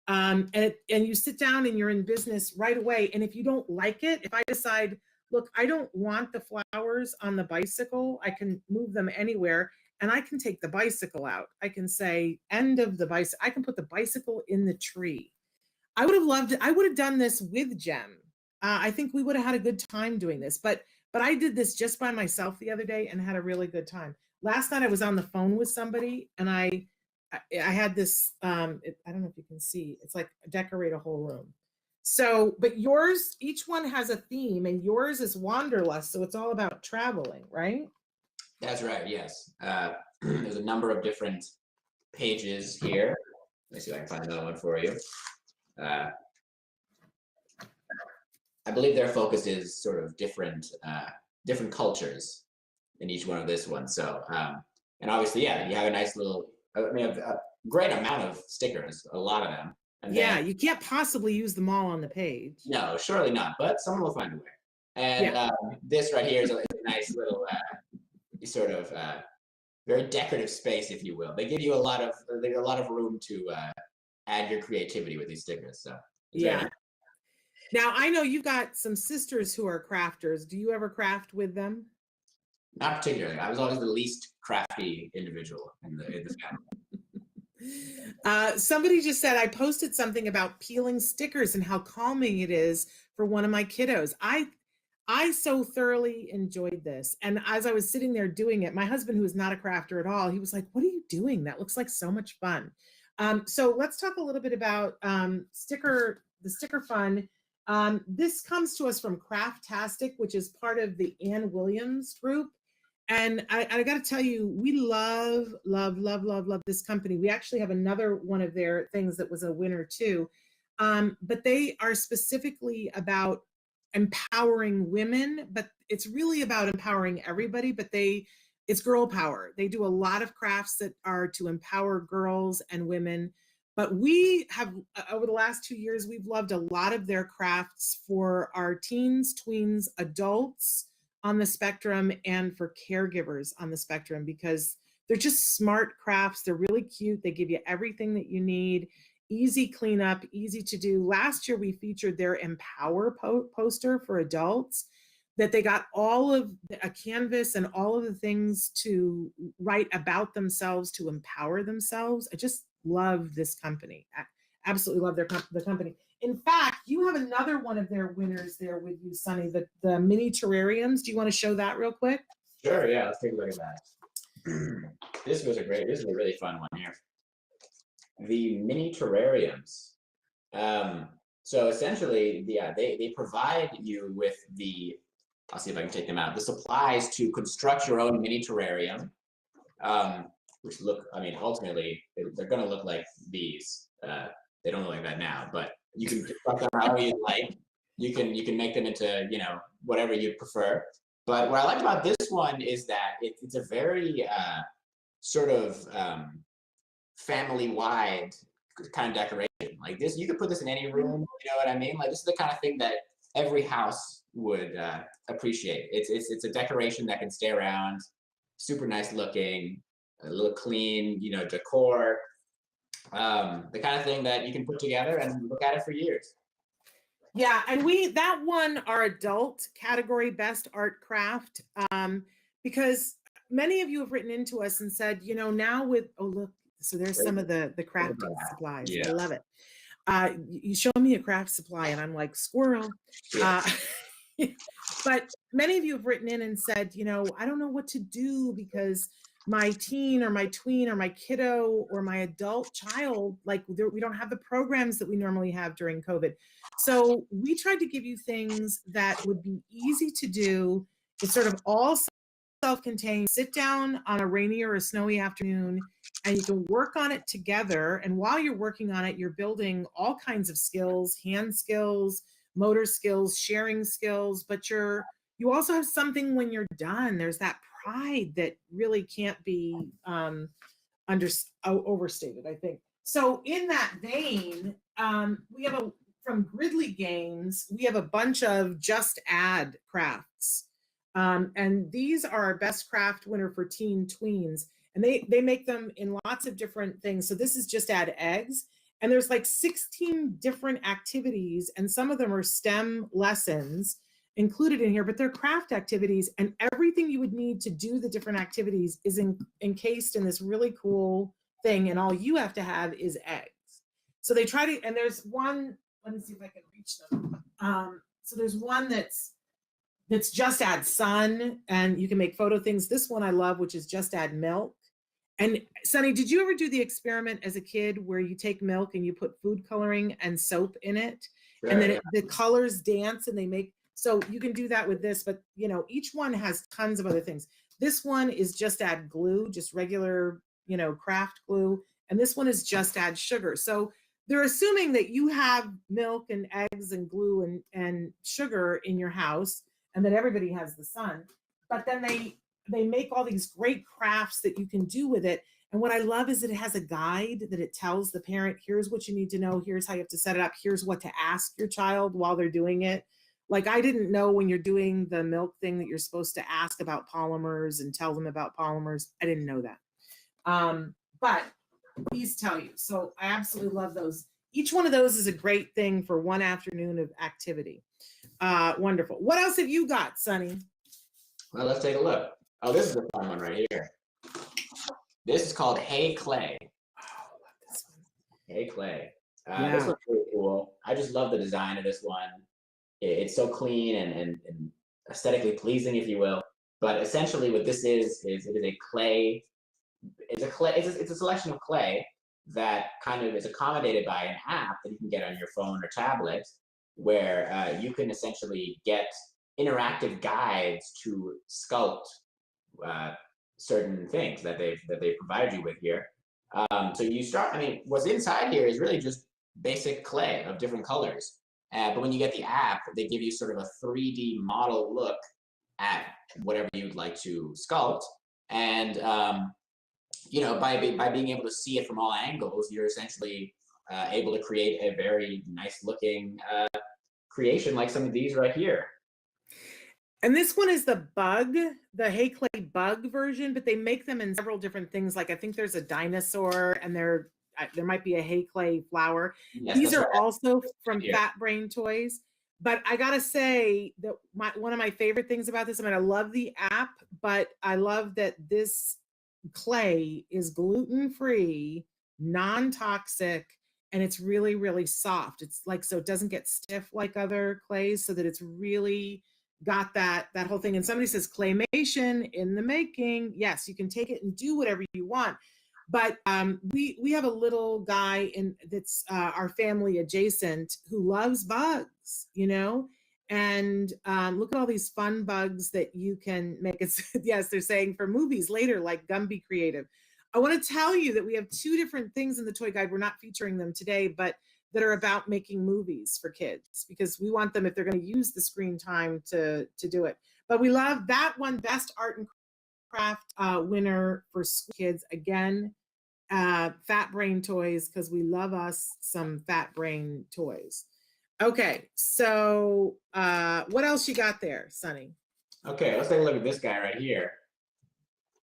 And you sit down and you're in business right away. And if you don't like it, if I decide, look, I don't want the flowers on the bicycle, I can move them anywhere. And I can take the bicycle out. I can say end of the bicycle. I can put the bicycle in the tree. I would have loved it. I would have done this with Jem. I think we would have had a good time doing this, but I did this just by myself the other day and had a really good time. Last night I was on the phone with somebody and I had this, I don't know if you can see, it's like decorate a whole room. So, but yours, each one has a theme, and yours is Wanderlust. So it's all about traveling, right? That's right, yes. There's a number of different pages here. Let me see if I can find another one for you. I believe their focus is sort of different cultures in each one of this one. So, and obviously, yeah, you have a nice little, a great amount of stickers, a lot of them. And then, you can't possibly use them all on the page. No, surely not, but someone will find a way. And this right here is a nice little sort of very decorative space, if you will. They give you a lot of room to add your creativity with these stickers. So yeah. Now I know you've got some sisters who are crafters. Do you ever craft with them? Not particularly. I was always the least crafty individual in the family. Somebody just said I posted something about peeling stickers and how calming it is for one of my kiddos. I so thoroughly enjoyed this. And as I was sitting there doing it, my husband, who is not a crafter at all, he was like, "What are you doing? That looks like so much fun." So let's talk a little bit about the sticker fun. This comes to us from Craftastic, which is part of the Ann Williams group. And I got to tell you, we love, love, love, love, love this company. We actually have another one of their things that was a winner too. But they are specifically about empowering women, but it's really about empowering everybody, but it's girl power. They do a lot of crafts that are to empower girls and women. But we have, over the last 2 years, we've loved a lot of their crafts for our teens, tweens, adults on the spectrum, and for caregivers on the spectrum, because they're just smart crafts. They're really cute. They give you everything that you need. Easy cleanup, easy to do. Last year, we featured their Empower poster for adults, that they got all of a canvas and all of the things to write about themselves, to empower themselves. I just love this company. I absolutely love the company. In fact, you have another one of their winners there with you, Sunny, the mini terrariums. Do you want to show that real quick? Sure, yeah, let's take a look at that. This is a really fun one here. The mini terrariums. So essentially, they provide you with I'll see if I can take them out, the supplies to construct your own mini terrarium, which ultimately, they're going to look like these. They don't look like that now, but you can construct them however you like. You can make them into, whatever you prefer. But what I like about this one is that it's a very sort of family-wide kind of decoration. Like this, you could put this in any room, you know what I mean? Like this is the kind of thing that every house would appreciate. It's a decoration that can stay around, super nice looking, a little clean, decor. The kind of thing that you can put together and look at it for years. Yeah, and that won our adult category, best art craft, because many of you have written into us and said, now with, oh look, so there's some of the crafting supplies. Yeah. I love it. You show me a craft supply and I'm like, squirrel. Yeah. But many of you have written in and said, I don't know what to do because my teen or my tween or my kiddo or my adult child, we don't have the programs that we normally have during COVID. So we tried to give you things that would be easy to do. It's sort of all self-contained. Sit down on a rainy or a snowy afternoon and you can work on it together. And while you're working on it, you're building all kinds of skills, hand skills, motor skills, sharing skills, but you also have something when you're done. There's that pride that really can't be overstated, I think. So in that vein, we have from Gridley Games, we have a bunch of Just Add crafts. And these are our best craft winner for teen tweens. And they make them in lots of different things. So this is Just Add eggs. And there's like 16 different activities. And some of them are STEM lessons included in here, but they're craft activities. And everything you would need to do the different activities is encased in this really cool thing. And all you have to have is eggs. So they try to, and there's one, let me see if I can reach them. So there's one that's Just Add sun, and you can make photo things. This one I love, which is Just Add milk. And Sunny, did you ever do the experiment as a kid where you take milk and you put food coloring and soap in it? Sure, and then the colors dance and they make, so you can do that with this, but each one has tons of other things. This one is Just Add glue, just regular, craft glue. And this one is Just Add sugar. So they're assuming that you have milk and eggs and glue and sugar in your house, and that everybody has the sun. But then they make all these great crafts that you can do with it. And what I love is that it has a guide that it tells the parent, here's what you need to know, here's how you have to set it up, here's what to ask your child while they're doing it. Like I didn't know when you're doing the milk thing that you're supposed to ask about polymers and tell them about polymers. I didn't know that. But please tell you. So I absolutely love those. Each one of those is a great thing for one afternoon of activity. Wonderful. What else have you got, Sunny? Well, let's take a look. Oh, this is a fun one right here. This is called Hey Clay. Oh, I love this one. Hey Clay. This one's really cool. I just love the design of this one. It's so clean and aesthetically pleasing, if you will. But essentially, what this is it is a clay. It's a selection of clay that kind of is accommodated by an app that you can get on your phone or tablet, where you can essentially get interactive guides to sculpt uh, certain things that they provide you with here. So you start. I mean, what's inside here is really just basic clay of different colors. But when you get the app, they give you sort of a 3D model look at whatever you'd like to sculpt, and by being able to see it from all angles, you're essentially able to create a very nice looking creation like some of these right here. And this one is the Hey Clay bug version, but they make them in several different things. Like I think there's a dinosaur, and there might be a Hey Clay flower. Yes, These are right. also from Here. Fat Brain Toys. But I gotta say that one of my favorite things about this, I mean, I love the app, but I love that this clay is gluten-free, non-toxic, and it's really, really soft. It's like, so it doesn't get stiff like other clays, so that it's really got that whole thing. And somebody says claymation in the making. Yes, you can take it and do whatever you want. But we have a little guy that's our family adjacent who loves bugs, and look at all these fun bugs that you can make. It's yes, they're saying for movies later, like Gumby Creative. I want to tell you that we have two different things in the toy guide. We're not featuring them today, but that are about making movies for kids, because we want them, if they're going to use the screen time, to do it. But we love that one, Best Art and Craft winner for kids. Again, Fat Brain Toys, because we love us some Fat Brain Toys. Okay, so what else you got there, Sonny? Okay, let's take a look at this guy right here.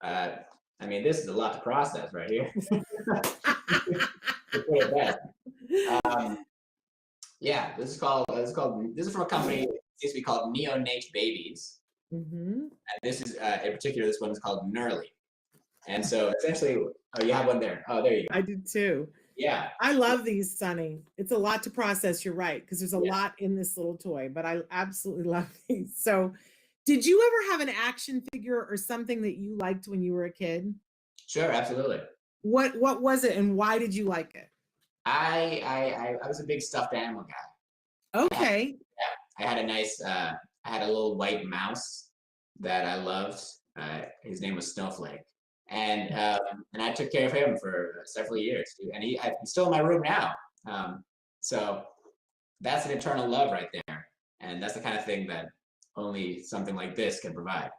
I mean, this is a lot to process right here. Yeah, this is from a company that used to be called Neonate Babies. Mm-hmm. And this is in particular, this one is called Nurly. And so essentially, oh, you have one there. Oh, there you go. I did too. Yeah. I love these, Sonny. It's a lot to process. You're right, because there's a lot in this little toy, but I absolutely love these. So did you ever have an action figure or something that you liked when you were a kid? Sure, absolutely. What was it, and why did you like it? I was a big stuffed animal guy. Okay. I had a nice, I had a little white mouse that I loved. His name was Snowflake. And I took care of him for several years, and he's still in my room now. So that's an eternal love right there, and that's the kind of thing that only something like this can provide.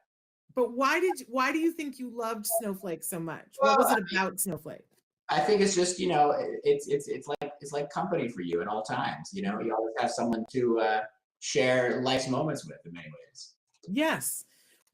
But why do you think you loved Snowflake so much? What was it about Snowflake? I think it's just, it's like company for you at all times. You always have someone to share life's moments with in many ways. Yes.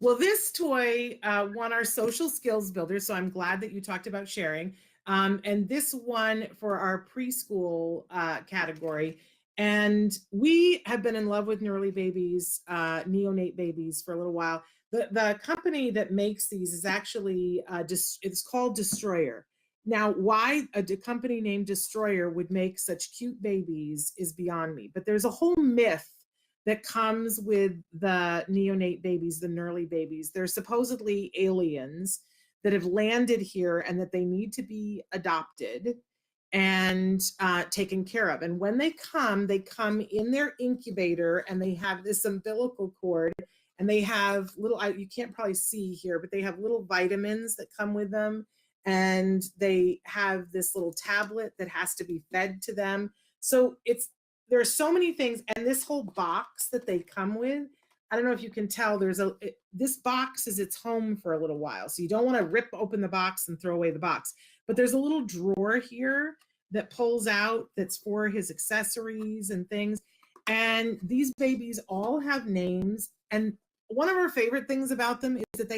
Well, this toy won our social skills builder, so I'm glad that you talked about sharing. And this one for our preschool category. And we have been in love with Nurly babies, neonate babies, for a little while. The company that makes these is actually, it's called Destroyer. Now, why a company named Destroyer would make such cute babies is beyond me. But there's a whole myth that comes with the neonate babies, the Nurly babies. They're supposedly aliens that have landed here and that they need to be adopted and taken care of. And when they come in their incubator, and they have this umbilical cord, and they have little, you can't probably see here, but they have little vitamins that come with them. And they have this little tablet that has to be fed to them. So there are so many things, and this whole box that they come with, I don't know if you can tell, this box is its home for a little while. So you don't want to rip open the box and throw away the box. But there's a little drawer here that pulls out that's for his accessories and things. And these babies all have names. And one of our favorite things about them is that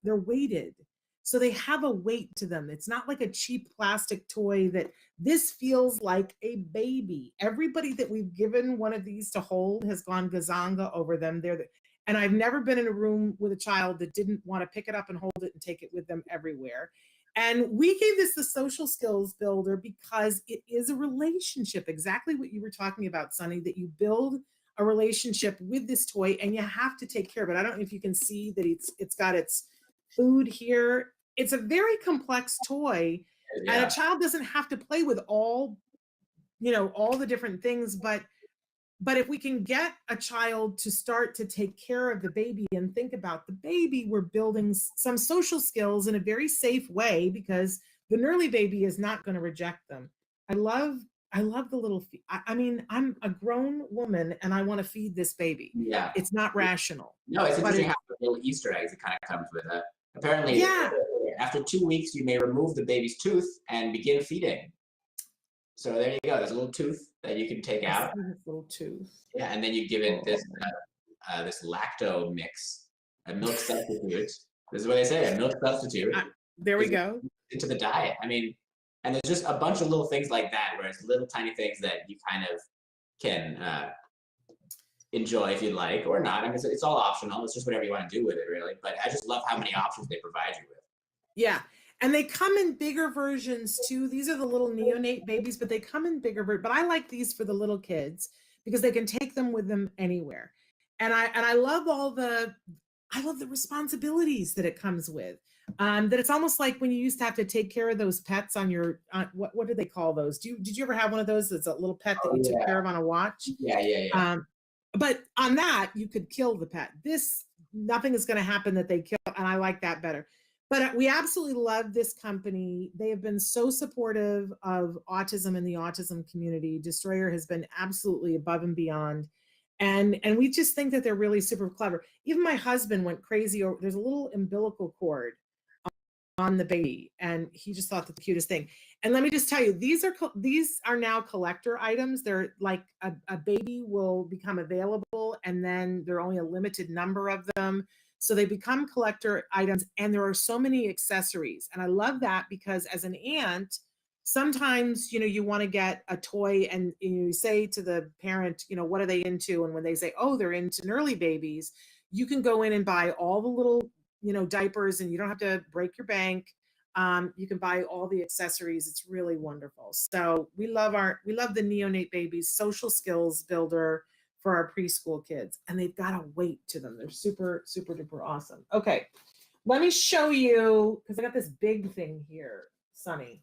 they're weighted. So they have a weight to them. It's not like a cheap plastic toy. That this feels like a baby. Everybody that we've given one of these to hold has gone gazanga over them. And I've never been in a room with a child that didn't want to pick it up and hold it and take it with them everywhere. And we gave this the social skills builder because it is a relationship, exactly what you were talking about, Sonny, that you build a relationship with this toy, and you have to take care of it. I don't know if you can see that it's got its food here. It's a very complex toy, and a child doesn't have to play with all the different things, but if we can get a child to start to take care of the baby and think about the baby, we're building some social skills in a very safe way, because the Nurly baby is not going to reject them. I love the little, I mean, I'm a grown woman and I want to feed this baby. Yeah. It's not rational. No, it's interesting how the little Easter eggs it kind of comes with it. Apparently, after 2 weeks, you may remove the baby's tooth and begin feeding. So there you go. There's a little tooth that you can take out. Little tooth. Yeah, and then you give it this this lacto mix, a milk substitute. This is what they say, a milk substitute. There we go. Into the diet. I mean, and there's just a bunch of little things like that, where it's little tiny things that you kind of can enjoy if you like or not. I mean, it's all optional. It's just whatever you want to do with it, really. But I just love how many options they provide you with. Yeah. And they come in bigger versions too. These are the little neonate babies, but they come in bigger versions. But I like these for the little kids because they can take them with them anywhere. And I love the responsibilities that it comes with. That it's almost like when you used to have to take care of those pets on your what do they call those? Did you ever have one of those that's a little pet that you took care of on a watch? Yeah. But on that you could kill the pet. This, nothing is going to happen that they kill, and I like that better. But we absolutely love this company. They have been so supportive of autism and the autism community. Destroyer has been absolutely above and beyond. And we just think that they're really super clever. Even my husband went crazy over, there's a little umbilical cord on the baby, and he just thought the cutest thing. And let me just tell you, these are now collector items. They're like a baby will become available, and then there are only a limited number of them. So they become collector items, and there are so many accessories. And I love that because as an aunt, sometimes, you want to get a toy and you say to the parent, what are they into? And when they say, oh, they're into Nurly babies, you can go in and buy all the little, diapers, and you don't have to break your bank. You can buy all the accessories. It's really wonderful. So we love the neonate babies social skills builder for our preschool kids, and they've got a weight to them. They're super, super duper awesome. Okay, let me show you, because I got this big thing here, Sunny.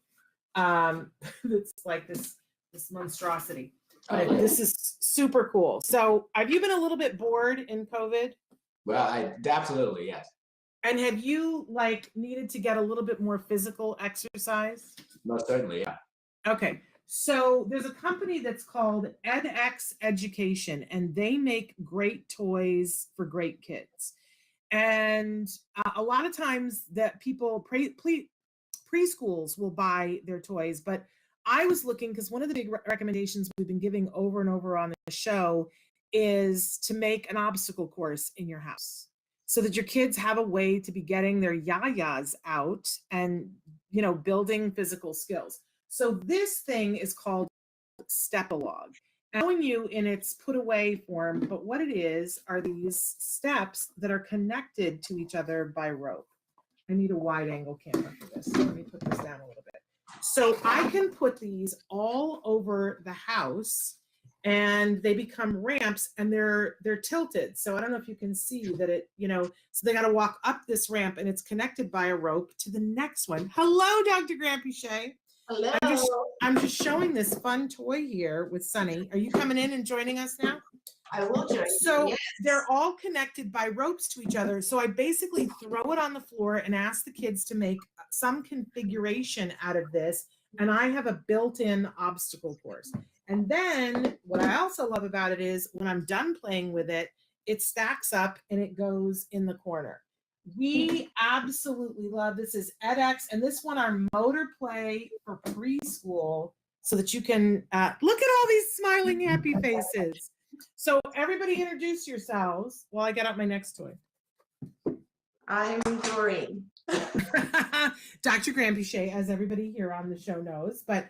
It's like this monstrosity. But this is super cool. So have you been a little bit bored in COVID? Well, absolutely, yes. And have you needed to get a little bit more physical exercise? Most certainly, yeah. Okay. So there's a company that's called edX Education, and they make great toys for great kids. And a lot of times that people, preschools will buy their toys, but I was looking, because one of the big recommendations we've been giving over and over on the show is to make an obstacle course in your house so that your kids have a way to be getting their yayas out and, building physical skills. So this thing is called Step-A-Log. I'm showing you in its put away form, but what it is are these steps that are connected to each other by rope. I need a wide angle camera for this. So let me put this down a little bit. So I can put these all over the house, and they become ramps, and they're tilted. So I don't know if you can see that it, so they got to walk up this ramp, and it's connected by a rope to the next one. Hello, Dr. Grampy-Shay. Hello. I'm just showing this fun toy here with Sunny. Are you coming in and joining us now? I will join. So yes. They're all connected by ropes to each other. So I basically throw it on the floor and ask the kids to make some configuration out of this. And I have a built-in obstacle course. And then what I also love about it is when I'm done playing with it, it stacks up and it goes in the corner. We absolutely love this. Is edX, and this one our motor play for preschool, so that you can look at all these smiling happy faces. So everybody introduce yourselves while I get out my next toy. I'm Doreen. Dr. Grampy-Shay, as everybody here on the show knows, but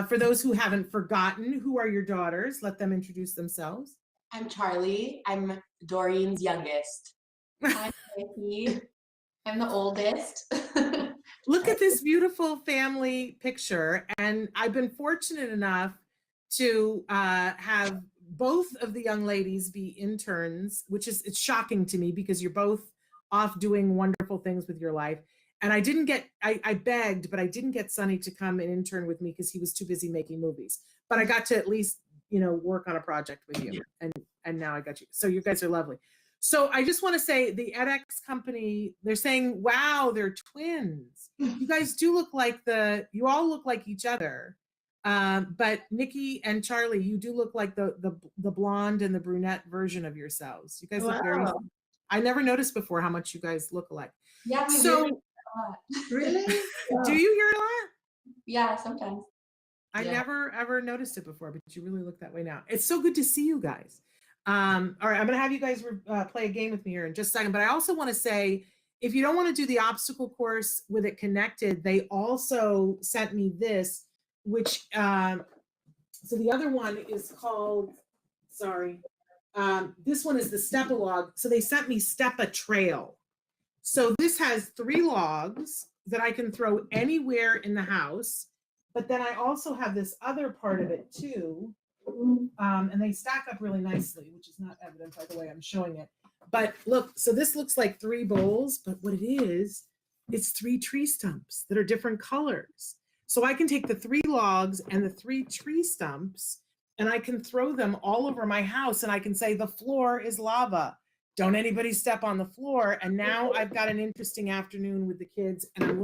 for those who haven't forgotten, who are your daughters? Let them introduce themselves. I'm Charlie. I'm Doreen's youngest. I'm Nikki. I'm the oldest. Look at this beautiful family picture. And I've been fortunate enough to have both of the young ladies be interns, which is, it's shocking to me because you're both off doing wonderful things with your life. And I didn't get, I begged, but I didn't get Sonny to come and intern with me because he was too busy making movies. But I got to at least, work on a project with you. And now I got you. So you guys are lovely. So I just want to say the edX company, they're saying, wow, they're twins. You guys do look like you all look like each other. But Nikki and Charlie, you do look like the blonde and the brunette version of yourselves. You guys look very, I never noticed before how much you guys look alike. Yeah, we so hear it a lot. Really? do you hear it a lot? Yeah, sometimes. I never ever noticed it before, but you really look that way now. It's so good to see you guys. All right, I'm gonna have you guys play a game with me here in just a second, but I also want to say, if you don't want to do the obstacle course with it connected, they also sent me this, which, so the other one is called, this one is the Step-A-Log. So they sent me Step-A-Trail. So this has 3 logs that I can throw anywhere in the house. But then I also have this other part of it too. And they stack up really nicely, which is not evident by the way I'm showing it. But look, so this looks like 3 bowls, but what it is, it's 3 tree stumps that are different colors. So I can take the 3 logs and the 3 tree stumps, and I can throw them all over my house, and I can say, the floor is lava. Don't anybody step on the floor. And now I've got an interesting afternoon with the kids, and I'm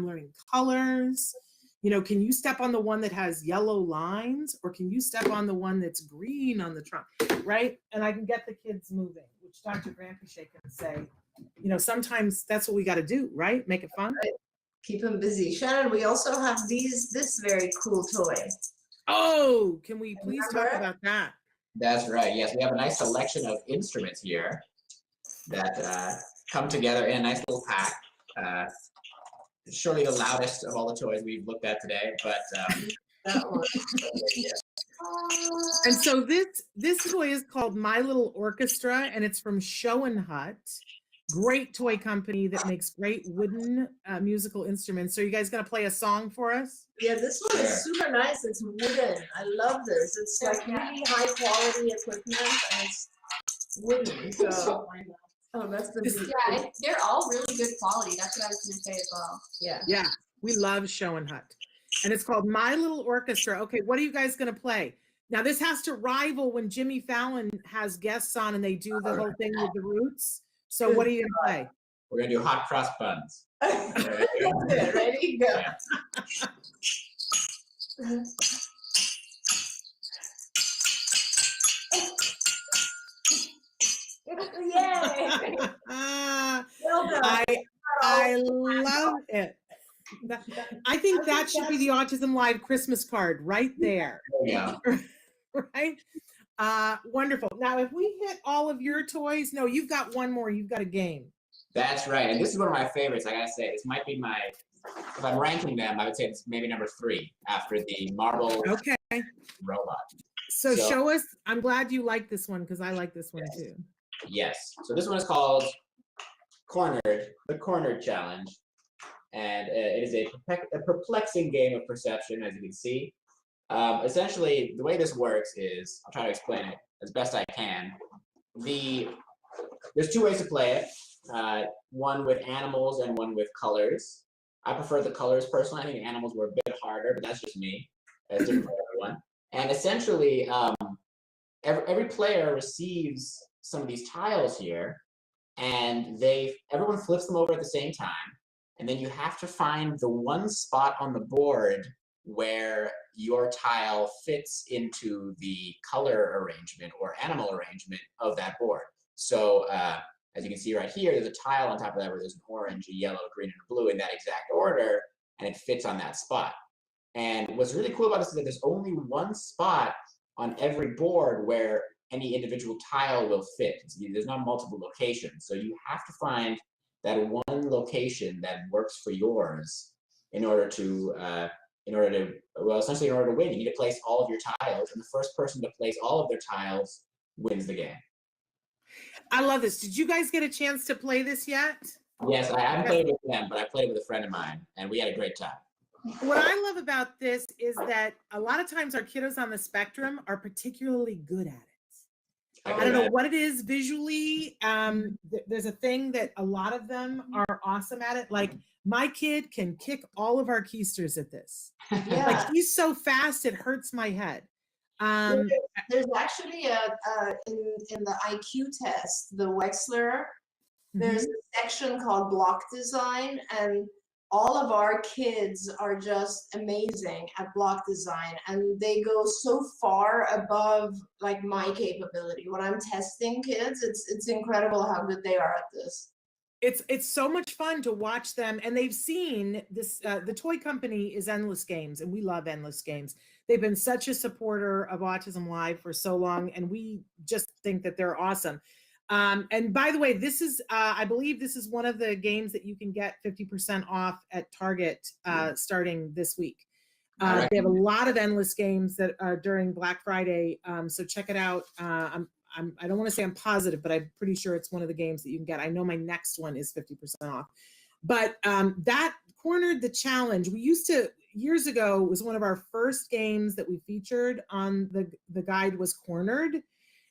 learning colors. Can you step on the one that has yellow lines, or can you step on the one that's green on the trunk, right? And I can get the kids moving, which Dr. Grampiche can say, sometimes that's what we got to do, right? Make it fun. Right. Keep them busy. Shannon, we also have this very cool toy. Oh, can we please talk about that? That's right. Yes, we have a nice selection of instruments here that come together in a nice little pack. Surely the loudest of all the toys we've looked at today, but that one. And so this toy is called My Little Orchestra, and it's from Show and Hut. Great toy company that makes great wooden musical instruments. So you guys gonna play a song for us? Yeah, this one is super nice. It's wooden. I love this. It's like really high quality equipment, and it's wooden. So, that's the yeah. They're all really good quality. That's what I was gonna say as well. Yeah, we love Show and Hut, and it's called My Little Orchestra. Okay, what are you guys gonna play? Now this has to rival when Jimmy Fallon has guests on and they do the whole thing with the Roots. So what are you gonna play? We're gonna do hot cross buns. Ready? Go. Yay! Well done. I love it. I think that should be the Autism Live Christmas card right there. Yeah. Right? Wonderful. Now, if we hit all of your toys, no, you've got one more. You've got a game. That's right. And this is one of my favorites. I gotta say, this might be if I'm ranking them, I would say it's maybe number 3 after the marble robot. So show us. I'm glad you like this one because I like this one too. Yes. So this one is called the Cornered Challenge. And it is a perplexing game of perception, as you can see. Essentially, the way this works is, I'll try to explain it as best I can. There's 2 ways to play it. One with animals and one with colors. I prefer the colors personally. I think the animals were a bit harder, but that's just me. It's different for everyone. And essentially, every player receives some of these tiles here, and everyone flips them over at the same time. And then you have to find the one spot on the board where your tile fits into the color arrangement or animal arrangement of that board. So as you can see right here, there's a tile on top of that where there's an orange, a yellow, a green, and a blue in that exact order, and it fits on that spot. And what's really cool about this is that there's only one spot on every board where any individual tile will fit. There's not multiple locations. So you have to find that one location that works for yours in order to essentially in order to win. You need to place all of your tiles, and the first person to place all of their tiles wins the game. I love this. Did you guys get a chance to play this yet? Yes, I haven't played it with them, but I played it with a friend of mine, and we had a great time. What I love about this is that a lot of times our kiddos on the spectrum are particularly good at it. I don't know what it is visually. There's a thing that a lot of them are awesome at it. Like my kid can kick all of our keisters at this. Yeah. Like he's so fast, it hurts my head. There's actually in the IQ test, the Wechsler, there's a section called block design, and all of our kids are just amazing at block design, and they go so far above like my capability. When I'm testing kids, it's incredible how good they are at this. It's so much fun to watch them, and they've seen this. The toy company is Endless Games, and we love Endless Games. They've been such a supporter of Autism Live for so long, and we just think that they're awesome. And by the way, this is, I believe this is one of the games that you can get 50% off at Target starting this week. They have a lot of Endless Games that are during Black Friday, so check it out. I don't want to say I'm positive, but I'm pretty sure it's one of the games that you can get. I know my next one is 50% off. But that cornered the challenge. We used to, years ago, it was one of our first games that we featured on the guide was Cornered.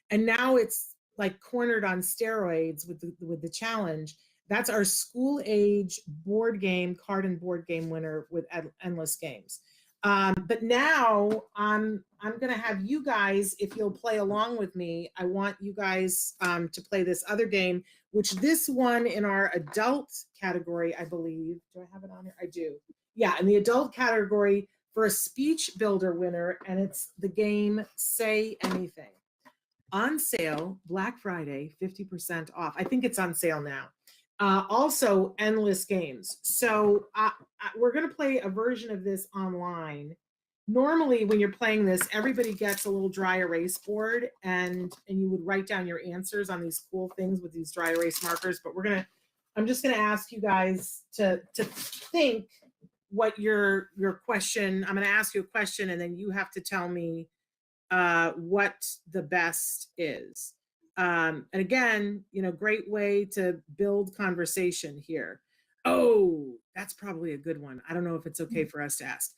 And now it's like Cornered on steroids with the challenge. That's our school age board game, card and board game winner with Endless Games. But now I'm going to have you guys, if you'll play along with me, I want you guys to play this other game, which this one in our adult category, I believe. Do I have it on here? I do. Yeah, in the adult category for a speech builder winner, and it's the game Say Anything. On sale, Black Friday, 50% off. I think it's on sale now. Also, Endless Games. So we're going to play a version of this online. Normally, when you're playing this, everybody gets a little dry erase board, and you would write down your answers on these cool things with these dry erase markers. But I'm just going to ask you guys to think what your question. I'm going to ask you a question, and then you have to tell me what the best is. And again, great way to build conversation here. Oh, that's probably a good one. I don't know if it's okay for us to ask.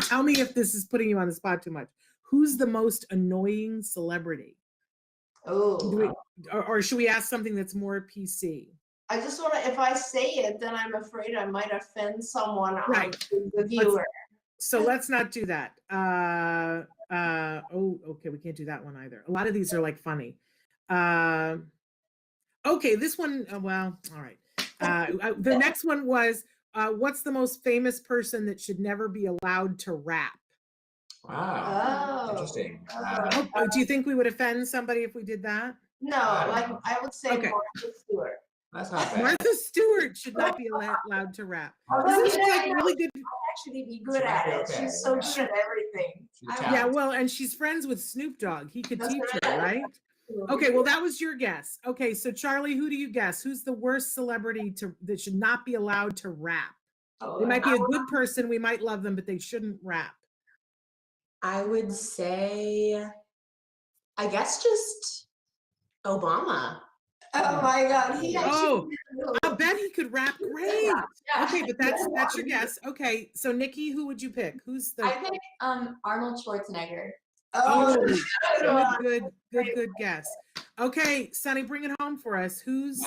Tell me if this is putting you on the spot too much. Who's the most annoying celebrity? Oh. Or should we ask something that's more PC? I just want to, if I say it, then I'm afraid I might offend someone, right? The viewer. So let's not do that. Oh, okay, we can't do that one either. A lot of these are like funny. Okay, this one, well, all right. The next one was, what's the most famous person that should never be allowed to rap? Wow, interesting. Do you think we would offend somebody if we did that? No, like I would say Martha Stewart. That's not bad. Martha Stewart should not be allowed to rap. This is like really good. Actually be good at it. She's so good at everything. Yeah, well, and she's friends with Snoop Dogg. He could teach her, right? Okay, well, that was your guess. Okay, so Charlie, who do you guess? Who's the worst celebrity that should not be allowed to rap? They might be a good person, we might love them, but they shouldn't rap. I would say, I guess just Obama. Oh my God! I bet he could rap great. Yeah. Okay, but that's your guess. Okay, so Nikki, who would you pick? Who's the? I think Arnold Schwarzenegger. Oh, good guess. Okay, Sonny, bring it home for us. Who's?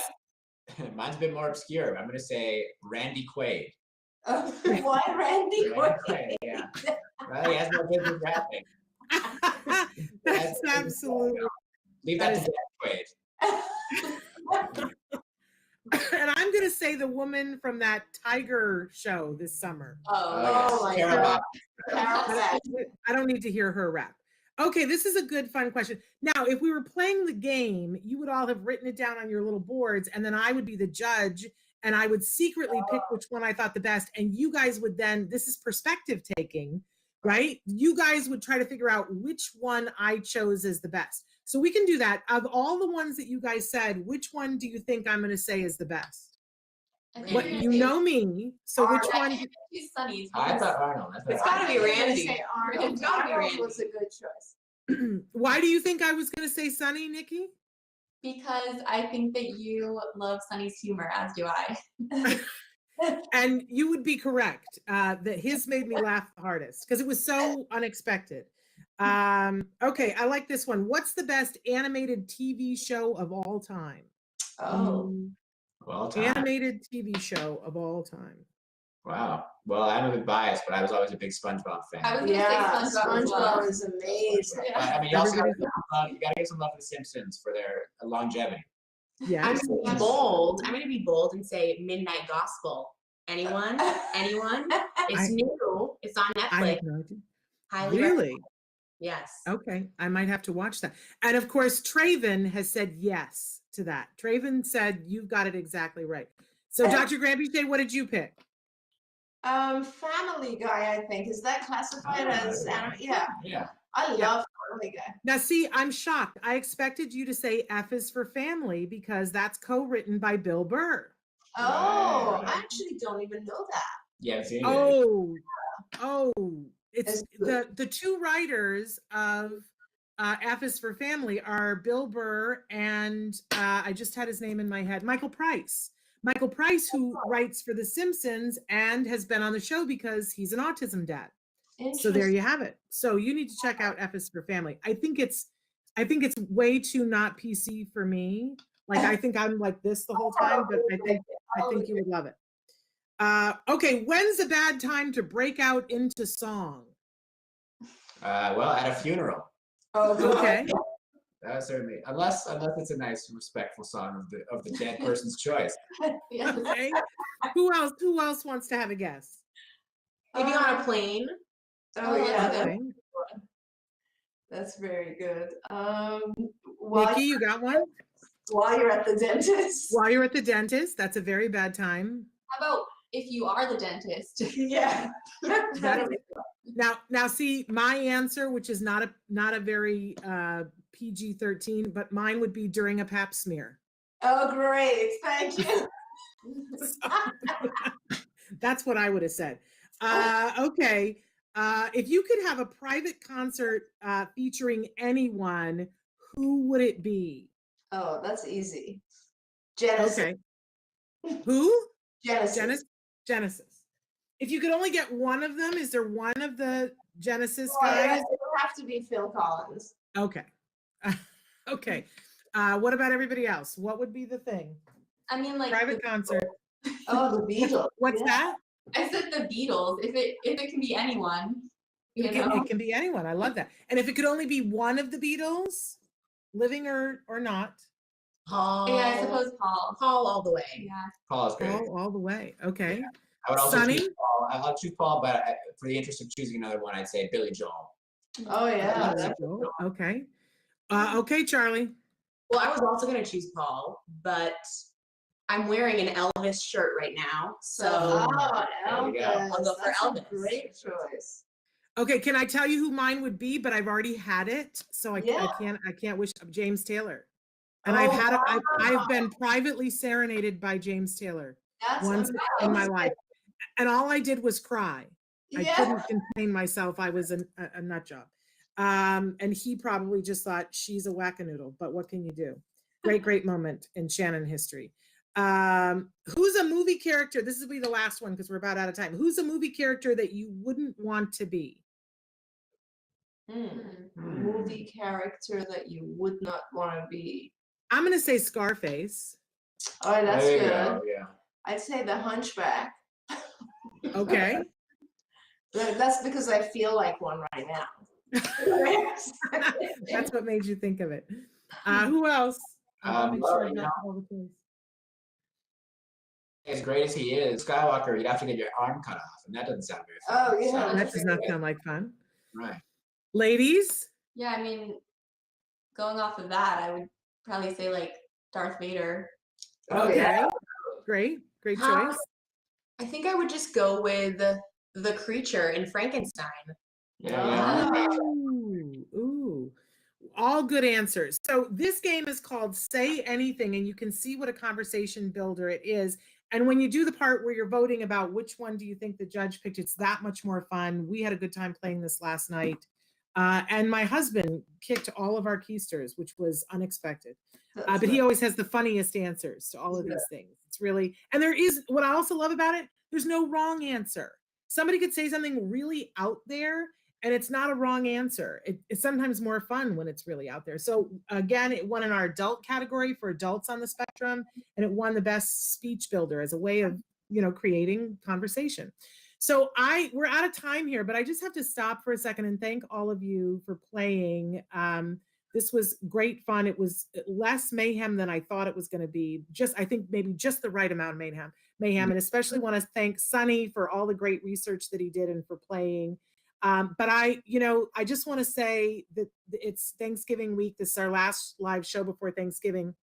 Mine's a bit more obscure. I'm gonna say Randy Quaid. Why Randy Quaid? Yeah. Well, he has no business rapping. That's absolutely. Leave that to Dan Quaid. And I'm going to say the woman from that Tiger show this summer. Oh my God. I don't need to hear her rap. Okay, this is a good, fun question. Now, if we were playing the game, you would all have written it down on your little boards, and then I would be the judge, and I would secretly pick which one I thought the best, and you guys would then, this is perspective taking, right? You guys would try to figure out which one I chose as the best. So we can do that. Of all the ones that you guys said, which one do you think I'm going to say is the best? What, you know me, so which one? Sonny's. I thought Arnold. It's got to be Randy. Arnold. Arnold was a good choice. Why do you think I was going to say Sonny, Nikki? Because I think that you love Sonny's humor, as do I. And you would be correct that his made me laugh the hardest because it was so unexpected. Okay, I like this one. What's the best animated TV show of all time? Oh. Well, time. Animated TV show of all time. Wow. Well, I'm a bit biased, but I was always a big SpongeBob fan. I was gonna say SpongeBob as well. SpongeBob is amazing. But, I mean, you also gotta give some love to the Simpsons for their longevity. Yeah. I'm gonna be bold. I'm gonna be bold and say Midnight Gospel. Anyone? Anyone? It's new. It's on I Netflix. have no idea. Highly Really? recommend. Yes. Okay, I might have to watch that. And of course, Traven has said yes to that. Traven said you've got it exactly right. So, Dr. Granby, what did you pick? Family Guy, I think. Is that classified as anime? Yeah. Yeah. I love Family Guy. Now, see, I'm shocked. I expected you to say F is for Family because that's co-written by Bill Burr. Oh, I actually don't even know that. Yeah, it's It's the two writers of F is for Family are Bill Burr and I just had his name in my head, Michael Price. Michael Price, who writes for The Simpsons and has been on the show because he's an autism dad. So there you have it. So you need to check out F is for Family. I think it's way too not PC for me. Like I think I'm like this the whole time, but I think you would love it. Okay, when's a bad time to break out into song? Well, at a funeral. Okay. Certainly, unless it's a nice, respectful song of the dead person's choice. Okay. Who else wants to have a guess? Maybe on a plane. Oh yeah, Okay. that's very good. Nikki, you got one? While you're at the dentist. While you're at the dentist, that's a very bad time. How about if you are the dentist? Yeah. Now see my answer, which is not a very PG-13, but mine would be during a pap smear. Oh, great. Thank you. That's what I would have said. Okay. If you could have a private concert featuring anyone, who would it be? Oh, that's easy. Genesis. Okay. Who? Genesis. Genesis. If you could only get one of them, is there one of the Genesis Oh, yeah, guys? it would have to be Phil Collins. Okay. Okay. What about everybody else? What would be the thing? I mean, like Private concert. Oh, the Beatles. What's that? I said the Beatles. If it can be anyone, you know? It can be anyone. I love that. And if it could only be one of the Beatles, living or not. Paul. Yeah, I suppose Paul. Paul all the way. Yeah. Paul is great. All the way. Okay. I would also Sonny? choose Paul. I'll choose Paul, but for the interest of choosing another one, I'd say Billy Joel. Oh yeah. Okay. Okay, Charlie. Well, I was also going to choose Paul, but I'm wearing an Elvis shirt right now, so Oh, Elvis. I'll go for That's a Elvis. great choice. Okay, can I tell you who mine would be? But I've already had it, so I can't wish James Taylor. And I've been privately serenaded by James Taylor once in my life, and all I did was cry. I couldn't contain myself. I was a nut job. And he probably just thought she's a whack-a-noodle, but what can you do? Great moment in Shannon history. Who's a movie character? This will be the last one because we're about out of time. Who's a movie character that you wouldn't want to be? Movie character that you would not want to be. I'm going to say Scarface. Oh, that's There you good. go, yeah. I'd say the Hunchback. Okay. That's because I feel like one right now. That's what made you think of it. Who else? I'll make sure I got all the clues. As great as he is, Skywalker, you'd have to get your arm cut off, and that doesn't sound very fun. Oh, yeah. That does not sound like fun. Right. Ladies? Yeah, I mean, going off of that, I would probably say like Darth Vader. Okay. Great choice. I think I would just go with the creature in Frankenstein. Ooh. All good answers. So this game is called Say Anything, and you can see what a conversation builder it is. And when you do the part where you're voting about which one do you think the judge picked, it's that much more fun. We had a good time playing this last night. And my husband kicked all of our keisters, which was unexpected. That's But he right. always has the funniest answers to all of these things. It's really, and there is, what I also love about it, there's no wrong answer. Somebody could say something really out there and it's not a wrong answer. It's sometimes more fun when it's really out there. So again, it won in our adult category for adults on the spectrum, and it won the best speech builder as a way of, creating conversation. So we're out of time here, but I just have to stop for a second and thank all of you for playing. This was great fun. It was less mayhem than I thought it was going to be. I think maybe just the right amount of mayhem. And especially want to thank Sonny for all the great research that he did and for playing. But I just want to say that it's Thanksgiving week. This is our last live show before Thanksgiving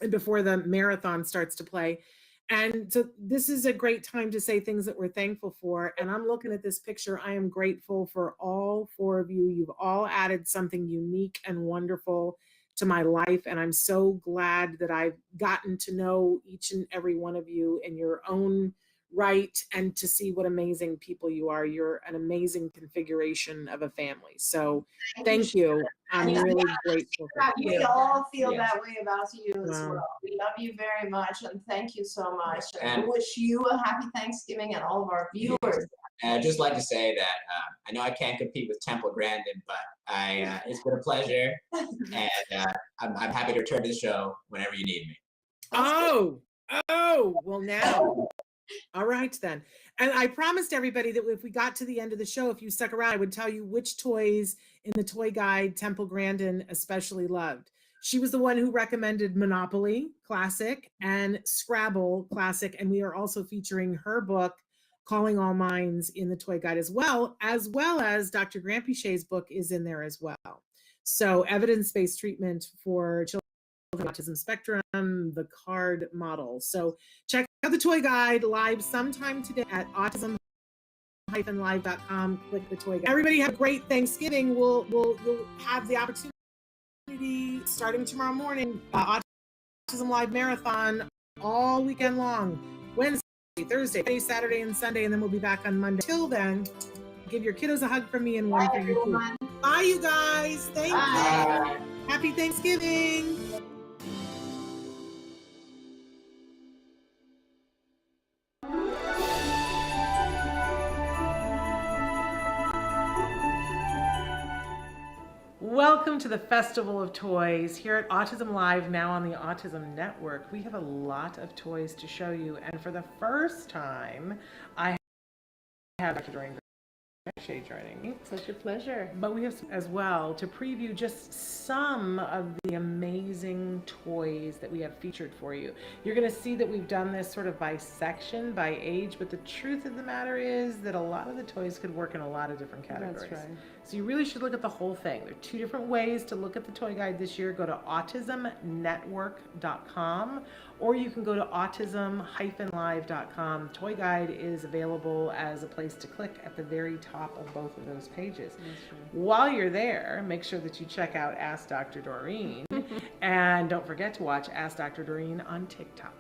and before the marathon starts to play. And so this is a great time to say things that we're thankful for. And I'm looking at this picture. I am grateful for all 4 of you. You've all added something unique and wonderful to my life. And I'm so glad that I've gotten to know each and every one of you in your own right, and to see what amazing people you are. You're an amazing configuration of a family. So thank you. I'm really grateful. We all feel that way about you as well. We love you very much, and thank you so much. And I wish you a happy Thanksgiving and all of our viewers. And I'd just like to say that I know I can't compete with Temple Grandin, but it's been a pleasure, and I'm happy to return to the show whenever you need me. Oh, well now. All right then. And I promised everybody that if we got to the end of the show, if you stuck around, I would tell you which toys in the toy guide Temple Grandin especially loved. She was the one who recommended Monopoly Classic and Scrabble Classic. And we are also featuring her book, Calling All Minds, in the toy guide as well as Dr. Granpichet's book is in there as well. So evidence-based treatment for children with autism spectrum, the card model. So check out the toy guide live sometime today at autism-live.com. Click the toy guide. Everybody have a great Thanksgiving. We'll have the opportunity starting tomorrow morning, Autism Live Marathon all weekend long, Wednesday, Thursday, Friday, Saturday, and Sunday, and then we'll be back on Monday. Till then, give your kiddos a hug from me and one for you too. Bye, you guys. Thank you. Happy Thanksgiving. Welcome to the Festival of Toys here at Autism Live, now on the Autism Network. We have a lot of toys to show you, and for the first time, I have Dr. Doreen joining me. Such a pleasure. But we have as well to preview just some of the amazing toys that we have featured for you. You're going to see that we've done this sort of by section, by age, but the truth of the matter is that a lot of the toys could work in a lot of different categories. That's right. So you really should look at the whole thing. There are 2 different ways to look at the toy guide this year. Go to autismnetwork.com, or you can go to autism-live.com. Toy guide is available as a place to click at the very top of both of those pages. While you're there, make sure that you check out Ask Dr. Doreen, and don't forget to watch Ask Dr. Doreen on TikTok.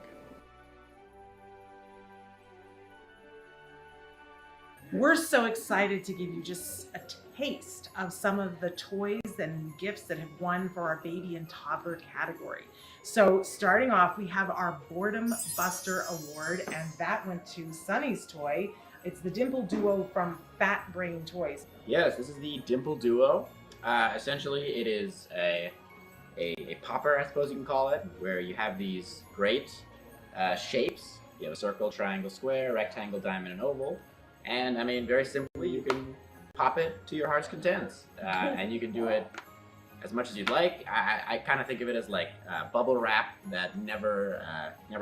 We're so excited to give you just a taste of some of the toys and gifts that have won for our baby and toddler category. So starting off, we have our Boredom Buster Award, and that went to Sunny's toy. It's the Dimple Duo from Fat Brain Toys. Yes, this is the Dimple Duo. Essentially, it is a popper, I suppose you can call it, where you have these great shapes. You have a circle, triangle, square, rectangle, diamond, and oval. And I mean, very simply, you can pop it to your heart's content, and you can do it as much as you'd like. I kind of think of it as like bubble wrap that never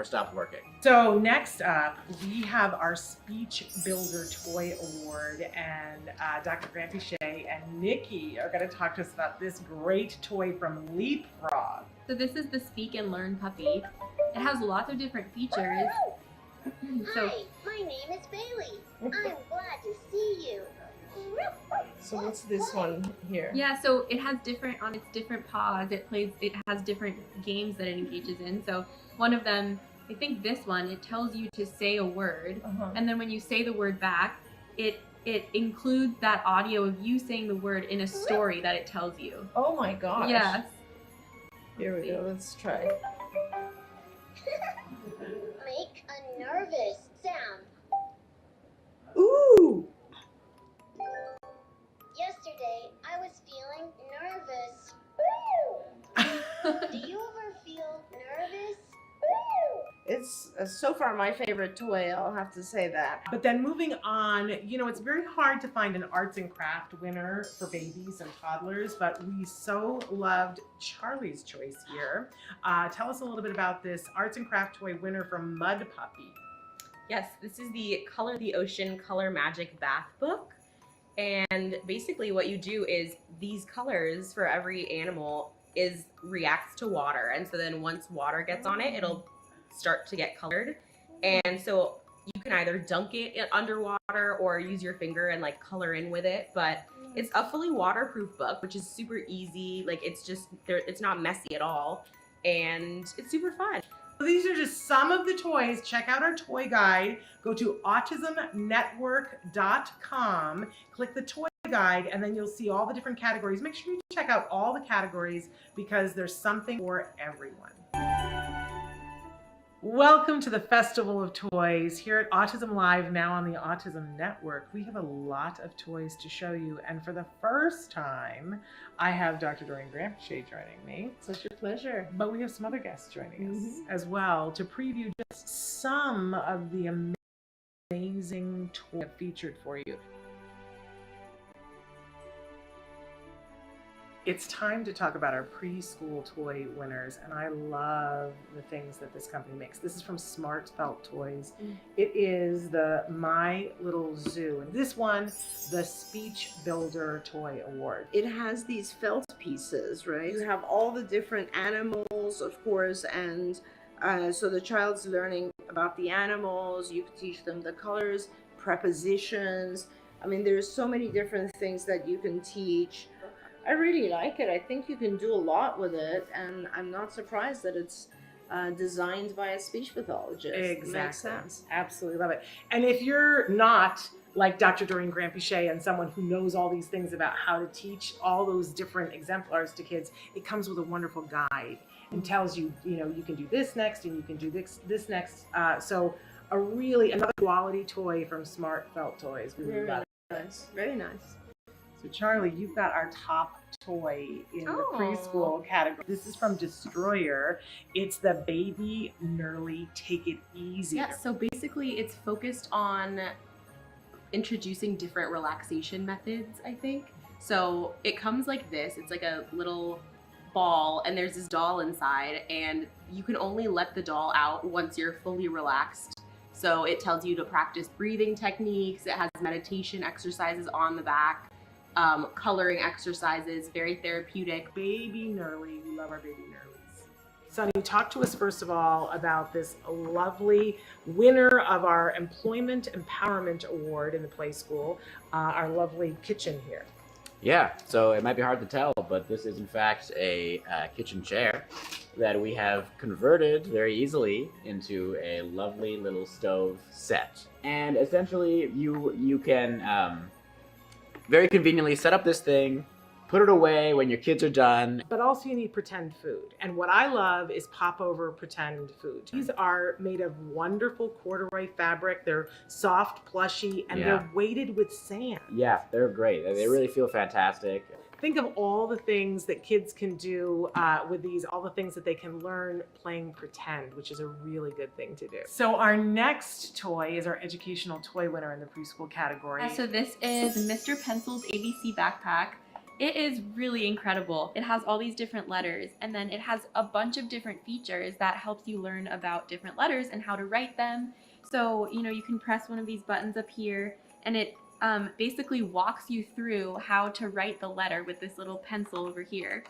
stops working. So next up, we have our Speech Builder Toy Award, and Dr. Granpichet and Nikki are going to talk to us about this great toy from Leapfrog. So this is the Speak and Learn puppy. It has lots of different features. Hi, my name is Bailey. I'm glad to see you. So what's this one here? Yeah, so it has different, on its different paws, it has different games that it engages in. So one of them, I think this one, it tells you to say a word, and then when you say the word back, it it includes that audio of you saying the word in a story that it tells you. Oh my gosh. Yes. Here we go. Let's try. Make a nervous sound. Ooh. Yesterday, I was feeling nervous. Do you ever feel nervous? It's so far my favorite toy, I'll have to say that. But then moving on, you know, it's very hard to find an arts and craft winner for babies and toddlers, but we so loved Charlie's choice here. Tell us a little bit about this arts and craft toy winner from Mud Puppy. Yes, this is the Color the Ocean Color Magic Bath Book. And basically what you do is these colors for every animal reacts to water. And so then once water gets on it, it'll start to get colored. And so you can either dunk it underwater or use your finger and like color in with it. But it's a fully waterproof book, which is super easy. Like it's not messy at all. And it's super fun. These are just some of the toys. Check out our toy guide. Go to autismnetwork.com, click the toy guide, and then you'll see all the different categories. Make sure you check out all the categories because there's something for everyone. Welcome to the Festival of Toys here at Autism Live, now on the Autism Network. We have a lot of toys to show you, and for the first time, I have Dr. Doreen Grampiche joining me. Such a pleasure. But we have some other guests joining us as well to preview just some of the amazing toys featured for you. It's time to talk about our preschool toy winners, and I love the things that this company makes. This is from Smart Felt Toys. It is the My Little Zoo, and this won the Speech Builder Toy Award. It has these felt pieces, right? You have all the different animals, of course, and so the child's learning about the animals. You can teach them the colors, prepositions. I mean, there's so many different things that you can teach. I really like it. I think you can do a lot with it, and I'm not surprised that it's designed by a speech pathologist. Exactly. It makes sense. Absolutely love it. And if you're not like Dr. Doreen Grampiche and someone who knows all these things about how to teach all those different exemplars to kids, it comes with a wonderful guide and tells you, you know, you can do this next and you can do this next. So another quality toy from Smart Felt Toys. We really love it. Nice. Very nice. So Charlie, you've got our top toy in the preschool category. This is from Destroyer. It's the Baby Nurly Take It Easy. Yeah, so basically it's focused on introducing different relaxation methods, I think. So it comes like this. It's like a little ball and there's this doll inside, and you can only let the doll out once you're fully relaxed. So it tells you to practice breathing techniques. It has meditation exercises on the back. Coloring exercises, very therapeutic. Baby Nurly, we love our baby Nurlies. Sunny, talk to us first of all about this lovely winner of our Employment Empowerment Award in the Play School, our lovely kitchen here. Yeah, so it might be hard to tell, but this is in fact a kitchen chair that we have converted very easily into a lovely little stove set. And essentially you can very conveniently set up this thing, put it away when your kids are done. But also you need pretend food. And what I love is pop-over pretend food. These are made of wonderful corduroy fabric. They're soft, plushy, and they're weighted with sand. Yeah, they're great. They really feel fantastic. Think of all the things that kids can do with these, all the things that they can learn playing pretend, which is a really good thing to do. So our next toy is our educational toy winner in the preschool category. So this is Mr. Pencil's ABC backpack. It is really incredible. It has all these different letters, and then it has a bunch of different features that helps you learn about different letters and how to write them. So, you know, you can press one of these buttons up here, and it basically walks you through how to write the letter with this little pencil over here.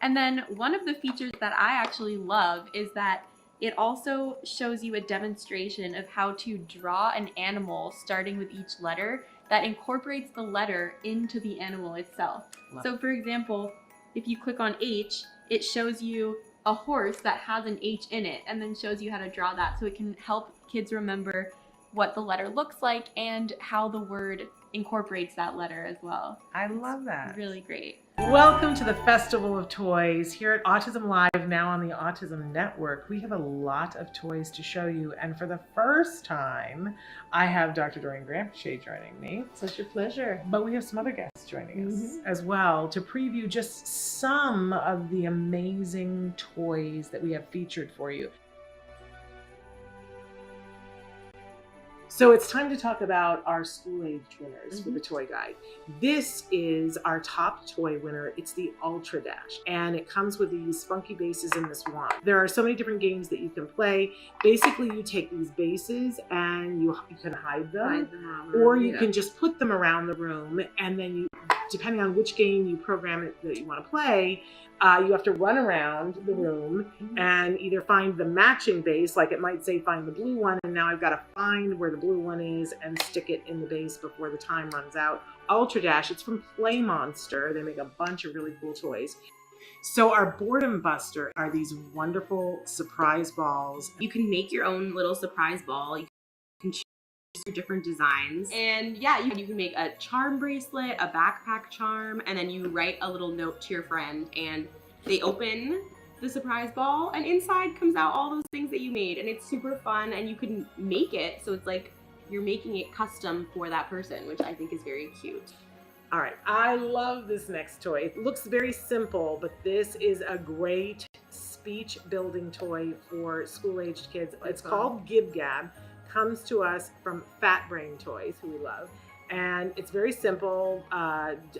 And then one of the features that I actually love is that it also shows you a demonstration of how to draw an animal starting with each letter that incorporates the letter into the animal itself. So for example, if you click on H, it shows you a horse that has an H in it and then shows you how to draw that, so it can help kids remember what the letter looks like and how the word incorporates that letter as well. I love that. Really great. Welcome to the Festival of Toys here at Autism Live, now on the Autism Network. We have a lot of toys to show you, and for the first time, I have Dr. Doreen Grampiche joining me. Such a pleasure. But we have some other guests joining us as well to preview just some of the amazing toys that we have featured for you. So it's time to talk about our school-age winners for the toy guide. This is our top toy winner. It's the Ultra Dash, and it comes with these funky bases in this wand. There are so many different games that you can play. Basically, you take these bases and you can hide them, or you can just put them around the room, and then you, depending on which game you program it that you want to play, you have to run around the room and either find the matching base, like it might say find the blue one, and now I've got to find where the blue one is and stick it in the base before the time runs out. Ultra Dash, it's from Play Monster. They make a bunch of really cool toys. So our Boredom Buster are these wonderful surprise balls. You can make your own little surprise ball. You can choose different designs, and yeah, you can make a charm bracelet, a backpack charm, and then you write a little note to your friend, and they open the surprise ball, and inside comes out all those things that you made, and it's super fun, and you can make it so it's like you're making it custom for that person, which I think is very cute. All right, I love this next toy. It looks very simple, but this is a great speech building toy for school-aged kids. It's called Gib Gab. Comes to us from Fat Brain Toys, who we love. And it's very simple.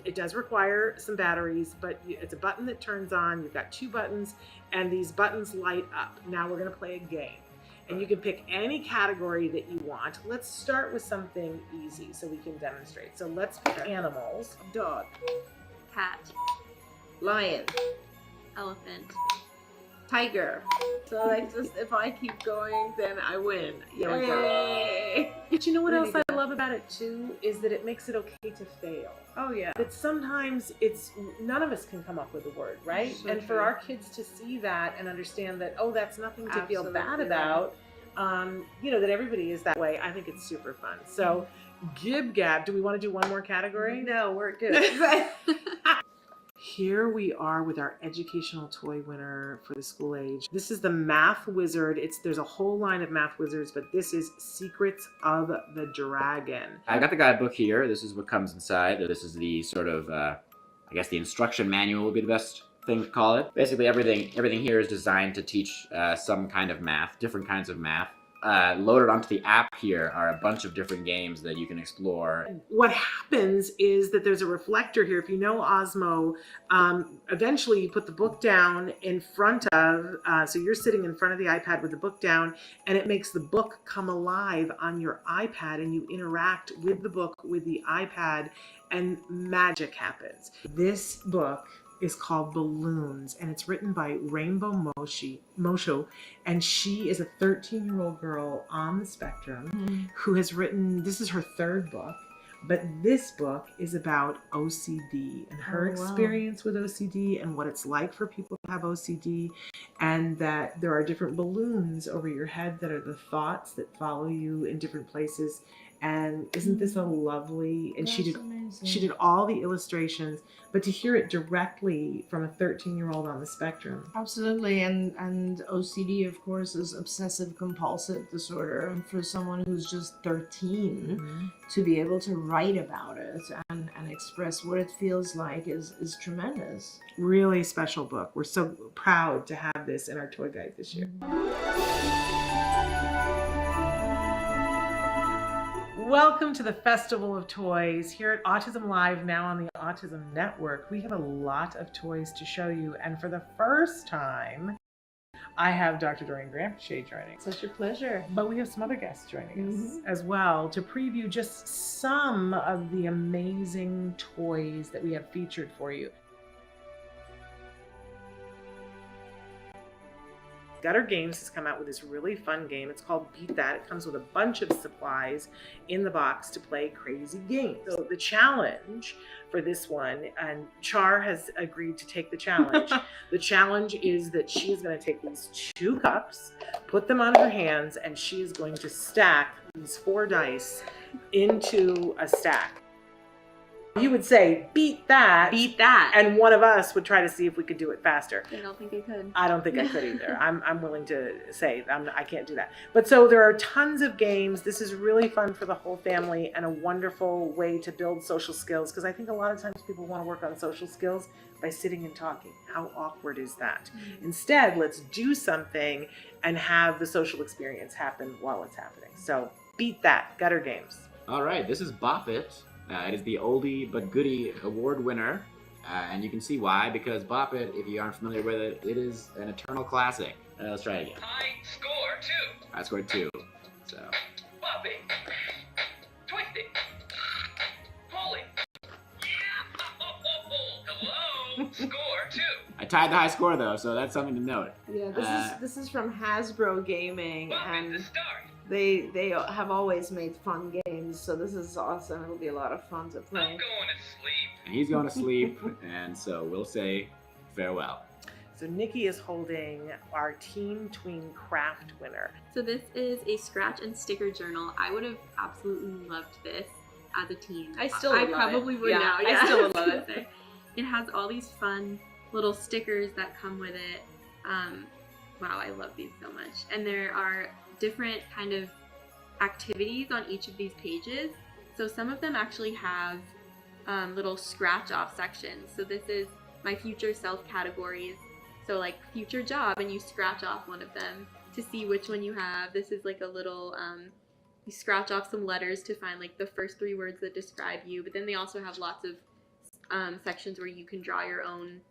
It does require some batteries, but it's a button that turns on. You've got 2 buttons, and these buttons light up. Now we're gonna play a game. And you can pick any category that you want. Let's start with something easy so we can demonstrate. So let's pick animals. Dog. Cat. Lion. Elephant. Tiger. So like, just if I keep going, then I win. There we go. But you know what else I love about it too is that it makes it okay to fail. Oh yeah. That sometimes none of us can come up with a word, right? So and for true. our kids to see that and understand that, oh, that's nothing to feel bad Absolutely about. You know, that everybody is that way. I think it's super fun. So Gib Gab, do we want to do one more category? No, we're good. Here we are with our educational toy winner for the school age. This is the Math Wizard. There's a whole line of Math Wizards, but this is Secrets of the Dragon. I've got the guidebook here. This is what comes inside. This is the sort of, I guess the instruction manual would be the best thing to call it. Basically everything here is designed to teach some kind of math, different kinds of math. Loaded onto the app here are a bunch of different games that you can explore. What happens is that there's a reflector here. If you know Osmo, eventually you put the book down in front of, so you're sitting in front of the iPad with the book down, and it makes the book come alive on your iPad, and you interact with the book with the iPad, and magic happens. This book is called Balloons, and it's written by Rainbow Mosho, and she is a 13-year-old girl on the spectrum who has written, this is her 3rd book, but this book is about OCD and her experience with OCD and what it's like for people to have OCD, and that there are different balloons over your head that are the thoughts that follow you in different places. And isn't this a lovely, and she did all the illustrations, but to hear it directly from a 13-year-old on the spectrum. Absolutely, and OCD, of course, is obsessive compulsive disorder. And for someone who's just 13, to be able to write about it and express what it feels like is tremendous. Really special book. We're so proud to have this in our toy guide this year. Welcome to the Festival of Toys here at Autism Live, now on the Autism Network. We have a lot of toys to show you, and for the first time, I have Dr. Doreen Grampiche joining. Such a pleasure. But we have some other guests joining us as well to preview just some of the amazing toys that we have featured for you. Gutter Games has come out with this really fun game. It's called Beat That. It comes with a bunch of supplies in the box to play crazy games. So the challenge for this one, and Char has agreed to take the challenge. The challenge is that she is going to take these 2 cups, put them on her hands, and she is going to stack these 4 dice into a stack. You would say, beat that. Beat that. And one of us would try to see if we could do it faster. I don't think I could. I don't think I could either. I'm willing to say I can't do that. But so there are tons of games. This is really fun for the whole family and a wonderful way to build social skills, because I think a lot of times people want to work on social skills by sitting and talking. How awkward is that? Instead, let's do something and have the social experience happen while it's happening. So beat that. Gutter games. All right, this is Bop It. It is the Oldie But Goodie Award winner, and you can see why, because Bop It, if you aren't familiar with it, it is an eternal classic. Let's try it again. I score 2. I scored 2, so. Bop it. Twist it. Pull it. Yeah. Hello. Score 2. I tied the high score though, so that's something to note. Yeah, this is from Hasbro Gaming, and they have always made fun games, so this is awesome. It'll be a lot of fun to play. I'm going to sleep. And he's going to sleep, and so we'll say farewell. So Nikki is holding our Teen Tween Craft winner. So this is a scratch and sticker journal. I would have absolutely loved this as a teen. I still would love probably it. would Yeah, now. I still would love it. it. It has all these fun little stickers that come with it. Wow, I love these so much. And there are different kind of activities on each of these pages. So some of them actually have little scratch off sections. So this is my future self categories. So like future job, and you scratch off one of them to see which one you have. This is like a little, you scratch off some letters to find like the first 3 words that describe you. But then they also have lots of sections where you can draw your own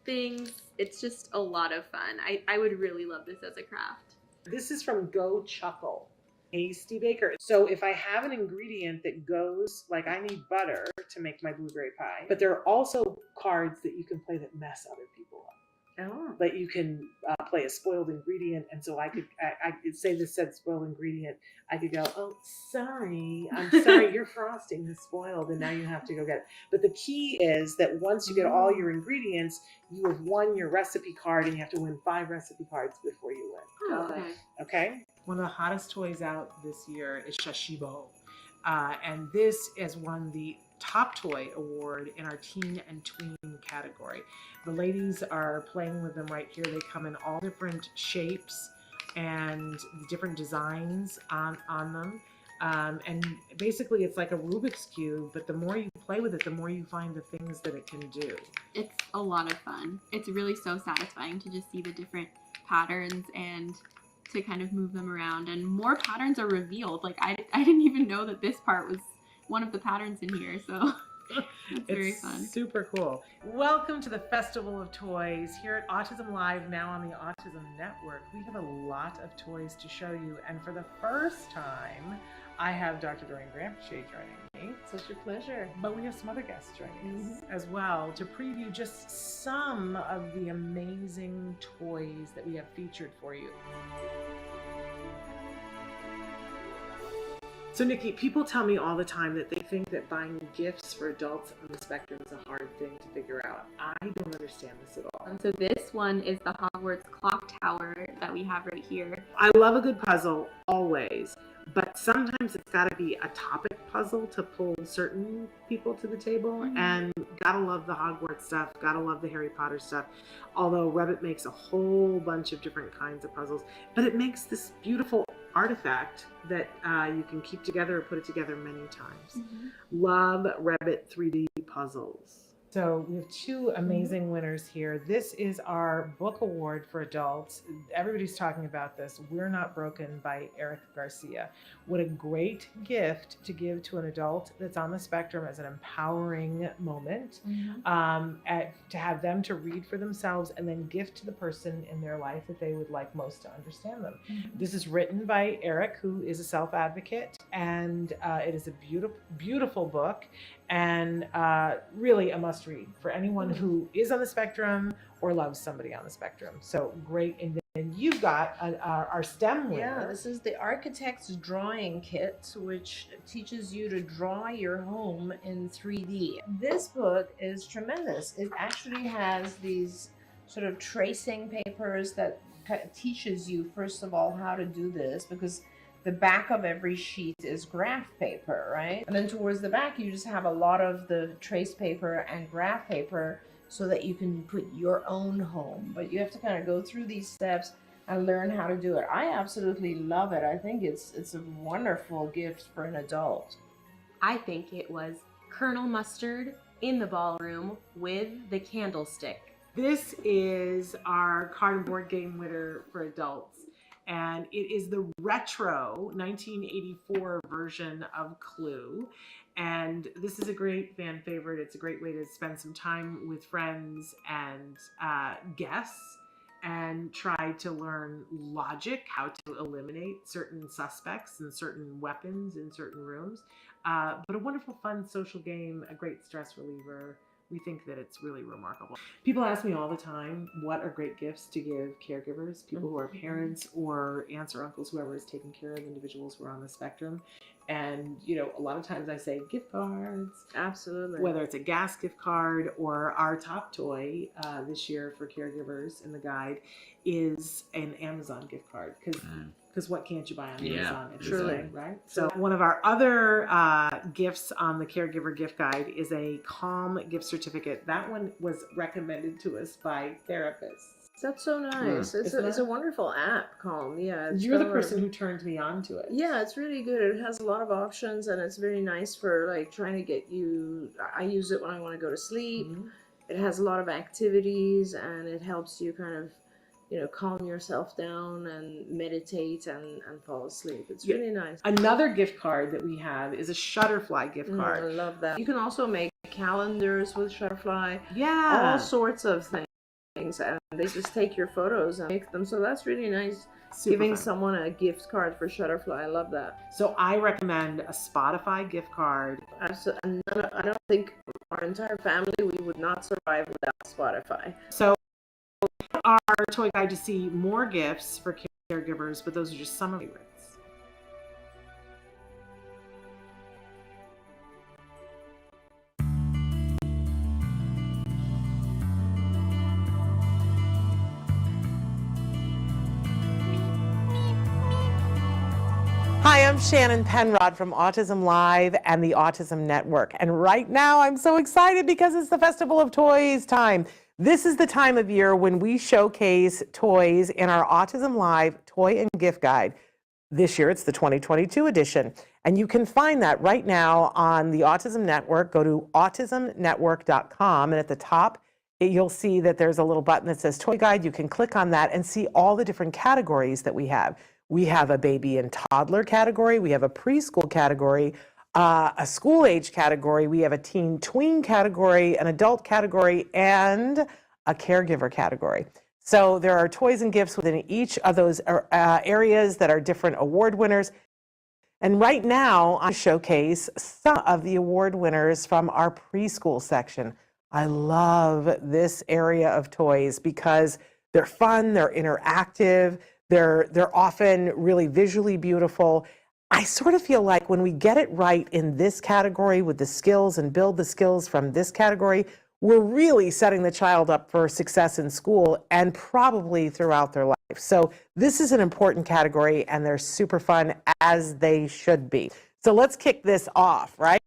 things. It's just a lot of fun. I would really love this as a craft. This is from Go Chuckle, Hasty Baker. So if I have an ingredient that goes, like I need butter to make my blueberry pie, but there are also cards that you can play that mess other people up. Oh. But you can play a spoiled ingredient, and so I could say this said spoiled ingredient. I could go, oh, sorry, I'm sorry, your frosting is spoiled, and now you have to go get it. But the key is that once you get all your ingredients, you have won your recipe card, and you have to win 5 recipe cards before you win. Oh, okay. Okay. One of the hottest toys out this year is Shashibo, and this has won the Top Toy Award in our Teen and Tween category. The ladies are playing with them right here. They come in all different shapes and different designs on them. And basically it's like a Rubik's Cube, but the more you play with it, the more you find the things that it can do. It's a lot of fun. It's really so satisfying to just see the different patterns and to kind of move them around. And more patterns are revealed. Like I didn't even know that this part was one of the patterns in here, so it's very fun. Super cool. Welcome to the Festival of Toys here at Autism Live, now on the Autism Network. We have a lot of toys to show you, and for the first time, I have Dr. Doreen Grampiche joining me. Such a pleasure. But we have some other guests joining us as well to preview just some of the amazing toys that we have featured for you. So Nikki, people tell me all the time that they think that buying gifts for adults on the spectrum is a hard thing to figure out. I don't understand this at all. So this one is the Hogwarts clock tower that we have right here. I love a good puzzle, always, but sometimes it's got to be a topic puzzle to pull certain people to the table, and gotta love the Hogwarts stuff, gotta love the Harry Potter stuff, although Rebbit makes a whole bunch of different kinds of puzzles, but it makes this beautiful artifact that you can keep together or put it together many times. Love Rebbit 3D puzzles. So we have 2 amazing winners here. This is our book award for adults. Everybody's talking about this. We're Not Broken by Eric Garcia. What a great gift to give to an adult that's on the spectrum as an empowering moment, to have them to read for themselves and then gift to the person in their life that they would like most to understand them. This is written by Eric, who is a self-advocate, and it is a beautiful, beautiful book, and really a must read for anyone who is on the spectrum or loves somebody on the spectrum. So great. And then you've got our STEM winner. Yeah, this is the Architect's Drawing Kit, which teaches you to draw your home in 3D. This book is tremendous. It actually has these sort of tracing papers that teaches you, first of all, how to do this, because the back of every sheet is graph paper, right? And then towards the back, you just have a lot of the trace paper and graph paper so that you can put your own home. But you have to kind of go through these steps and learn how to do it. I absolutely love it. I think it's a wonderful gift for an adult. I think it was Colonel Mustard in the ballroom with the candlestick. This is our card and board game winner for adults, and it is the retro 1984 version of Clue. And this is a great fan favorite. It's a great way to spend some time with friends and guess and try to learn logic, how to eliminate certain suspects and certain weapons in certain rooms. But a wonderful, fun social game, a great stress reliever. We think that it's really remarkable. People ask me all the time, what are great gifts to give caregivers, people who are parents or aunts or uncles, whoever is taking care of individuals who are on the spectrum. And, you know, a lot of times I say gift cards. Absolutely. Whether it's a gas gift card or our top toy this year for caregivers in the guide is an Amazon gift card. Because what can't you buy on Amazon? It's truly. Right? So one of our other gifts on the caregiver gift guide is a Calm gift certificate. That one was recommended to us by therapists. That's so nice. It's a wonderful app, Calm. Yeah. You're the person who turned me on to it. Yeah, it's really good. It has a lot of options and it's very nice for like trying to get you. I use it when I want to go to sleep. It has a lot of activities and it helps you kind of, you know, calm yourself down and meditate and fall asleep. It's really nice. Another gift card that we have is a Shutterfly gift card. I love that. You can also make calendars with Shutterfly. Yeah. All sorts of things. And they just take your photos and make them. So that's really nice. Giving someone a gift card for Shutterfly. I love that. So I recommend a Spotify gift card. Absolutely. I don't think our entire family, we would not survive without Spotify. So our toy guide to see more gifts for caregivers, but those are just some of the favorites. Hi, I'm Shannon Penrod from Autism Live and the Autism Network. And right now I'm so excited because it's the Festival of Toys time. This is the time of year when we showcase toys in our Autism Live Toy and Gift Guide. This year it's the 2022 edition. And you can find that right now on the Autism Network. Go to autismnetwork.com and at the top you'll see that there's a little button that says Toy Guide. You can click on that and see all the different categories that we have. We have a baby and toddler category, we have a preschool category, a school age category, we have a teen tween category, an adult category, and a caregiver category. So there are toys and gifts within each of those areas that are different award winners. And right now I showcase some of the award winners from our preschool section. I love this area of toys because they're fun, they're interactive, they're often really visually beautiful. I sort of feel like when we get it right in this category with the skills and build the skills from this category, we're really setting the child up for success in school and probably throughout their life. So this is an important category and they're super fun, as they should be. So let's kick this off, right?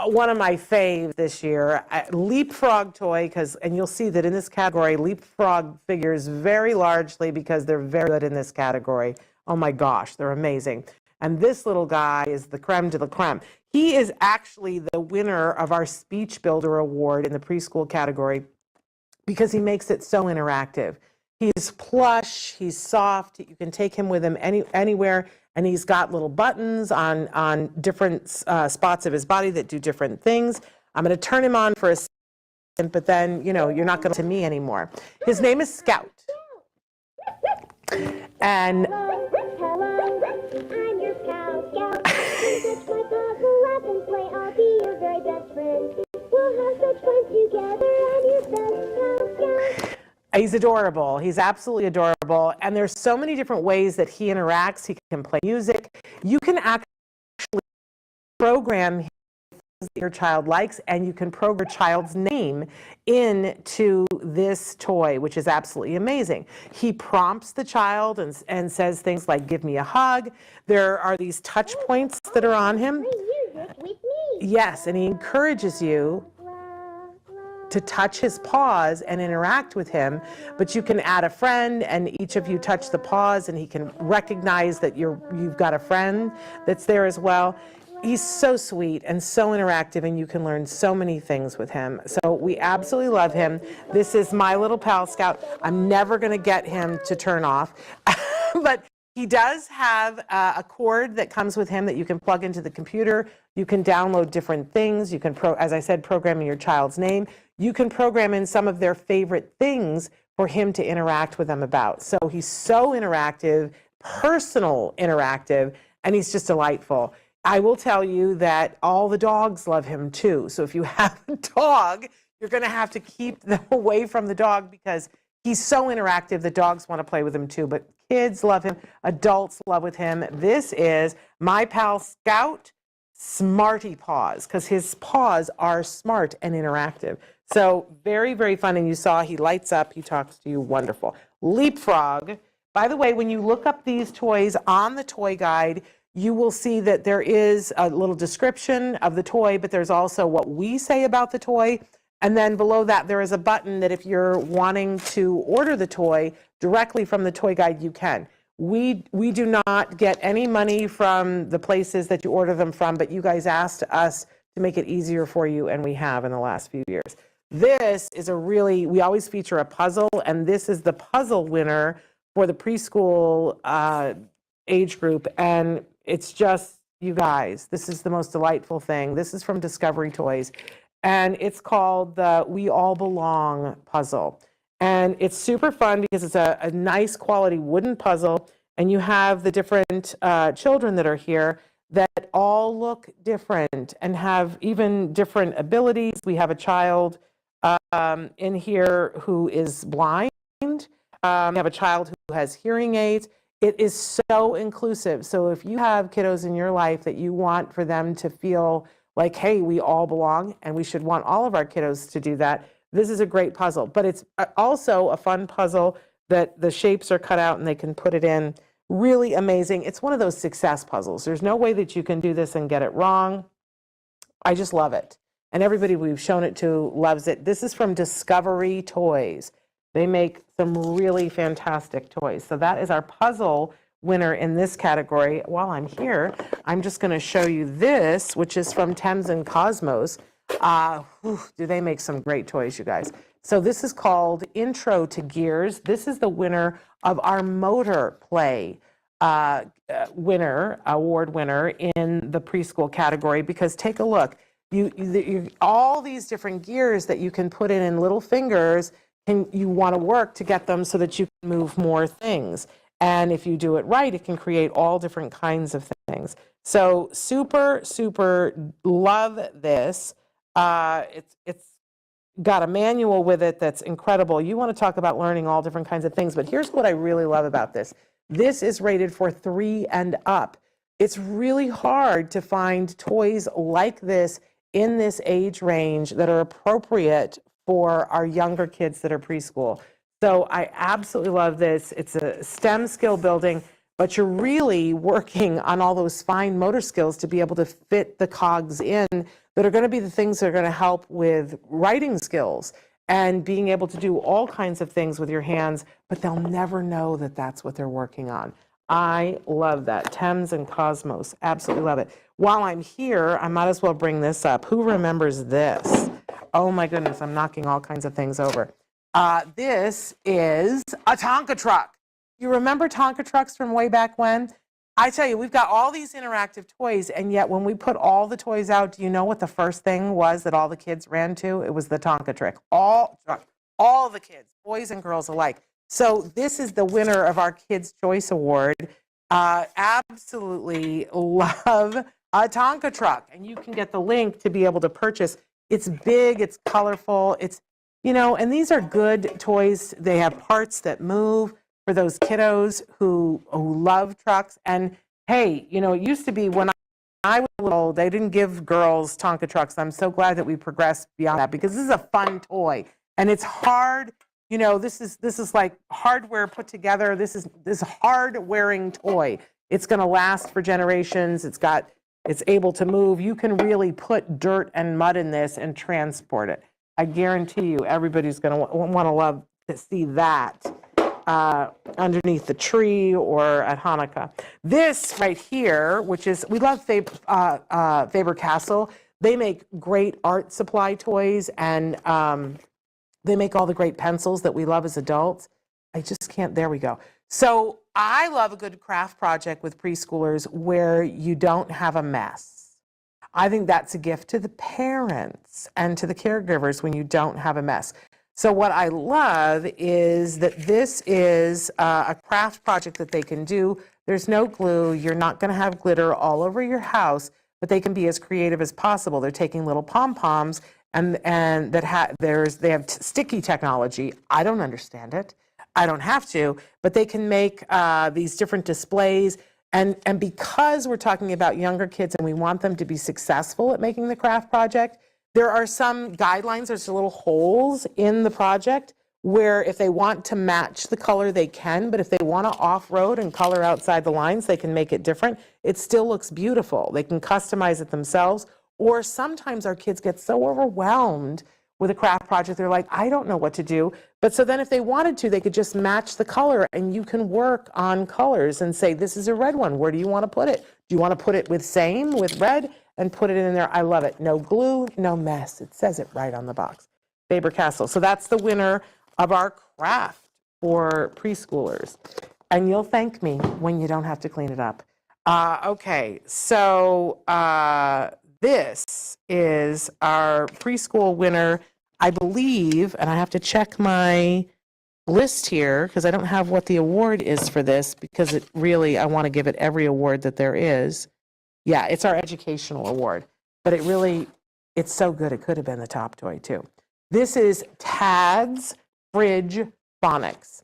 One of my faves this year, Leapfrog toy, and you'll see that in this category, Leapfrog figures very largely because they're very good in this category. Oh my gosh, they're amazing. And this little guy is the creme de la creme. He is actually the winner of our Speech Builder Award in the preschool category because he makes it so interactive. He's plush, he's soft, you can take him with him anywhere, and he's got little buttons on different spots of his body that do different things. I'm going to turn him on for a second, but then, you know, you're not going to me anymore. His name is Scout. And he's adorable. He's absolutely adorable. And there's so many different ways that he interacts. He can play music. You can actually program him your child likes, and you can program your child's name into this toy, which is absolutely amazing. He prompts the child and says things like, give me a hug. There are these touch points that are on him. Yes, and he encourages you to touch his paws and interact with him, but you can add a friend and each of you touch the paws and he can recognize that you've got a friend that's there as well. He's so sweet and so interactive, and you can learn so many things with him. So we absolutely love him. This is my little pal scout. I'm never going to get him to turn off, but he does have a cord that comes with him that you can plug into the computer. You can download different things. You can, as I said, program in your child's name. You can program in some of their favorite things for him to interact with them about. So he's so interactive, personal interactive, and he's just delightful. I will tell you that all the dogs love him too. So if you have a dog, you're going to have to keep them away from the dog because he's so interactive. The dogs want to play with him too, but kids love him. Adults love with him. This is my pal Scout Smarty Paws, because his paws are smart and interactive. So very, very fun. And you saw he lights up. He talks to you. Wonderful. Leapfrog. By the way, when you look up these toys on the toy guide, you will see that there is a little description of the toy, but there's also what we say about the toy. And then below that, there is a button that if you're wanting to order the toy directly from the toy guide, you can. We do not get any money from the places that you order them from, but you guys asked us to make it easier for you, and we have in the last few years. This is we always feature a puzzle, and this is the puzzle winner for the preschool age group, and it's just, you guys, this is the most delightful thing. This is from Discovery Toys, and it's called the We All Belong puzzle. And it's super fun because it's a nice quality wooden puzzle, and you have the different children that are here that all look different and have even different abilities. We have a child in here who is blind. We have a child who has hearing aids. It is so inclusive. So if you have kiddos in your life that you want for them to feel like, hey, we all belong, and we should want all of our kiddos to do that, this is a great puzzle. But it's also a fun puzzle that the shapes are cut out and they can put it in. Really amazing. It's one of those success puzzles. There's no way that you can do this and get it wrong. I just love it. And everybody we've shown it to loves it. This is from Discovery Toys. They make some really fantastic toys. So that is our puzzle winner in this category. While I'm here, I'm just going to show you this, which is from Thames and Cosmos. Do they make some great toys, you guys. So this is called Intro to Gears. This is the winner of our Motor Play award winner in the preschool category, because take a look. All these different gears that you can put in little fingers, and you want to work to get them so that you can move more things. And if you do it right, it can create all different kinds of things. So super, super love this. It's got a manual with it that's incredible. You want to talk about learning all different kinds of things, but here's what I really love about this. This is rated for 3 and up. It's really hard to find toys like this in this age range that are appropriate for our younger kids that are preschool. So I absolutely love this. It's a STEM skill building, but you're really working on all those fine motor skills to be able to fit the cogs in that are going to be the things that are going to help with writing skills and being able to do all kinds of things with your hands, but they'll never know that that's what they're working on. I love that. Thames and Cosmos, absolutely love it. While I'm here, I might as well bring this up. Who remembers this? Oh my goodness, I'm knocking all kinds of things over. This is a Tonka truck. You remember Tonka trucks from way back when? I tell you, we've got all these interactive toys, and yet when we put all the toys out, do you know what the first thing was that all the kids ran to? It was the Tonka truck. All the kids, boys and girls alike. So this is the winner of our Kids' Choice Award. Absolutely love a Tonka truck, and you can get the link to be able to purchase. It's big, it's colorful, it's, and these are good toys. They have parts that move for those kiddos who love trucks. And hey, it used to be when I was little, they didn't give girls Tonka trucks. I'm so glad that we progressed beyond that because this is a fun toy and it's hard. You know, this is like hardware put together. This is this hard wearing toy. It's going to last for generations. It's able to move. You can really put dirt and mud in this and transport it. I guarantee you, everybody's going to want to love to see that underneath the tree or at Hanukkah. This right here, which is, we love Faber-Castell. They make great art supply toys, and they make all the great pencils that we love as adults. I just can't, there we go. So I love a good craft project with preschoolers where you don't have a mess. I think that's a gift to the parents and to the caregivers when you don't have a mess. So what I love is that this is a craft project that they can do. There's no glue. You're not going to have glitter all over your house, but they can be as creative as possible. They're taking little pom-poms and they have sticky technology. I don't understand it. I don't have to, but they can make these different displays. And because we're talking about younger kids and we want them to be successful at making the craft project, there are some guidelines, there's little holes in the project where if they want to match the color, they can, but if they want to off-road and color outside the lines, they can make it different. It still looks beautiful. They can customize it themselves, or sometimes our kids get so overwhelmed with a craft project, they're like, I don't know what to do. But so then if they wanted to, they could just match the color, and you can work on colors and say, this is a red one, where do you want to put it? Do you want to put it with red? And put it in there. I love it. No glue, no mess. It says it right on the box. Faber-Castell. So that's the winner of our craft for preschoolers. And you'll thank me when you don't have to clean it up. Okay, so this is our preschool winner, I believe, and I have to check my list here because I don't have what the award is for this because it really, I want to give it every award that there is. Yeah, it's our educational award, but it's so good. It could have been the top toy too. This is Tad's Fridge Phonics.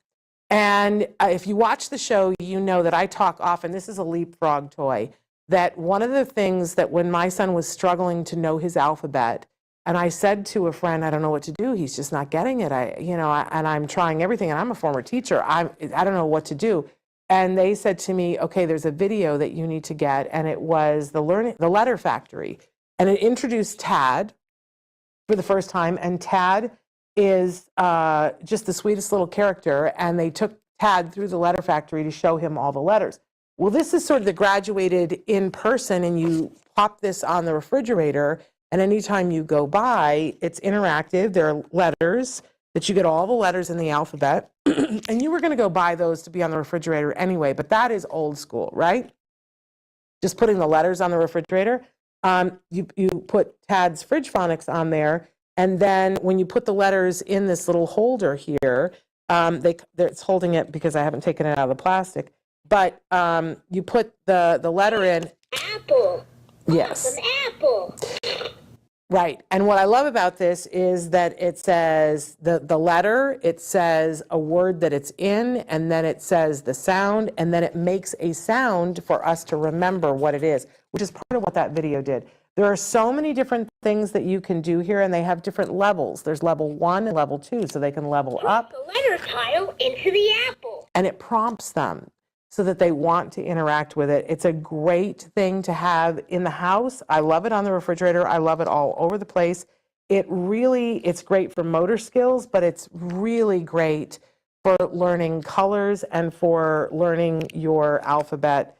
And if you watch the show, you know that I talk often, this is a leapfrog toy, that one of the things that when my son was struggling to know his alphabet, and I said to a friend, I don't know what to do. He's just not getting it. And I'm trying everything, and I'm a former teacher. I don't know what to do. And they said to me, okay, there's a video that you need to get. And it was the Letter Factory. And it introduced Tad for the first time. And Tad is just the sweetest little character. And they took Tad through the Letter Factory to show him all the letters. Well, this is sort of the graduated in person, and you pop this on the refrigerator. And anytime you go by, it's interactive. There are letters that you get all the letters in the alphabet. And you were going to go buy those to be on the refrigerator anyway, but that is old school, right? Just putting the letters on the refrigerator. You put Tad's Fridge Phonics on there, and then when you put the letters in this little holder here, it's holding it because I haven't taken it out of the plastic, but you put the letter in. Apple. Yes. An apple. Right. And what I love about this is that it says the letter, it says a word that it's in, and then it says the sound, and then it makes a sound for us to remember what it is, which is part of what that video did. There are so many different things that you can do here, and they have different levels. There's level 1 and level 2, so they can level up. Put the letter tile into the apple. And it prompts them so that they want to interact with it. It's a great thing to have in the house. I love it on the refrigerator. I love it all over the place. It's great for motor skills, but it's really great for learning colors and for learning your alphabet.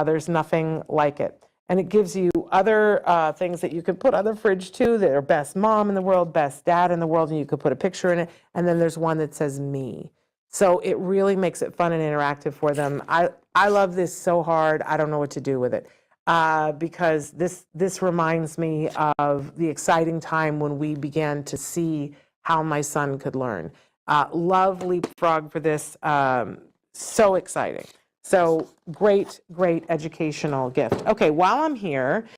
There's nothing like it. And it gives you other things that you could put on the fridge too, that are best mom in the world, best dad in the world, and you could put a picture in it. And then there's one that says me. So it really makes it fun and interactive for them. I love this so hard. I don't know what to do with it because this reminds me of the exciting time when we began to see how my son could learn. Love Leapfrog for this. So exciting. So great educational gift. Okay, while I'm here,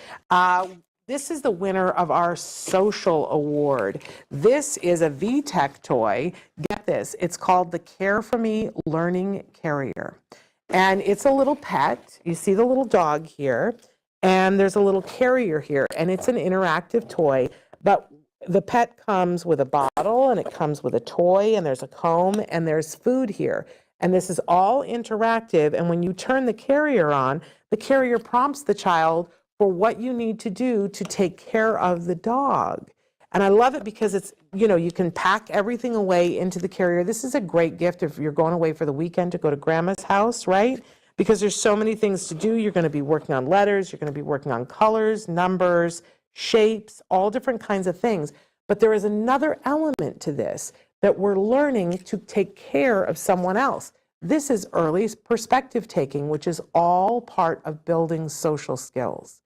this is the winner of our social award. This is a VTech toy. Get this, it's called the Care For Me Learning Carrier. And it's a little pet. You see the little dog here. And there's a little carrier here, and it's an interactive toy, but the pet comes with a bottle, and it comes with a toy, and there's a comb, and there's food here. And this is all interactive, and when you turn the carrier on, the carrier prompts the child for what you need to do to take care of the dog. And I love it because it's, you know, you can pack everything away into the carrier. This is a great gift if you're going away for the weekend to go to grandma's house, right? Because there's so many things to do. You're going to be working on letters, you're going to be working on colors, numbers, shapes, all different kinds of things. But there is another element to this, that we're learning to take care of someone else. This is early perspective taking, which is all part of building social skills.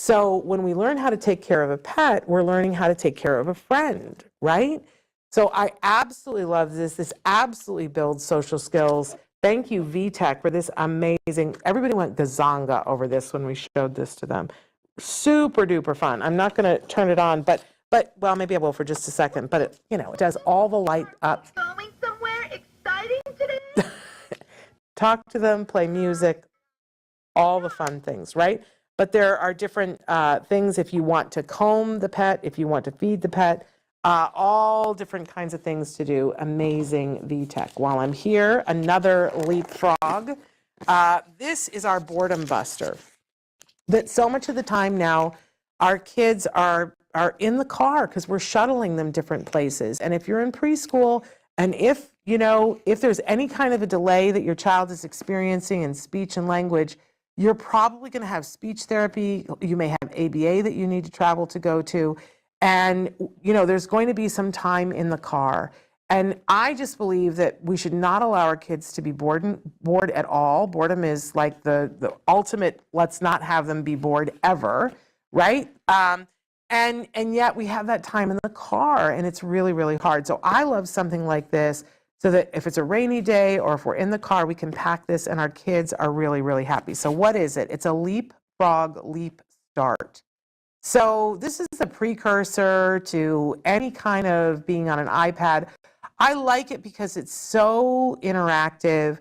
So when we learn how to take care of a pet, we're learning how to take care of a friend, right? So I absolutely love this. This absolutely builds social skills. Thank you, VTech, for this amazing. Everybody went gazanga over this when we showed this to them. Super duper fun. I'm not going to turn it on, but well, maybe I will for just a second. But it, you know, it does all the light up. Going somewhere exciting today? Talk to them, play music, all the fun things, right? But there are different things if you want to comb the pet, if you want to feed the pet, all different kinds of things to do. Amazing VTech. While I'm here, another leapfrog. This is our boredom buster. That so much of the time now, our kids are in the car because we're shuttling them different places. And if you're in preschool, and if, you know, if there's any kind of a delay that your child is experiencing in speech and language, you're probably going to have speech therapy. You may have ABA that you need to travel to go to. And, you know, there's going to be some time in the car. And I just believe that we should not allow our kids to be bored at all. Boredom is like the ultimate, let's not have them be bored ever, right? And yet we have that time in the car, and it's really, really hard. So I love something like this, so that if it's a rainy day or if we're in the car, we can pack this and our kids are really, really happy. So what is it? It's a Leapfrog Leap Start. So this is the precursor to any kind of being on an iPad. I like it because it's so interactive.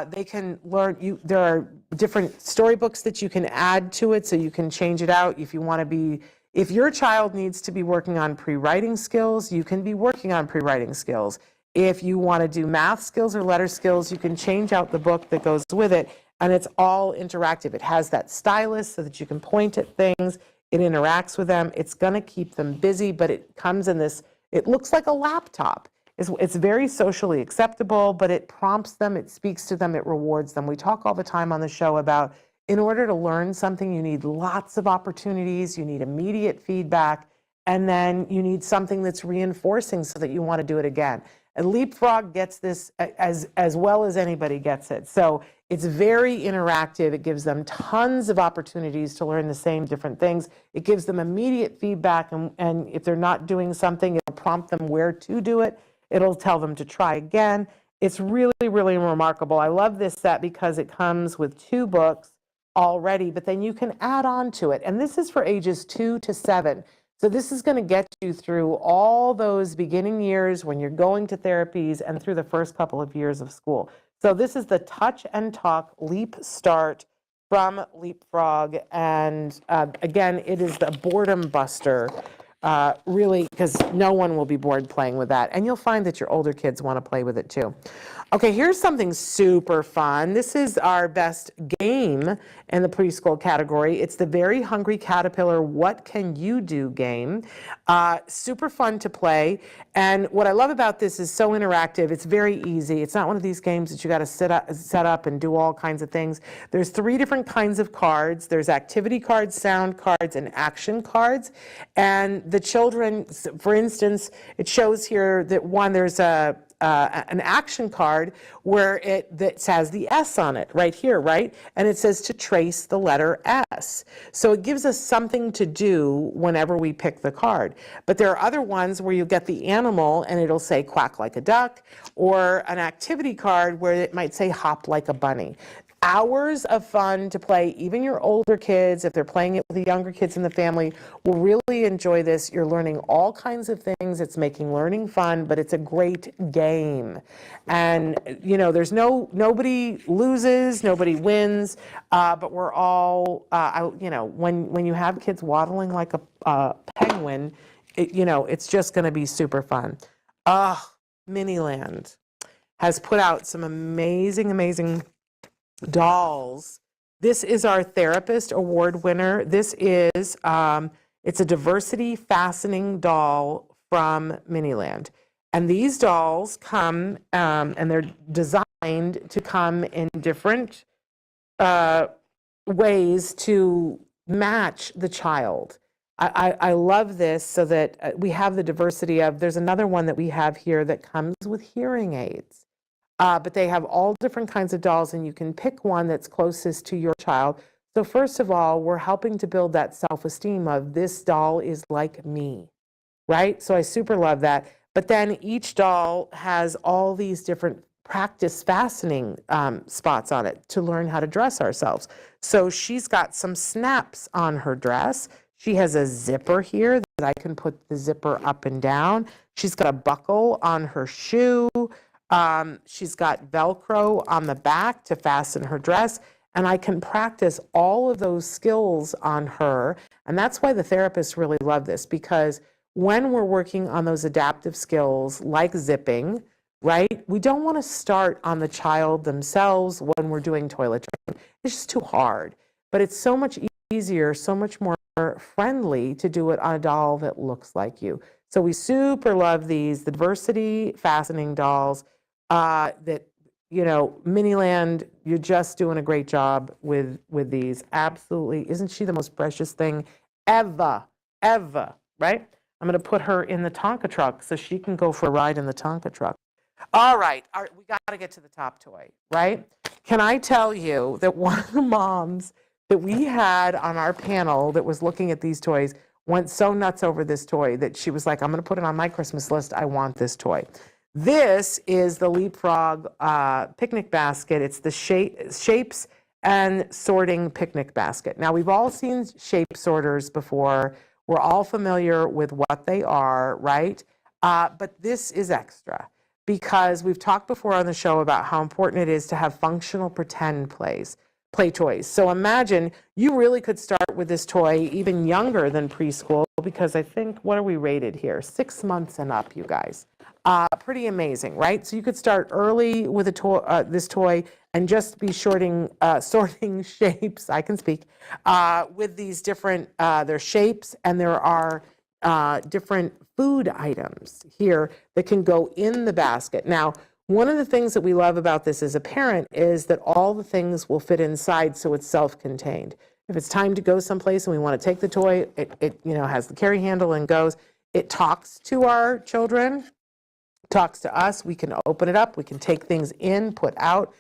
They can learn, there are different storybooks that you can add to it, so you can change it out if you want to be. If your child needs to be working on pre-writing skills, you can be working on pre-writing skills. If you want to do math skills or letter skills, you can change out the book that goes with it, and it's all interactive. It has that stylus so that you can point at things. It interacts with them. It's going to keep them busy, but it comes in this, it looks like a laptop. It's very socially acceptable, but it prompts them, it speaks to them, it rewards them. We talk all the time on the show about, in order to learn something, you need lots of opportunities, you need immediate feedback, and then you need something that's reinforcing so that you want to do it again. And Leapfrog gets this as well as anybody gets it. So it's very interactive. It gives them tons of opportunities to learn the same different things. It gives them immediate feedback, and if they're not doing something, it'll prompt them where to do it. It'll tell them to try again. It's really, really remarkable. I love this set because it comes with 2 books already, but then you can add on to it. And this is for ages 2 to 7. So this is going to get you through all those beginning years when you're going to therapies and through the first couple of years of school. So this is the Touch and Talk Leap Start from Leapfrog. And again, it is the boredom buster, really, because no one will be bored playing with that. And you'll find that your older kids want to play with it too. Okay, here's something super fun. This is our best game in the preschool category. It's the Very Hungry Caterpillar What Can You Do game. Super fun to play. And what I love about this is so interactive. It's very easy. It's not one of these games that you got to set up and do all kinds of things. There's 3 different kinds of cards. There's activity cards, sound cards, and action cards. And the children, for instance, it shows here that there's an action card where that has the S on it right here, right? And it says to trace the letter S. So it gives us something to do whenever we pick the card. But there are other ones where you get the animal and it'll say quack like a duck, or an activity card where it might say hop like a bunny. hours of fun to play. Even your older kids, if they're playing it with the younger kids in the family, will really enjoy this. You're learning all kinds of things. It's making learning fun, but it's a great game. And, you know, there's nobody loses, nobody wins, but we're all, you know, when you have kids waddling like a penguin, you know, it's just going to be super fun. Miniland has put out some amazing dolls. This is our Therapist Award winner. This is, it's a diversity fastening doll from Miniland. And these dolls come, and they're designed to come in different ways to match the child. I love this so that we have the diversity of, there's another one that we have here that comes with hearing aids. But they have all different kinds of dolls, and you can pick one that's closest to your child. So first of all, we're helping to build that self-esteem of this doll is like me, right? So I super love that. But then each doll has all these different practice fastening spots on it to learn how to dress ourselves. So she's got some snaps on her dress. She has a zipper here that I can put the zipper up and down. She's got a buckle on her shoe. She's got Velcro on the back to fasten her dress, and I can practice all of those skills on her. And that's why the therapists really love this, because when we're working on those adaptive skills like zipping, right, we don't want to start on the child themselves when we're doing toilet training. It's just too hard. But it's so much easier, so much more friendly to do it on a doll that looks like you. So we super love these, the diversity fastening dolls. That, you know, Miniland, you're just doing a great job with these. Absolutely. Isn't she the most precious thing ever, right? I'm going to put her in the Tonka truck so she can go for a ride in the Tonka truck. All right, we got to get to the top toy, right? Can I tell you that one of the moms that we had on our panel that was looking at these toys went so nuts over this toy that she was like, I'm going to put it on my Christmas list. I want this toy. This is the Leapfrog picnic basket. It's the shapes and sorting picnic basket. Now, we've all seen shape sorters before. We're all familiar with what they are, right? But this is extra because we've talked before on the show about how important it is to have functional pretend play toys. So imagine you really could start with this toy even younger than preschool, because I think, what are we rated here? 6 months and up, you guys. Pretty amazing, right? So you could start early with a toy, this toy, and just be sorting shapes. I can speak with these different their shapes, and there are different food items here that can go in the basket. Now, one of the things that we love about this as a parent is that all the things will fit inside, so it's self-contained. If it's time to go someplace and we want to take the toy, it you know, has the carry handle and goes. It talks to our children, talks to us. We can open it up. We can take things in, put out.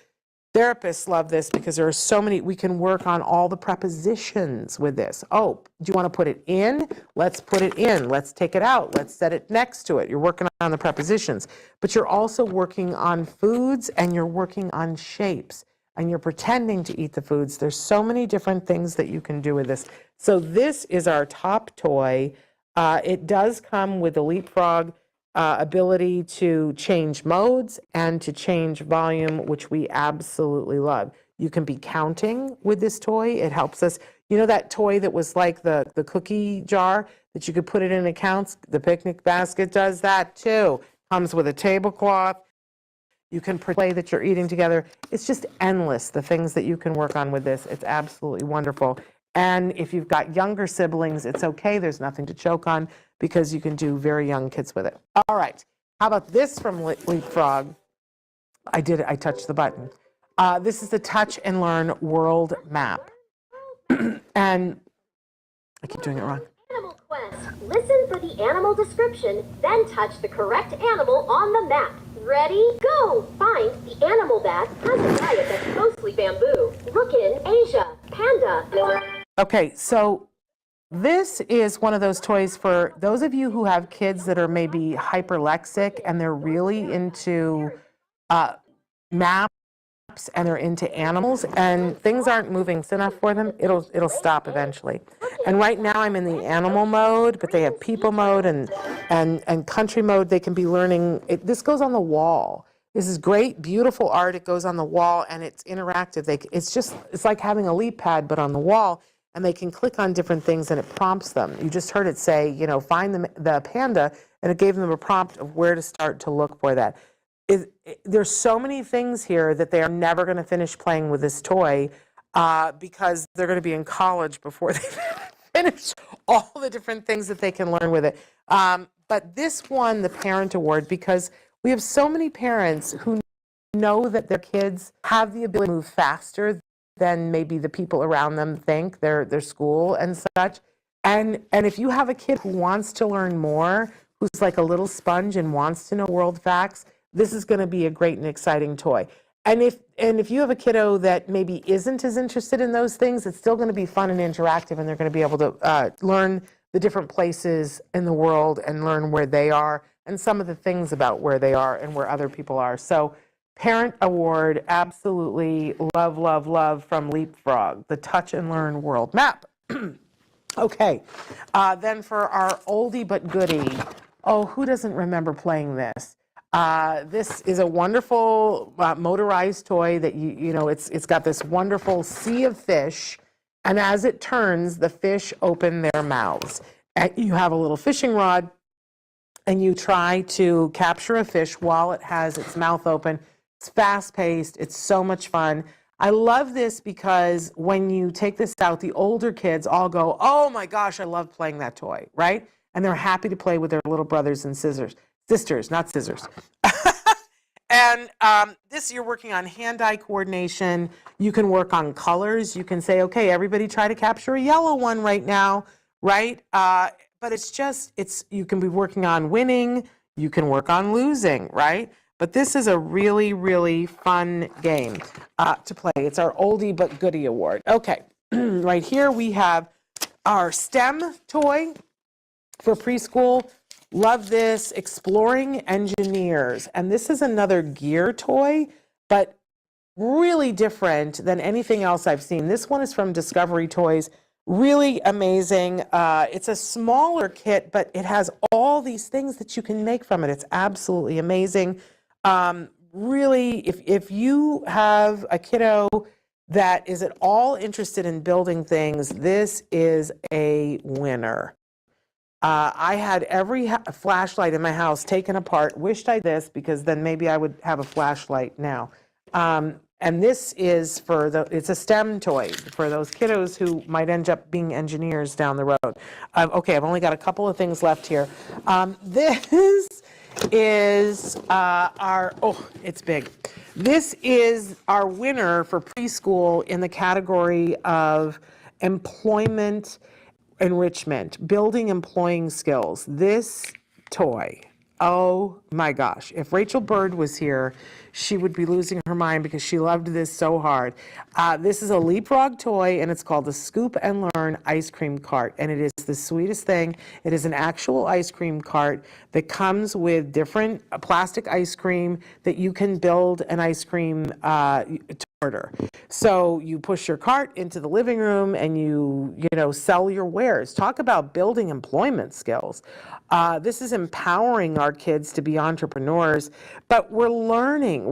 Therapists love this because there are so many. We can work on all the prepositions with this. Oh, do you want to put it in? Let's put it in. Let's take it out. Let's set it next to it. You're working on the prepositions, but you're also working on foods, and you're working on shapes, and you're pretending to eat the foods. There's so many different things that you can do with this. So this is our top toy. It does come with a Leapfrog ability to change modes and to change volume, which we absolutely love. You can be counting with this toy. It helps us. You know that toy that was like the cookie jar that you could put it in accounts? The picnic basket does that too. Comes with a tablecloth. You can play that you're eating together. It's just endless, the things that you can work on with this. It's absolutely wonderful. And if you've got younger siblings, it's okay. There's nothing to choke on because you can do very young kids with it. All right. How about this from Leapfrog? I did it. I touched the button. This is the Touch and Learn World Map. And I keep doing it wrong. Animal Quest. Listen for the animal description, then touch the correct animal on the map. Ready? Go! Find the animal that has a diet that's mostly bamboo. Look in Asia. Panda. Okay, so this is one of those toys for those of you who have kids that are maybe hyperlexic and they're really into maps and they're into animals and things aren't moving enough for them, it'll stop eventually. And right now I'm in the animal mode, but they have people mode and country mode. They can be learning. This goes on the wall. This is great, beautiful art. It goes on the wall and it's interactive. It's like having a leap pad, but on the wall, and they can click on different things and it prompts them. You just heard it say, find the panda, and it gave them a prompt of where to start to look for that. There's so many things here that they are never going to finish playing with this toy because they're going to be in college before they finish all the different things that they can learn with it. But this won the Parent Award because we have so many parents who know that their kids have the ability to move faster than maybe the people around them think, their school and such. And if you have a kid who wants to learn more, who's like a little sponge and wants to know world facts, this is going to be a great and exciting toy. And if you have a kiddo that maybe isn't as interested in those things, it's still going to be fun and interactive, and they're going to be able to learn the different places in the world and learn where they are and some of the things about where they are and where other people are. So Parent Award, absolutely love, love, love from Leapfrog, the Touch and Learn World Map. Okay, then for our oldie but goodie, who doesn't remember playing this? This is a wonderful motorized toy that it's got this wonderful sea of fish, and as it turns, the fish open their mouths. And you have a little fishing rod, and you try to capture a fish while it has its mouth open. It's fast-paced. It's so much fun. I love this because when you take this out, the older kids all go, "Oh my gosh, I love playing that toy," right? And they're happy to play with their little brothers and sisters, not scissors. And this, you're working on hand-eye coordination. You can work on colors. You can say, okay, everybody try to capture a yellow one right now, right? But you can be working on winning. You can work on losing, right? But this is a really, really fun game to play. It's our oldie but goodie award. Okay, right here we have our STEM toy for preschool. Love this, Exploring Engineers. And this is another gear toy, but really different than anything else I've seen. This one is from Discovery Toys. Really amazing. It's a smaller kit, but it has all these things that you can make from it. It's absolutely amazing. Really, if you have a kiddo that is at all interested in building things, this is a winner. I had every flashlight in my house taken apart. Wished I this because then maybe I would have a flashlight now. And this is it's a STEM toy for those kiddos who might end up being engineers down the road. Okay, I've only got a couple of things left here. This is it's big. This is our winner for preschool in the category of employment enrichment, building employing skills. This toy, oh my gosh, if Rachel Bird was here, she would be losing her mind because she loved this so hard. This is a Leapfrog toy, and it's called the Scoop and Learn Ice Cream Cart, and it is the sweetest thing. It is an actual ice cream cart that comes with different plastic ice cream that you can build an ice cream order. So you push your cart into the living room and you sell your wares. Talk about building employment skills. This is empowering our kids to be entrepreneurs, but we're learning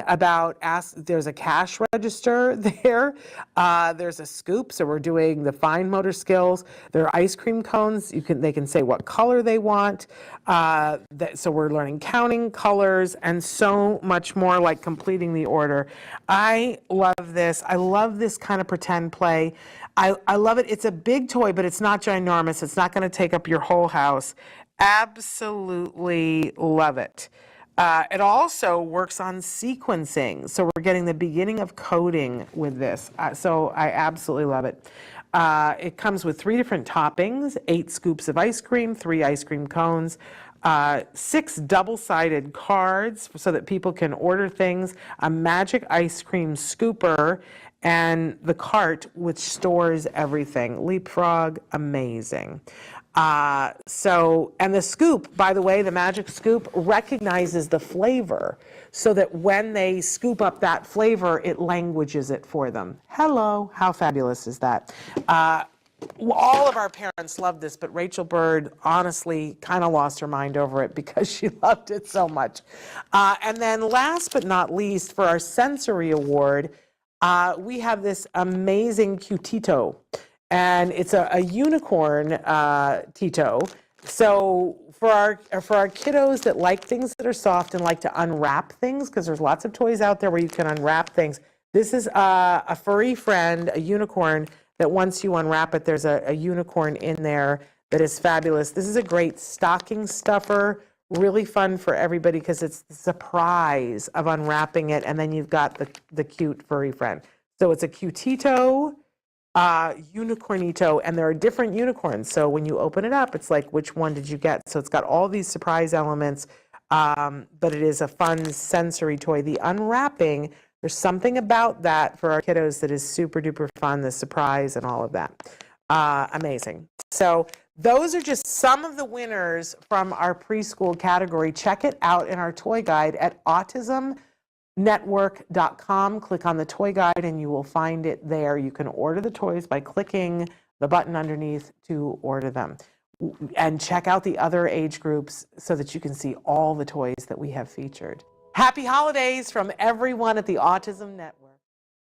about, there's a cash register there. There's a scoop. So we're doing the fine motor skills. There are ice cream cones. They can say what color they want. So we're learning counting, colors, and so much more, like completing the order. I love this. I love this kind of pretend play. I love it. It's a big toy, but it's not ginormous. It's not going to take up your whole house. Absolutely love it. It also works on sequencing. So we're getting the beginning of coding with this. So I absolutely love it. It comes with 3 different toppings, 8 scoops of ice cream, 3 ice cream cones, 6 double-sided cards so that people can order things, a magic ice cream scooper, and the cart which stores everything. Leapfrog, amazing. And the scoop, by the way, the magic scoop recognizes the flavor so that when they scoop up that flavor, it languages it for them. Hello, how fabulous is that? All of our parents loved this, but Rachel Bird honestly kind of lost her mind over it because she loved it so much. And then last but not least, for our sensory award, we have this amazing Cutito. And it's a unicorn Tito. So for our kiddos that like things that are soft and like to unwrap things, because there's lots of toys out there where you can unwrap things, this is a furry friend, a unicorn, that once you unwrap it, there's a unicorn in there that is fabulous. This is a great stocking stuffer, really fun for everybody because it's the surprise of unwrapping it, and then you've got the cute furry friend. So it's a Cutito, unicornito, and there are different unicorns. So when you open it up, it's like, which one did you get? So it's got all these surprise elements, but it is a fun sensory toy. The unwrapping, there's something about that for our kiddos that is super duper fun, the surprise and all of that. Amazing. So those are just some of the winners from our preschool category. Check it out in our toy guide at autismnetwork.com. Click on the toy guide and you will find it there. You can order the toys by clicking the button underneath to order them. And check out the other age groups so that you can see all the toys that we have featured. Happy holidays from everyone at the Autism Network.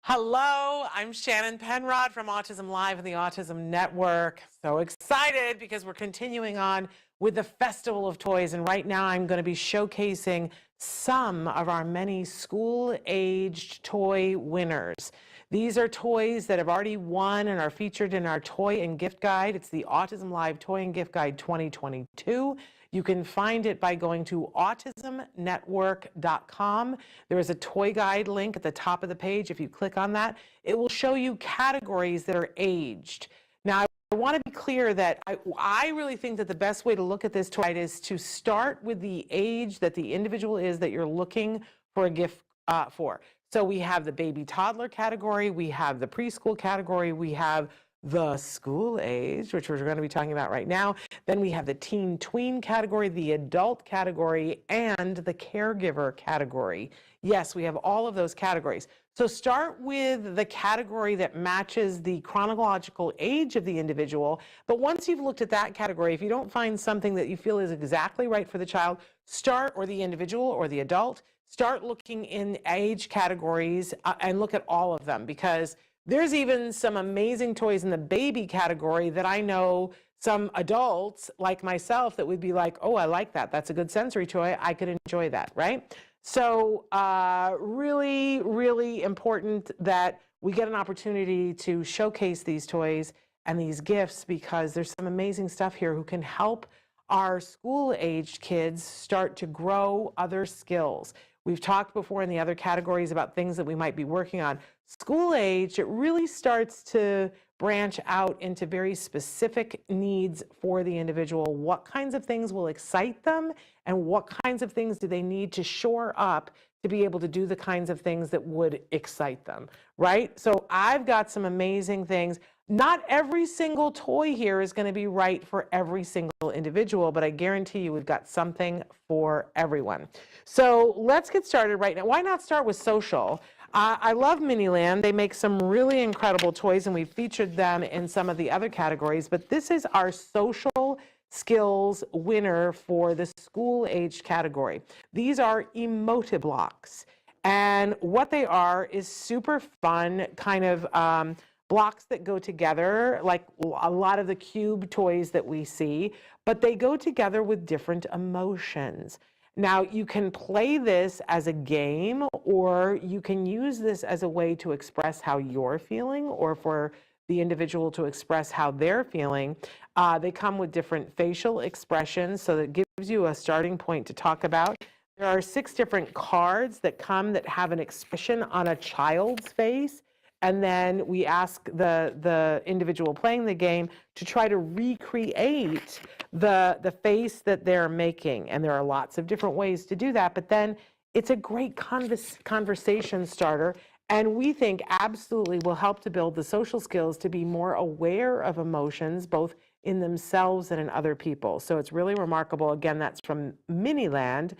Hello, I'm Shannon Penrod from Autism Live and the Autism Network. So excited because we're continuing on with the Festival of Toys, and right now I'm going to be showcasing some of our many school-aged toy winners. These are toys that have already won and are featured in our Toy and Gift Guide. It's the Autism Live Toy and Gift Guide 2022. You can find it by going to autismnetwork.com. There is a toy guide link at the top of the page. If you click on that, it will show you categories that are aged. Now, I want to be clear that I really think that the best way to look at this toy guide is to start with the age that the individual is that you're looking for a gift for. So we have the baby toddler category, we have the preschool category, we have the school age, which we're going to be talking about right now. Then we have the teen tween category, the adult category, and the caregiver category. Yes, we have all of those categories. So start with the category that matches the chronological age of the individual. But once you've looked at that category, if you don't find something that you feel is exactly right for the child, or the individual or the adult, start looking in age categories and look at all of them, because there's even some amazing toys in the baby category that I know some adults like myself that would be like, oh, I like that. That's a good sensory toy. I could enjoy that, right? So really, really important that we get an opportunity to showcase these toys and these gifts, because there's some amazing stuff here who can help our school-aged kids start to grow other skills. We've talked before in the other categories about things that we might be working on. School age, it really starts to branch out into very specific needs for the individual. What kinds of things will excite them, and what kinds of things do they need to shore up to be able to do the kinds of things that would excite them, right? So I've got some amazing things. Not every single toy here is going to be right for every single individual, but I guarantee you we've got something for everyone. So let's get started right now. Why not start with social? I love Miniland. They make some really incredible toys, and we've featured them in some of the other categories, but this is our social skills winner for the school-aged category. These are emoji blocks, and what they are is super fun kind of blocks that go together, like a lot of the cube toys that we see, but they go together with different emotions. Now, you can play this as a game, or you can use this as a way to express how you're feeling, or for the individual to express how they're feeling. They come with different facial expressions, so that gives you a starting point to talk about. There are 6 different cards that come that have an expression on a child's face. And then we ask the individual playing the game to try to recreate the face that they're making. And there are lots of different ways to do that. But then it's a great conversation starter. And we think absolutely will help to build the social skills to be more aware of emotions, both in themselves and in other people. So it's really remarkable. Again, that's from Miniland,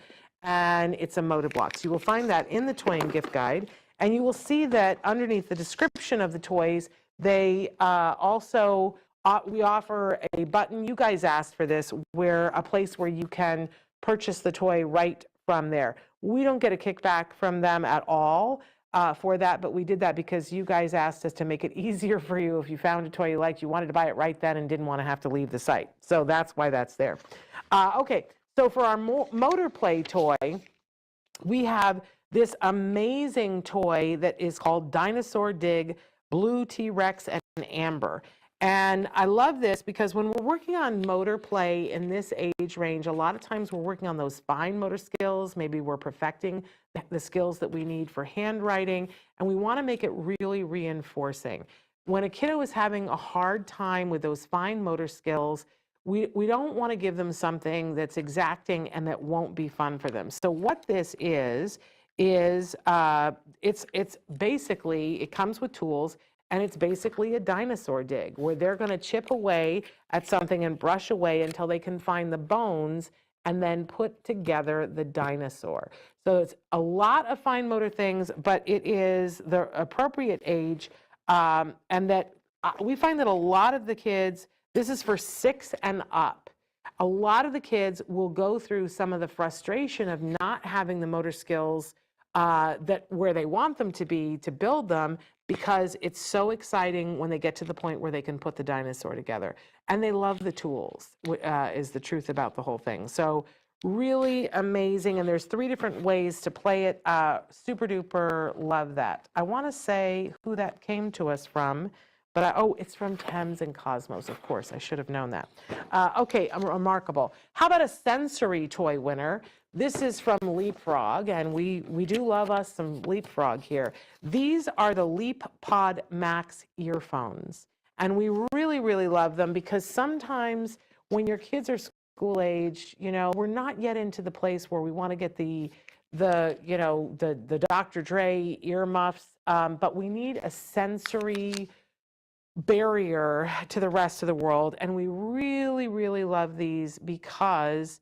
and it's a motor block. So you will find that in the Toy and Gift Guide, and you will see that underneath the description of the toys, they we offer a button, you guys asked for this, where a place where you can purchase the toy right from there. We don't get a kickback from them at all for that, but we did that because you guys asked us to make it easier for you. If you found a toy you liked, you wanted to buy it right then and didn't want to have to leave the site. So that's why that's there. Okay, so for our motor play toy, we have this amazing toy that is called Dinosaur Dig Blue T-Rex and Amber. And I love this because when we're working on motor play in this age range, a lot of times we're working on those fine motor skills. Maybe we're perfecting the skills that we need for handwriting, and we want to make it really reinforcing. When a kiddo is having a hard time with those fine motor skills, we don't want to give them something that's exacting and that won't be fun for them. So what this is it's basically, it comes with tools, and it's basically a dinosaur dig where they're going to chip away at something and brush away until they can find the bones and then put together the dinosaur. So it's a lot of fine motor things, but it is the appropriate age, and that we find that a lot of the kids, this is for 6 and up, a lot of the kids will go through some of the frustration of not having the motor skills that where they want them to be to build them, because it's so exciting when they get to the point where they can put the dinosaur together. And they love the tools, is the truth about the whole thing. So really amazing, and there's 3 different ways to play it. Super duper love that. I want to say who that came to us from, but it's from Thames and Cosmos, of course. I should have known that. Okay, remarkable. How about a sensory toy winner? This is from Leapfrog, and we do love us some Leapfrog here. These are the Leap Pod Max earphones, and we really, really love them because sometimes when your kids are school age, we're not yet into the place where we want to get the Dr. Dre earmuffs, but we need a sensory barrier to the rest of the world, and we really, really love these because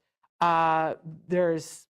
there's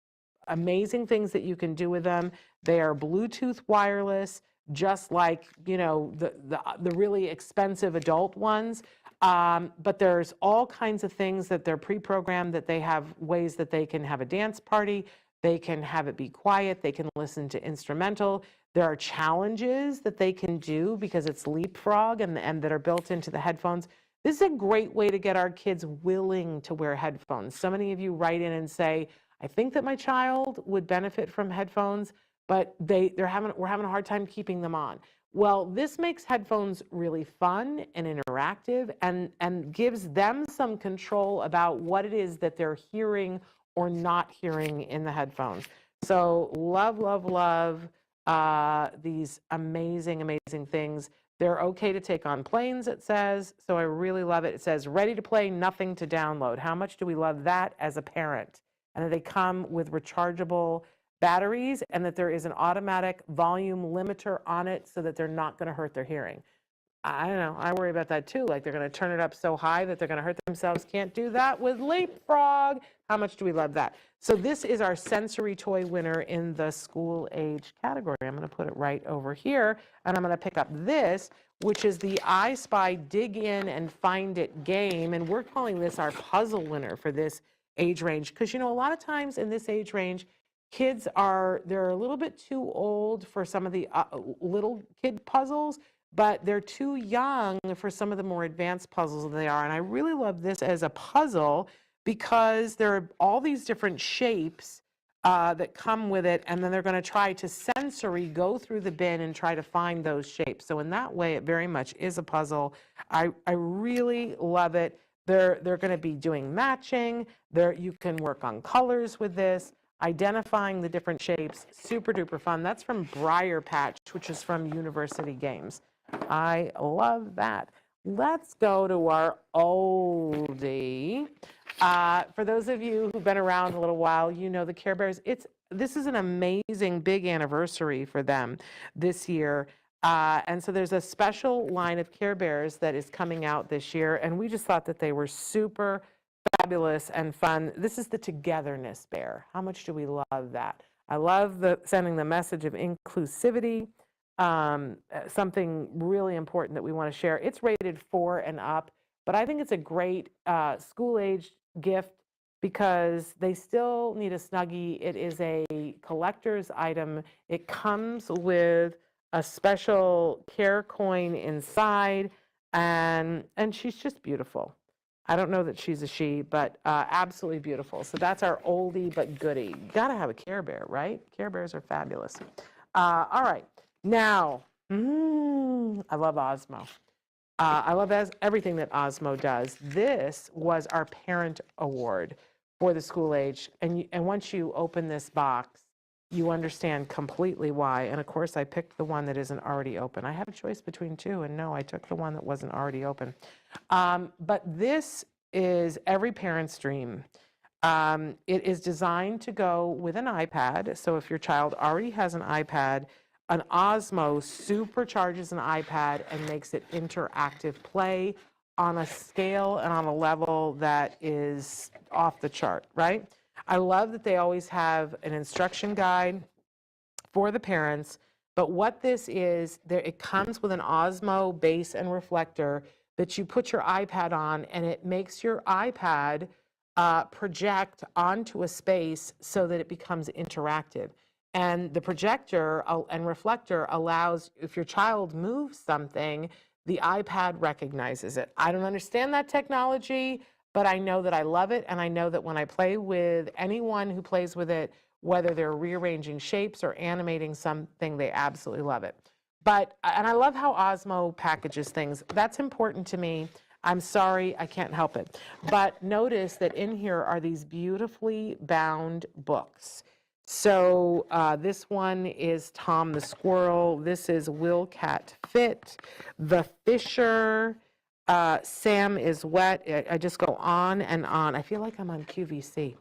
amazing things that you can do with them. They are Bluetooth wireless, just like the really expensive adult ones. But there's all kinds of things that they're pre-programmed, that they have ways that they can have a dance party, they can have it be quiet, they can listen to instrumental. There are challenges that they can do because it's Leapfrog and that are built into the headphones. This is a great way to get our kids willing to wear headphones. So many of you write in and say, I think that my child would benefit from headphones, but we're having a hard time keeping them on. Well, this makes headphones really fun and interactive and gives them some control about what it is that they're hearing or not hearing in the headphones. So love, love, love these amazing, amazing things. They're okay to take on planes, it says, so I really love it. It says, ready to play, nothing to download. How much do we love that as a parent? And that they come with rechargeable batteries and that there is an automatic volume limiter on it so that they're not going to hurt their hearing. I don't know, I worry about that too. Like they're going to turn it up so high that they're going to hurt themselves. Can't do that with Leapfrog. How much do we love that? So this is our sensory toy winner in the school age category. I'm going to put it right over here, and I'm going to pick up this, which is the I Spy Dig In and Find It game. And we're calling this our puzzle winner for this age range. Because, a lot of times in this age range, kids they're a little bit too old for some of the little kid puzzles, but they're too young for some of the more advanced puzzles than they are. And I really love this as a puzzle because there are all these different shapes that come with it, and then they're going to try to sensory go through the bin and try to find those shapes. So in that way, it very much is a puzzle. I really love it. They're going to be doing matching. You can work on colors with this, identifying the different shapes. Super duper fun. That's from Briar Patch, which is from University Games. I love that. Let's go to our oldie. For those of you who've been around a little while, the Care Bears. This is an amazing big anniversary for them this year. And so there's a special line of Care Bears that is coming out this year, and we just thought that they were super fabulous and fun. This is the Togetherness Bear. How much do we love that? I love sending the message of inclusivity, something really important that we want to share. It's rated 4 and up, but I think it's a great school-age gift because they still need a Snuggie. It is a collector's item. It comes with a special care coin inside, and she's just beautiful. I don't know that she's a she, but absolutely beautiful. So that's our oldie but goodie. You gotta have a Care Bear, right? Care Bears are fabulous. All right, now, I love Osmo. I love everything that Osmo does. This was our parent award for the school age, and once you open this box, you understand completely why. And of course, I picked the one that isn't already open. I have a choice between two, and no, I took the one that wasn't already open. But this is every parent's dream. It is designed to go with an iPad. So if your child already has an iPad, an Osmo supercharges an iPad and makes it interactive play on a scale and on a level that is off the chart, right? I love that they always have an instruction guide for the parents, but what this is, it comes with an Osmo base and reflector that you put your iPad on, and it makes your iPad project onto a space so that it becomes interactive. And the projector and reflector allows, if your child moves something, the iPad recognizes it. I don't understand that technology, but I know that I love it, and I know that when I play with anyone who plays with it, whether they're rearranging shapes or animating something, they absolutely love it. And I love how Osmo packages things. That's important to me. I'm sorry, I can't help it. But notice that in here are these beautifully bound books. So this one is Tom the Squirrel. This is Will Cat Fit? The Fisher. Sam is Wet. I just go on and on. I feel like I'm on QVC.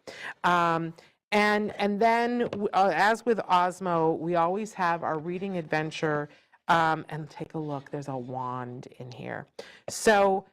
And then, as with Osmo, we always have our reading adventure. And take a look, there's a wand in here. So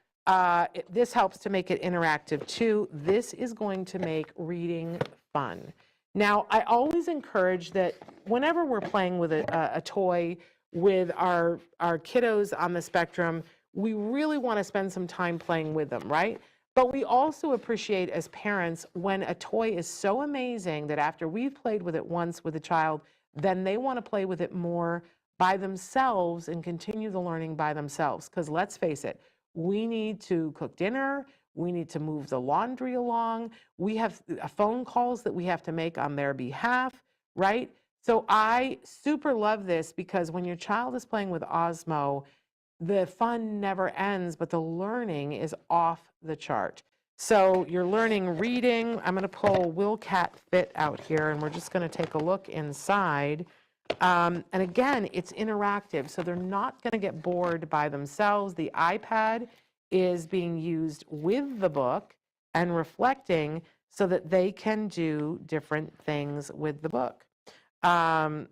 this helps to make it interactive too. This is going to make reading fun. Now, I always encourage that whenever we're playing with a toy with our kiddos on the spectrum, we really want to spend some time playing with them, right? But we also appreciate as parents when a toy is so amazing that after we've played with it once with a child, then they want to play with it more by themselves and continue the learning by themselves. Because let's face it, we need to cook dinner, we need to move the laundry along, we have phone calls that we have to make on their behalf, right? So I super love this because when your child is playing with Osmo, the fun never ends, but the learning is off the chart. So you're learning reading. I'm going to pull Will Cat Fit out here, and we're just going to take a look inside. And again, it's interactive, so they're not going to get bored by themselves. The iPad is being used with the book and reflecting so that they can do different things with the book.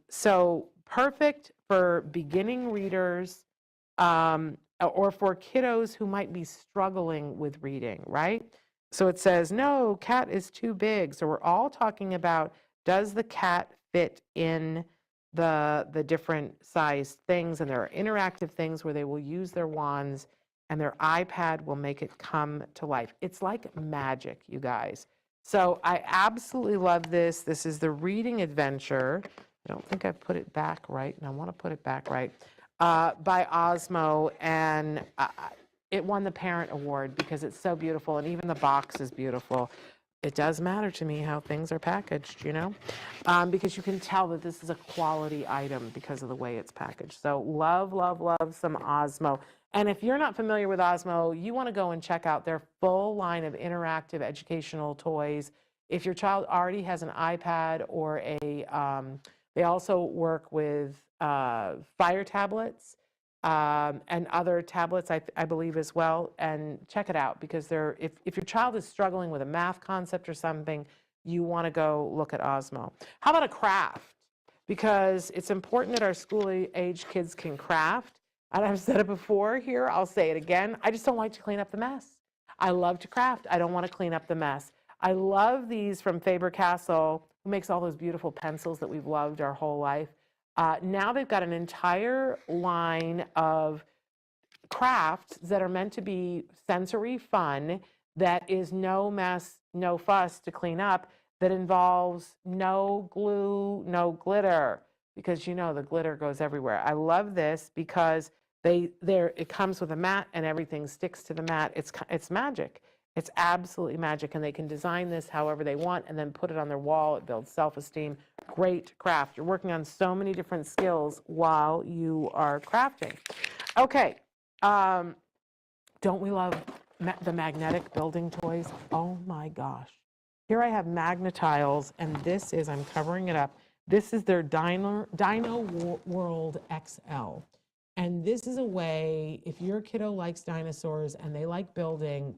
So perfect for beginning readers or for kiddos who might be struggling with reading, right? So it says, no, cat is too big. So we're all talking about, does the cat fit in the different sized things? And there are interactive things where they will use their wands and their iPad will make it come to life. It's like magic, you guys. So I absolutely love this. This is the reading adventure. I don't think I've put it back right, and I want to put it back right, by Osmo, and it won the Parent Award because it's so beautiful, and even the box is beautiful. It does matter to me how things are packaged, you know, because you can tell that this is a quality item because of the way it's packaged. So love, love, love some Osmo. And if you're not familiar with Osmo, you want to go and check out their full line of interactive educational toys. If your child already has an iPad or they also work with Fire tablets and other tablets, I believe, as well. And check it out because if your child is struggling with a math concept or something, you want to go look at Osmo. How about a craft? because it's important that our school-age kids can craft. And I've said it before here, I'll say it again. I just don't like to clean up the mess. I love to craft. I don't want to clean up the mess. I love these from Faber-Castell, who makes all those beautiful pencils that we've loved our whole life. Now they've got an entire line of crafts that are meant to be sensory fun, that is no mess, no fuss to clean up, that involves no glue, no glitter, because you know the glitter goes everywhere. I love this because it comes with a mat and everything sticks to the mat. It's magic. It's absolutely magic, and they can design this however they want and then put it on their wall. It builds self-esteem. Great craft. You're working on so many different skills while you are crafting. Okay, don't we love the magnetic building toys? Oh my gosh. Here I have Magnetiles, and this is, I'm covering it up, this is their Dino World XL. And this is a way, if your kiddo likes dinosaurs and they like building,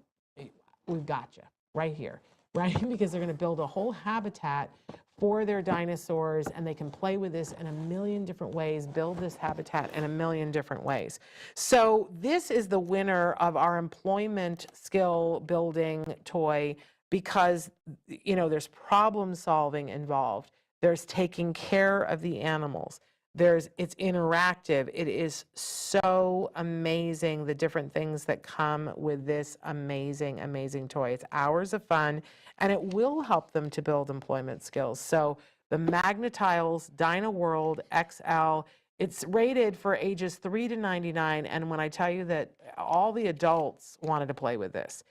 we've got you right here, right? Because they're going to build a whole habitat for their dinosaurs, and they can play with this in a million different ways, build this habitat in a million different ways. So this is the winner of our employment skill building toy, because, you know, there's problem solving involved. There's taking care of the animals. It's interactive. It is so amazing, the different things that come with this amazing, amazing toy. It's hours of fun, and it will help them to build employment skills. So the Magnetiles Dino World XL, it's rated for ages 3 to 99, and when I tell you that all the adults wanted to play with this.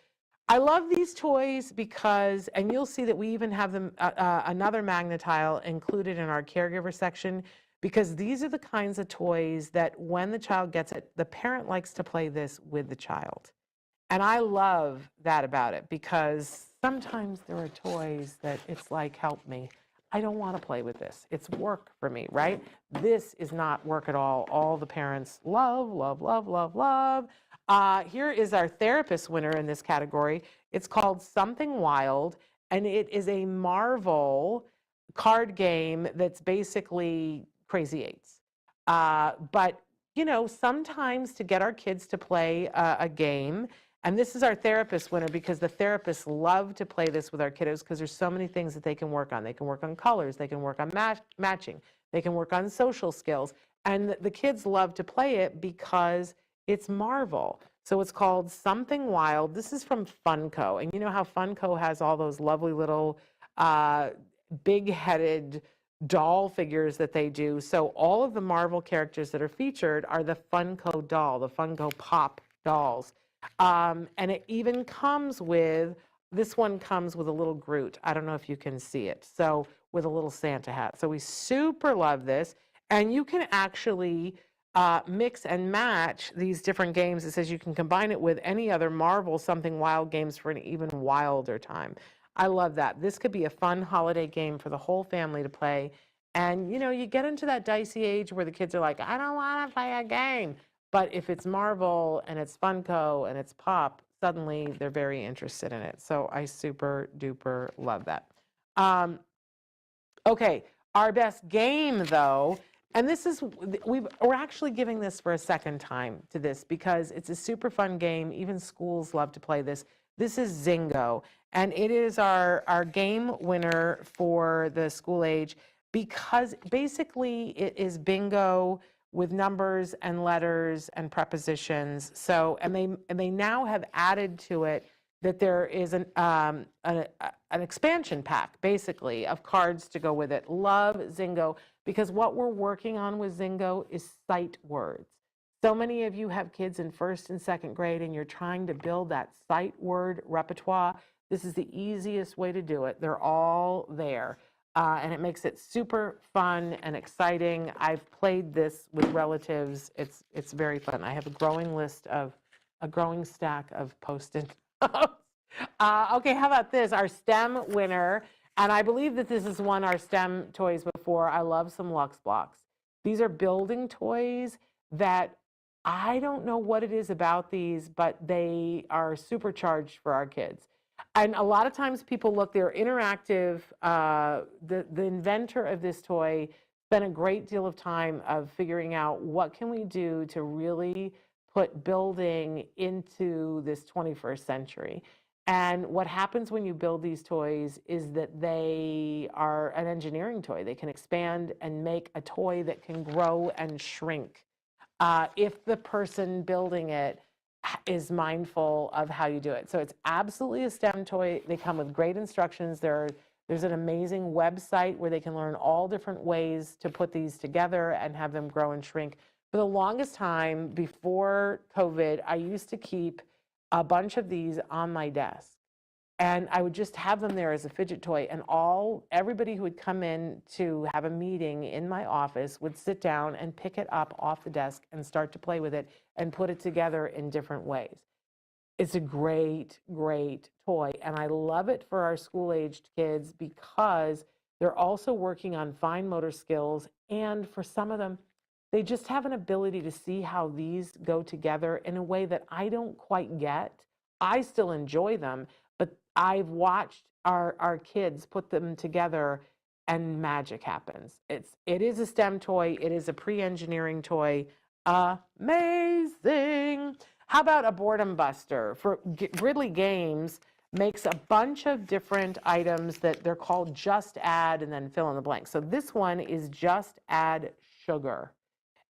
I love these toys because, and you'll see that we even have them another Magnetile included in our caregiver section, because these are the kinds of toys that when the child gets it, the parent likes to play this with the child. And I love that about it, because sometimes there are toys that it's like, help me. I don't want to play with this. It's work for me, right? This is not work at all. All the parents love, love, love, love, love. Here is our therapist winner in this category. It's called Something Wild, and it is a Marvel card game that's basically Crazy Eights. But, you know, sometimes to get our kids to play a game, and this is our therapist winner, because the therapists love to play this with our kiddos, because there's so many things that they can work on. They can work on colors, they can work on matching, they can work on social skills, and the kids love to play it because it's Marvel. So it's called Something Wild. This is from Funko, and you know how Funko has all those lovely little big-headed doll figures that they do. So all of the Marvel characters that are featured are the Funko doll, the Funko Pop dolls. And it even comes with, this one comes with a little Groot. I don't know if you can see it. So with a little Santa hat. So we super love this. And you can actually mix and match these different games. It says you can combine it with any other Marvel Something Wild games for an even wilder time. I love that. This could be a fun holiday game for the whole family to play. And, you know, you get into that dicey age where the kids are like, I don't want to play a game. But if it's Marvel and it's Funko and it's Pop, suddenly they're very interested in it. So I super duper love that. Okay, our best game though, and this is, we're actually giving this for a second time to this because it's a super fun game. Even schools love to play this. This is Zingo, and it is our game winner for the school age, because basically it is bingo with numbers and letters and prepositions. So, and they now have added to it that there is an expansion pack, basically, of cards to go with it. Love Zingo, because what we're working on with Zingo is sight words. So many of you have kids in 1st and 2nd grade, and you're trying to build that sight word repertoire. This is the easiest way to do it. They're all there. And it makes it super fun and exciting. I've played this with relatives. It's very fun. I have a growing stack of Post-it notes. Okay, how about this? Our STEM winner, and I believe that this has won our STEM toys before. I love some Lux Blocks. These are building toys that I don't know what it is about these, but they are supercharged for our kids. And a lot of times people look, they're interactive. The inventor of this toy spent a great deal of time of figuring out what can we do to really put building into this 21st century. And what happens when you build these toys is that they are an engineering toy. They can expand and make a toy that can grow and shrink if the person building it is mindful of how you do it. So it's absolutely a STEM toy. They come with great instructions. There's an amazing website where they can learn all different ways to put these together and have them grow and shrink. For the longest time before COVID, I used to keep a bunch of these on my desk. And I would just have them there as a fidget toy, and everybody who would come in to have a meeting in my office would sit down and pick it up off the desk and start to play with it and put it together in different ways. It's a great, great toy, and I love it for our school-aged kids because they're also working on fine motor skills, and for some of them, they just have an ability to see how these go together in a way that I don't quite get. I still enjoy them, but I've watched our kids put them together and magic happens. It is a STEM toy. It is a pre-engineering toy. Amazing. How about a boredom buster? Gridley Games makes a bunch of different items that they're called just add and then fill in the blank. So this one is just add sugar.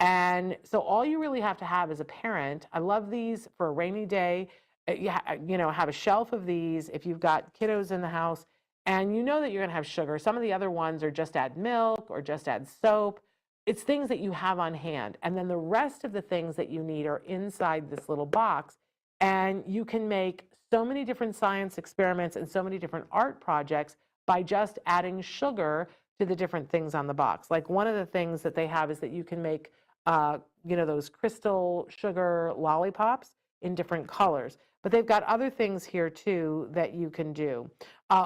And so all you really have to have as a parent, I love these for a rainy day. Have a shelf of these if you've got kiddos in the house and you know that you're going to have sugar. Some of the other ones are just add milk or just add soap. It's things that you have on hand. And then the rest of the things that you need are inside this little box. And you can make so many different science experiments and so many different art projects by just adding sugar to the different things on the box. Like one of the things that they have is that you can make those crystal sugar lollipops in different colors. But they've got other things here too that you can do.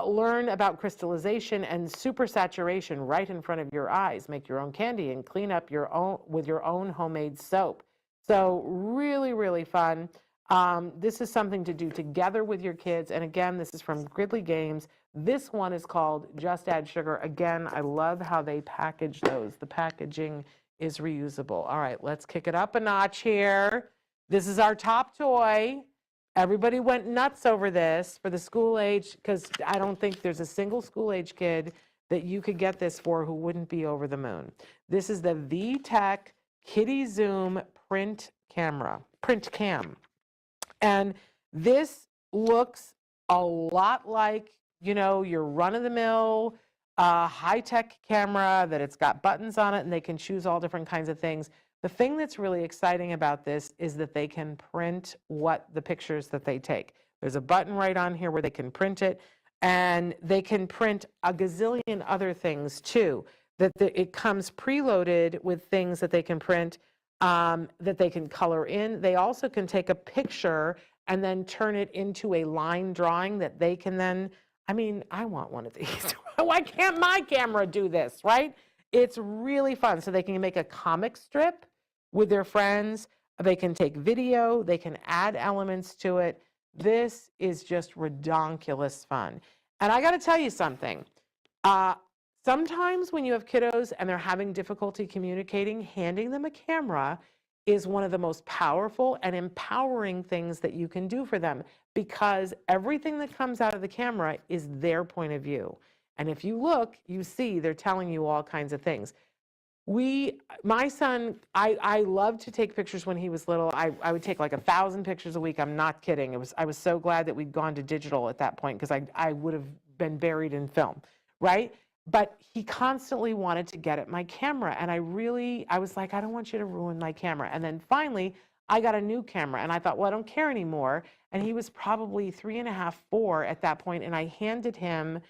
Learn about crystallization and supersaturation right in front of your eyes. Make your own candy and clean up with your own homemade soap. So really, really fun. This is something to do together with your kids. And again, this is from Gridley Games. This one is called Just Add Sugar. Again, I love how they package those. The packaging is reusable. All right, let's kick it up a notch here. This is our top toy. Everybody went nuts over this for the school age, because I don't think there's a single school age kid that you could get this for who wouldn't be over the moon. This is the VTech Kitty Zoom Print Cam. And this looks a lot like, your run-of-the-mill high-tech camera, that it's got buttons on it and they can choose all different kinds of things. The thing that's really exciting about this is that they can print the pictures that they take. There's a button right on here where they can print it, and they can print a gazillion other things too. It comes preloaded with things that they can print, that they can color in. They also can take a picture and then turn it into a line drawing that they can then, I want one of these. Why can't my camera do this, right? It's really fun. So they can make a comic strip with their friends. They can take video. They can add elements to it. This is just redonkulous fun. And I got to tell you something. Sometimes when you have kiddos and they're having difficulty communicating, handing them a camera is one of the most powerful and empowering things that you can do for them, because everything that comes out of the camera is their point of view. And if you look, you see they're telling you all kinds of things. My son, I loved to take pictures when he was little. I would take like 1,000 pictures a week. I'm not kidding. I was so glad that we'd gone to digital at that point, because I would have been buried in film, right? But he constantly wanted to get at my camera. And I was like, I don't want you to ruin my camera. And then finally, I got a new camera. And I thought, well, I don't care anymore. And he was probably 3.5, 4 at that point. And I handed him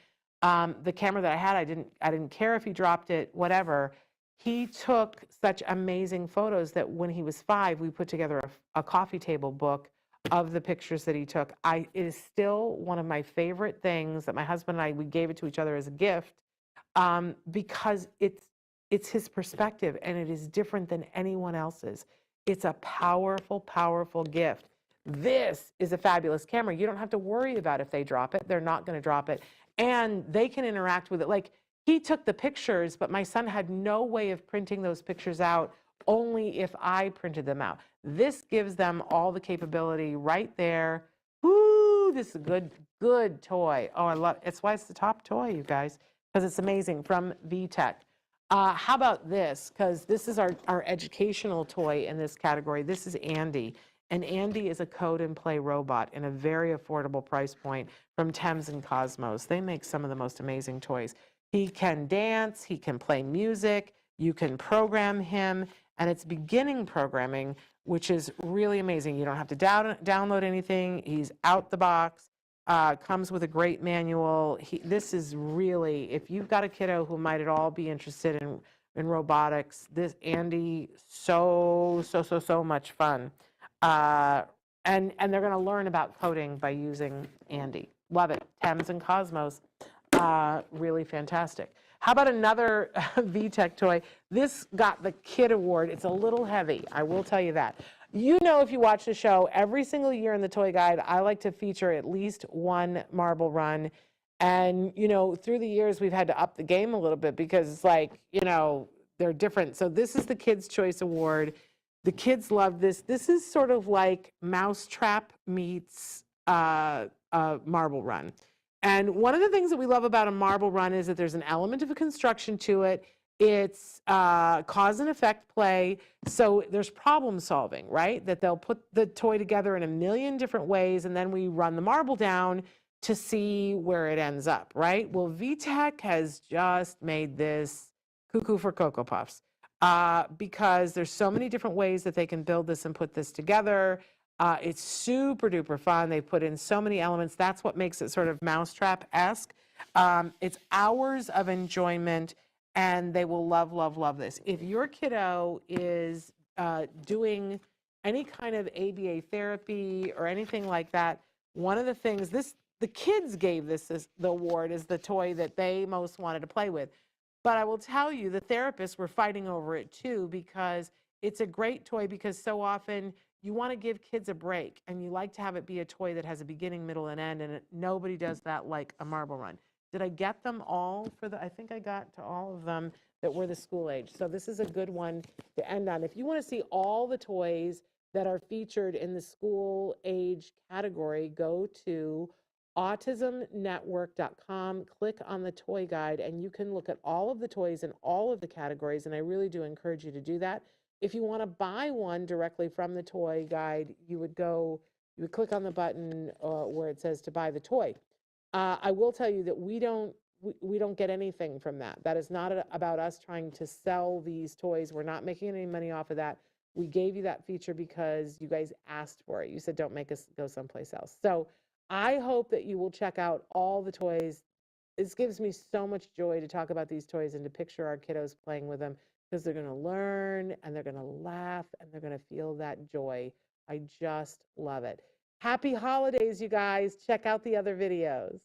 the camera that I had. I didn't care if he dropped it, whatever. He took such amazing photos that when he was 5, we put together a coffee table book of the pictures that he took. It is still one of my favorite things that my husband and I, we gave it to each other as a gift, because it's his perspective and it is different than anyone else's. It's a powerful, powerful gift. This is a fabulous camera. You don't have to worry about if they drop it. They're not going to drop it. And they can interact with it. Like, he took the pictures, but my son had no way of printing those pictures out, only if I printed them out. This gives them all the capability right there. Woo, this is a good, good toy. Oh, I love it. It's why it's the top toy, you guys, because it's amazing, from VTech. How about this? Because this is our educational toy in this category. This is Andy. And Andy is a code and play robot in a very affordable price point from Thames and Cosmos. They make some of the most amazing toys. He can dance, he can play music, you can program him, and it's beginning programming, which is really amazing. You don't have to download anything. He's out the box, comes with a great manual. This is really, if you've got a kiddo who might at all be interested in robotics, this Andy, so much fun. And they're going to learn about coding by using Andy. Love it. Thames and Cosmos. Really fantastic. How about another VTech toy? This got the Kid Award. It's a little heavy, I will tell you that. You know, if you watch the show, every single year in the Toy Guide, I like to feature at least one marble run. And, you know, through the years, we've had to up the game a little bit because it's like, you know, they're different. So this is the Kids' Choice Award. The kids love this. This is sort of like Mousetrap meets Marble Run. And one of the things that we love about a marble run is that there's an element of a construction to it. It's cause and effect play. So there's problem solving, right? That they'll put the toy together in a million different ways, and then we run the marble down to see where it ends up, right? Well, VTech has just made this cuckoo for Cocoa Puffs because there's so many different ways that they can build this and put this together. It's super duper fun. They put in so many elements. That's what makes it sort of Mousetrap-esque. It's hours of enjoyment, and they will love, love, love this. If your kiddo is doing any kind of ABA therapy or anything like that, one of the things, the kids gave this as the award as the toy that they most wanted to play with. But I will tell you, the therapists were fighting over it too, because it's a great toy, because so often you want to give kids a break and you like to have it be a toy that has a beginning, middle, and end, and nobody does that like a marble run. Did I get them all I think I got to all of them that were the school age. So this is a good one to end on. If you want to see all the toys that are featured in the school age category, go to autismnetwork.com, click on the toy guide, and you can look at all of the toys in all of the categories, and I really do encourage you to do that. If you want to buy one directly from the toy guide, you would click on the button where it says to buy the toy. I will tell you that we don't get anything from that. That is not about us trying to sell these toys. We're not making any money off of that. We gave you that feature because you guys asked for it. You said, don't make us go someplace else. So I hope that you will check out all the toys. This gives me so much joy to talk about these toys and to picture our kiddos playing with them, because they're going to learn and they're going to laugh and they're going to feel that joy. I just love it. Happy holidays, you guys. Check out the other videos.